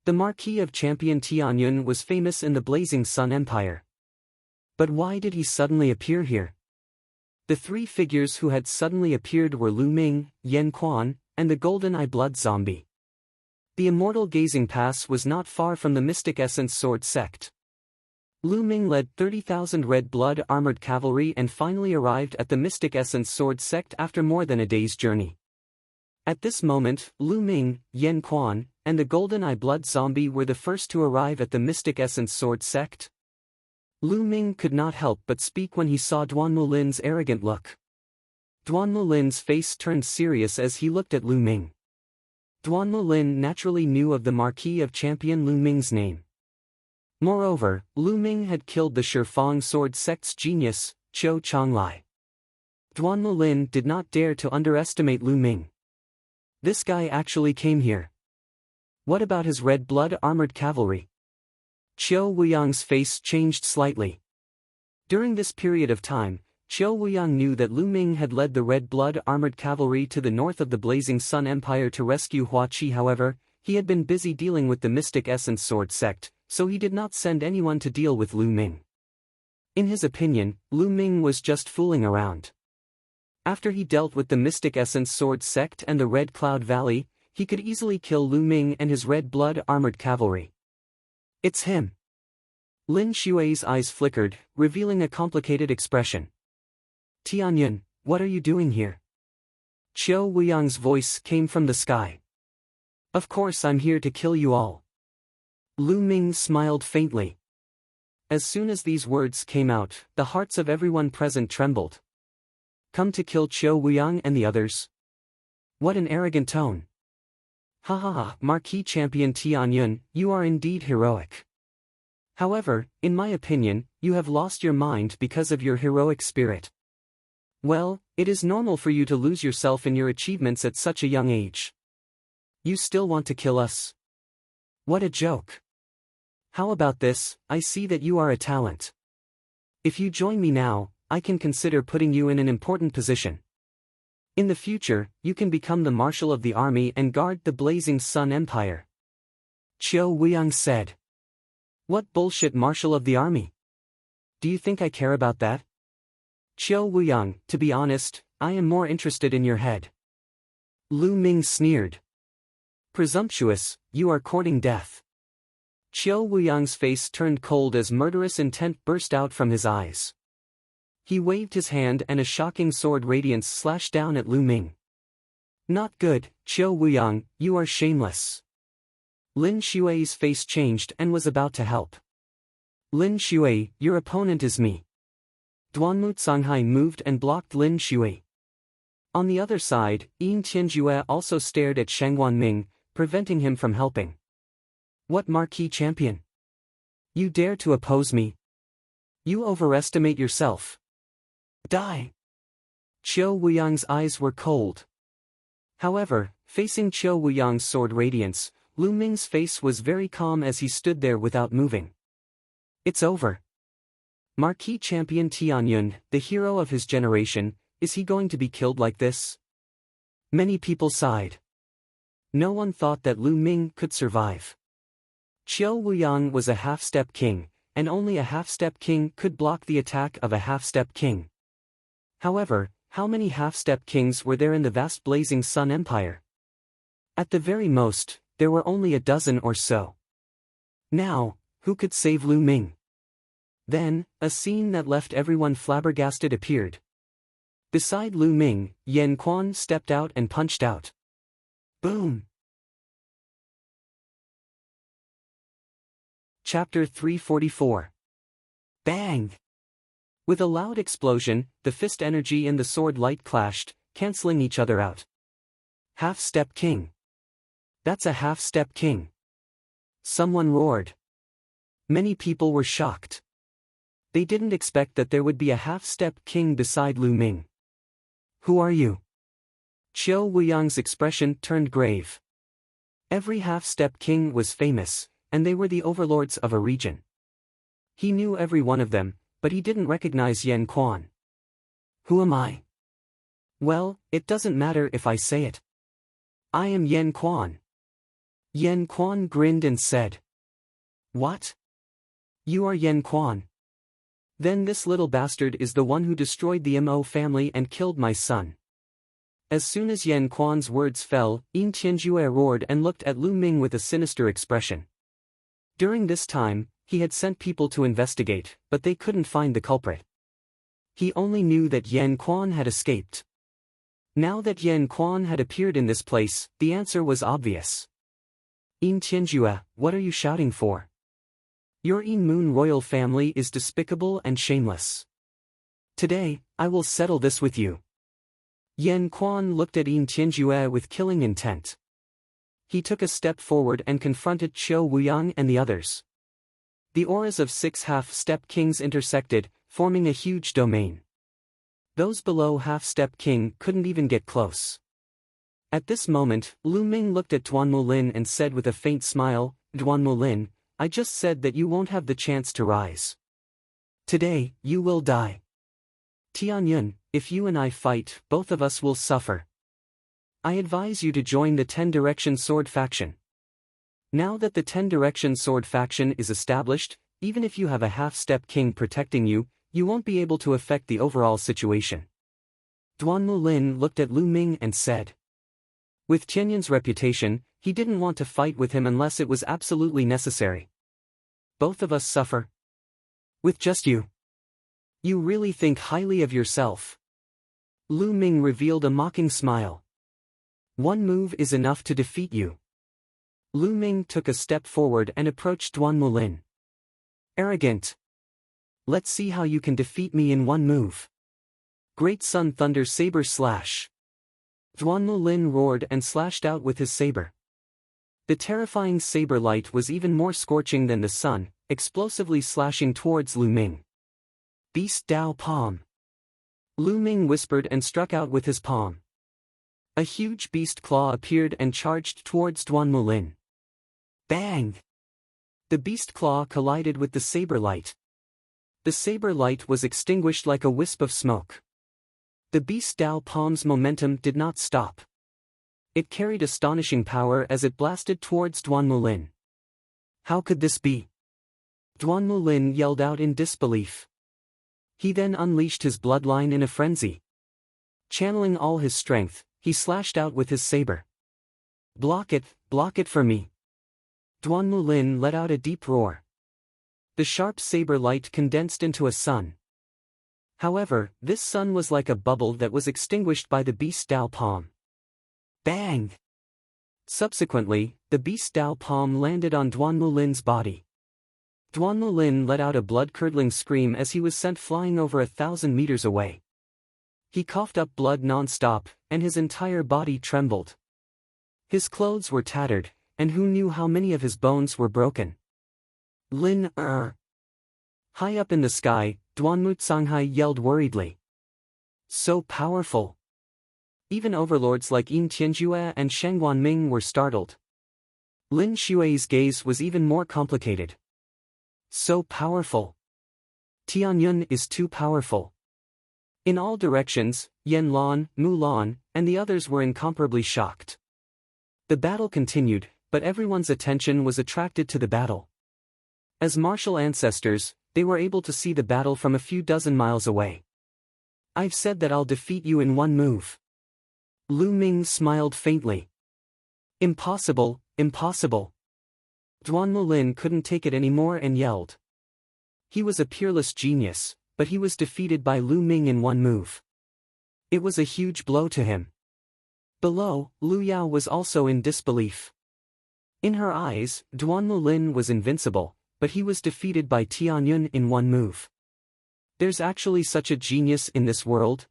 The Marquis of Champion Tianyun was famous in the Blazing Sun Empire. But why did he suddenly appear here? The three figures who had suddenly appeared were Lu Ming, Yan Quan, and the Golden-Eye Blood Zombie. The immortal gazing pass was not far from the Mystic Essence Sword sect. Lu Ming led 30,000 red blood armored cavalry and finally arrived at the Mystic Essence Sword sect after more than a day's journey. At this moment, Lu Ming, Yan Quan, and the Golden-Eye Blood Zombie were the first to arrive at the Mystic Essence Sword sect. Lu Ming could not help but speak when he saw Duan Mulin's arrogant look. Duan Mulin's face turned serious as he looked at Lu Ming. Duan Mulin naturally knew of the Marquis of Champion Lu Ming's name. Moreover, Lu Ming had killed the Shifang Sword sect's genius, Qiu Changlai. Duan Mulin did not dare to underestimate Lu Ming. This guy actually came here. What about his red blood armored cavalry? Qiu Wuyang's face changed slightly. During this period of time, Qiu Wuyang knew that Lu Ming had led the red blood armored cavalry to the north of the Blazing Sun Empire to rescue Hua Qi. However, he had been busy dealing with the Mystic Essence Sword sect, so he did not send anyone to deal with Lu Ming. In his opinion, Lu Ming was just fooling around. After he dealt with the Mystic Essence Sword sect and the Red Cloud Valley, he could easily kill Lu Ming and his red blood armored cavalry. It's him. Lin Xue's eyes flickered, revealing a complicated expression. Tianyun, what are you doing here? Qiu Wuyang's voice came from the sky. Of course I'm here to kill you all. Lu Ming smiled faintly. As soon as these words came out, the hearts of everyone present trembled. Come to kill Qiu Wuyang and the others? What an arrogant tone. Ha ha ha, Marquis Champion Tianyun, you are indeed heroic. However, in my opinion, you have lost your mind because of your heroic spirit. Well, it is normal for you to lose yourself in your achievements at such a young age. You still want to kill us? What a joke. How about this? I see that you are a talent. If you join me now, I can consider putting you in an important position. In the future, you can become the Marshal of the Army and guard the Blazing Sun Empire. Qiu Wuyang said. What bullshit Marshal of the Army? Do you think I care about that? Qiu Wuyang, to be honest, I am more interested in your head. Lu Ming sneered. Presumptuous, you are courting death. Qiu Wuyang's face turned cold as murderous intent burst out from his eyes. He waved his hand and a shocking sword radiance slashed down at Lu Ming. Not good, Qiu Wuyang, you are shameless. Lin Xue's face changed and was about to help. Lin Xue, your opponent is me. Duanmu Canghai moved and blocked Lin Xue. On the other side, Yin Tianjue also stared at Shangguan Ming, preventing him from helping. What Marquis Champion? You dare to oppose me? You overestimate yourself. Die! Qiu Wuyang's eyes were cold. However, facing Qiu Wuyang's sword radiance, Lu Ming's face was very calm as he stood there without moving. It's over. Marquis Champion Tianyun, the hero of his generation, is he going to be killed like this? Many people sighed. No one thought that Lu Ming could survive. Qiu Wuyang was a half-step king, and only a half-step king could block the attack of a half-step king. However, how many half-step kings were there in the vast Blazing Sun Empire? At the very most, there were only a dozen or so. Now, who could save Lu Ming? Then, a scene that left everyone flabbergasted appeared. Beside Lu Ming, Yan Quan stepped out and punched out. Boom! Chapter 344. Bang! With a loud explosion, the fist energy and the sword light clashed, canceling each other out. Half-step king. That's a half-step king. Someone roared. Many people were shocked. They didn't expect that there would be a half-step king beside Lu Ming. Who are you? Qiu Wuyang's expression turned grave. Every half-step king was famous, and they were the overlords of a region. He knew every one of them, but he didn't recognize Yan Quan. Who am I? Well, it doesn't matter if I say it. I am Yan Quan. Yan Quan grinned and said. What? You are Yan Quan? Then this little bastard is the one who destroyed the Mo family and killed my son. As soon as Yan Quan's words fell, Yin Tianjue roared and looked at Lu Ming with a sinister expression. During this time, he had sent people to investigate, but they couldn't find the culprit. He only knew that Yan Quan had escaped. Now that Yan Quan had appeared in this place, the answer was obvious. Yin Tianjue, what are you shouting for? Your Yin Moon royal family is despicable and shameless. Today, I will settle this with you. Yan Quan looked at Yin Tianjue with killing intent. He took a step forward and confronted Qiu Wuyang and the others. The auras of 6 half-step kings intersected, forming a huge domain. Those below half-step king couldn't even get close. At this moment, Lu Ming looked at Duan Mulin and said with a faint smile, Duan Mulin, I just said that you won't have the chance to rise. Today, you will die. Tianyun, if you and I fight, both of us will suffer. I advise you to join the 10 Direction Sword faction. Now that the 10 Direction Sword faction is established, even if you have a half-step king protecting you, you won't be able to affect the overall situation. Duan Mulin looked at Lu Ming and said. With Tianyun's reputation, he didn't want to fight with him unless it was absolutely necessary. Both of us suffer. With just you. You really think highly of yourself. Lu Ming revealed a mocking smile. One move is enough to defeat you. Lu Ming took a step forward and approached Duan Mulin. Arrogant. Let's see how you can defeat me in one move. Great Sun Thunder Saber Slash. Duan Mulin roared and slashed out with his saber. The terrifying saber light was even more scorching than the sun, explosively slashing towards Lu Ming. Beast Dao Palm. Lu Ming whispered and struck out with his palm. A huge beast claw appeared and charged towards Duan Mulin. Bang! The beast claw collided with the saber light. The saber light was extinguished like a wisp of smoke. The beast Dao Palm's momentum did not stop. It carried astonishing power as it blasted towards Duan Mulin. How could this be? Duan Mulin yelled out in disbelief. He then unleashed his bloodline in a frenzy. Channeling all his strength, he slashed out with his saber. Block it for me. Duan Mulin let out a deep roar. The sharp saber light condensed into a sun. However, this sun was like a bubble that was extinguished by the beast Dao Palm. Bang! Subsequently, the beast Dao Palm landed on Duan Mulin's body. Duan Mulin let out a blood-curdling scream as he was sent flying over 1,000 meters away. He coughed up blood non-stop, and his entire body trembled. His clothes were tattered, and who knew how many of his bones were broken. High up in the sky, Duan Mutsonghai yelled worriedly. So powerful. Even overlords like Yin Tianjue and Sheng Guanming were startled. Lin Xue's gaze was even more complicated. So powerful. Tianyun is too powerful. In all directions, Yen Lan, Mu Lan, and the others were incomparably shocked. The battle continued, but everyone's attention was attracted to the battle. As martial ancestors, they were able to see the battle from a few dozen miles away. I've said that I'll defeat you in one move. Lu Ming smiled faintly. Impossible, impossible. Duan Mulin couldn't take it anymore and yelled. He was a peerless genius, but he was defeated by Lu Ming in one move. It was a huge blow to him. Below, Lu Yao was also in disbelief. In her eyes, Duan Mulin was invincible, but he was defeated by Tianyun in one move. There's actually such a genius in this world?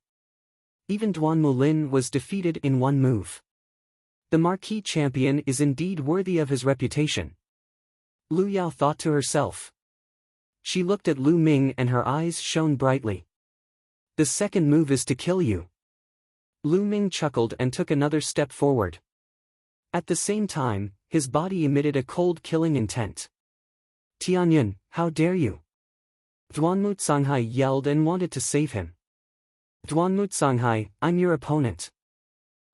Even Duan Mulin was defeated in one move. The marquee champion is indeed worthy of his reputation. Lu Yao thought to herself. She looked at Lu Ming and her eyes shone brightly. The second move is to kill you. Lu Ming chuckled and took another step forward. At the same time, his body emitted a cold killing intent. Tianyun, how dare you? Duan Mutsonghai yelled and wanted to save him. Duan Mutsonghai, I'm your opponent.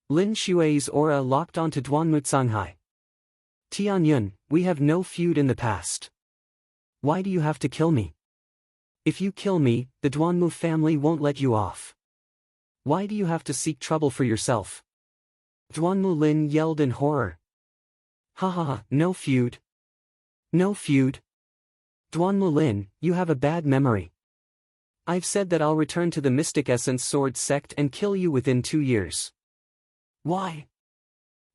Lin Xue's aura locked onto Duan Mutsonghai. Tianyun, we have no feud in the past. Why do you have to kill me? If you kill me, the Duanmu family won't let you off. Why do you have to seek trouble for yourself? Duanmu Lin yelled in horror. Ha ha ha, no feud. No feud. Duanmu Lin, you have a bad memory. I've said that I'll return to the Mystic Essence Sword sect and kill you within 2 years. Why?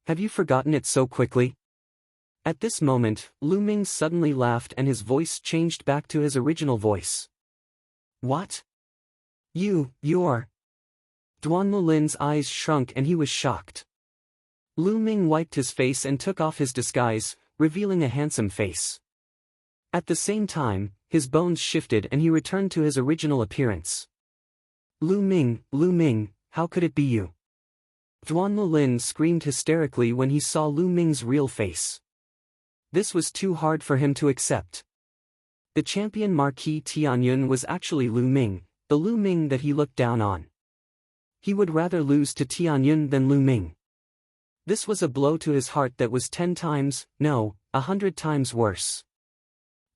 Have you forgotten it so quickly? At this moment, Lu Ming suddenly laughed and his voice changed back to his original voice. What? You're... Duanmu Lin's eyes shrunk and he was shocked. Lu Ming wiped his face and took off his disguise, revealing a handsome face. At the same time, his bones shifted and he returned to his original appearance. Lu Ming, how could it be you? Duanmu Lin screamed hysterically when he saw Lu Ming's real face. This was too hard for him to accept. The champion Marquis Tianyun was actually Lu Ming, the Lu Ming that he looked down on. He would rather lose to Tianyun than Lu Ming. This was a blow to his heart that was 10 times, no, 100 times worse.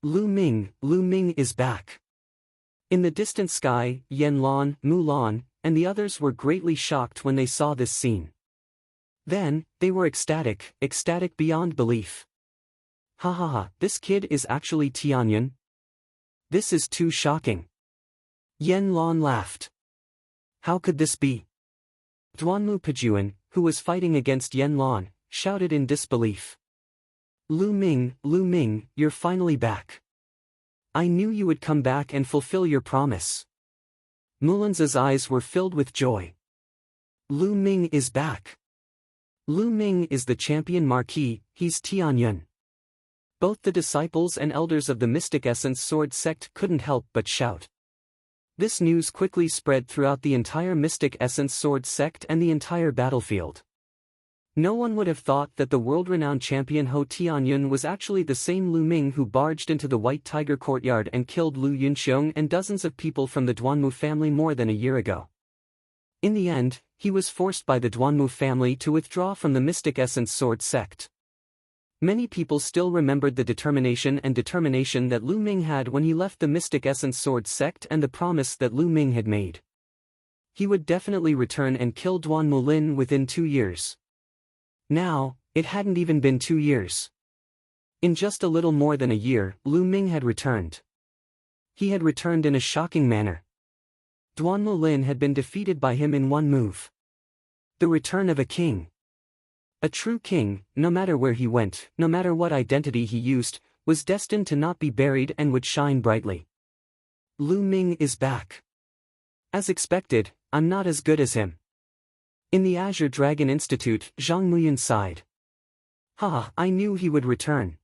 Lu Ming is back. In the distant sky, Yanlan, Mulan, and the others were greatly shocked when they saw this scene. Then, they were ecstatic beyond belief. Ha ha ha, this kid is actually Tianyun? This is too shocking. Yanlan laughed. How could this be? Duanmu Pajuan, who was fighting against Yanlan, shouted in disbelief. Lu Ming, you're finally back. I knew you would come back and fulfill your promise. Mulan's eyes were filled with joy. Lu Ming is back. Lu Ming is the champion Marquis, he's Tianyun. Both the disciples and elders of the Mystic Essence Sword sect couldn't help but shout. This news quickly spread throughout the entire Mystic Essence Sword sect and the entire battlefield. No one would have thought that the world-renowned champion Ho Tianyun was actually the same Lu Ming who barged into the White Tiger courtyard and killed Lu Yunxiong and dozens of people from the Duanmu family more than a year ago. In the end, he was forced by the Duanmu family to withdraw from the Mystic Essence Sword sect. Many people still remembered the determination that Lu Ming had when he left the Mystic Essence Sword sect and the promise that Lu Ming had made. He would definitely return and kill Duanmu Lin within 2 years. Now, it hadn't even been 2 years. In just a little more than a year, Lu Ming had returned. He had returned in a shocking manner. Duanmu Lin had been defeated by him in one move. The return of a king. A true king, no matter where he went, no matter what identity he used, was destined to not be buried and would shine brightly. Lu Ming is back. As expected, I'm not as good as him. In the Azure Dragon Institute, Zhang Muyun sighed. Haha, I knew he would return.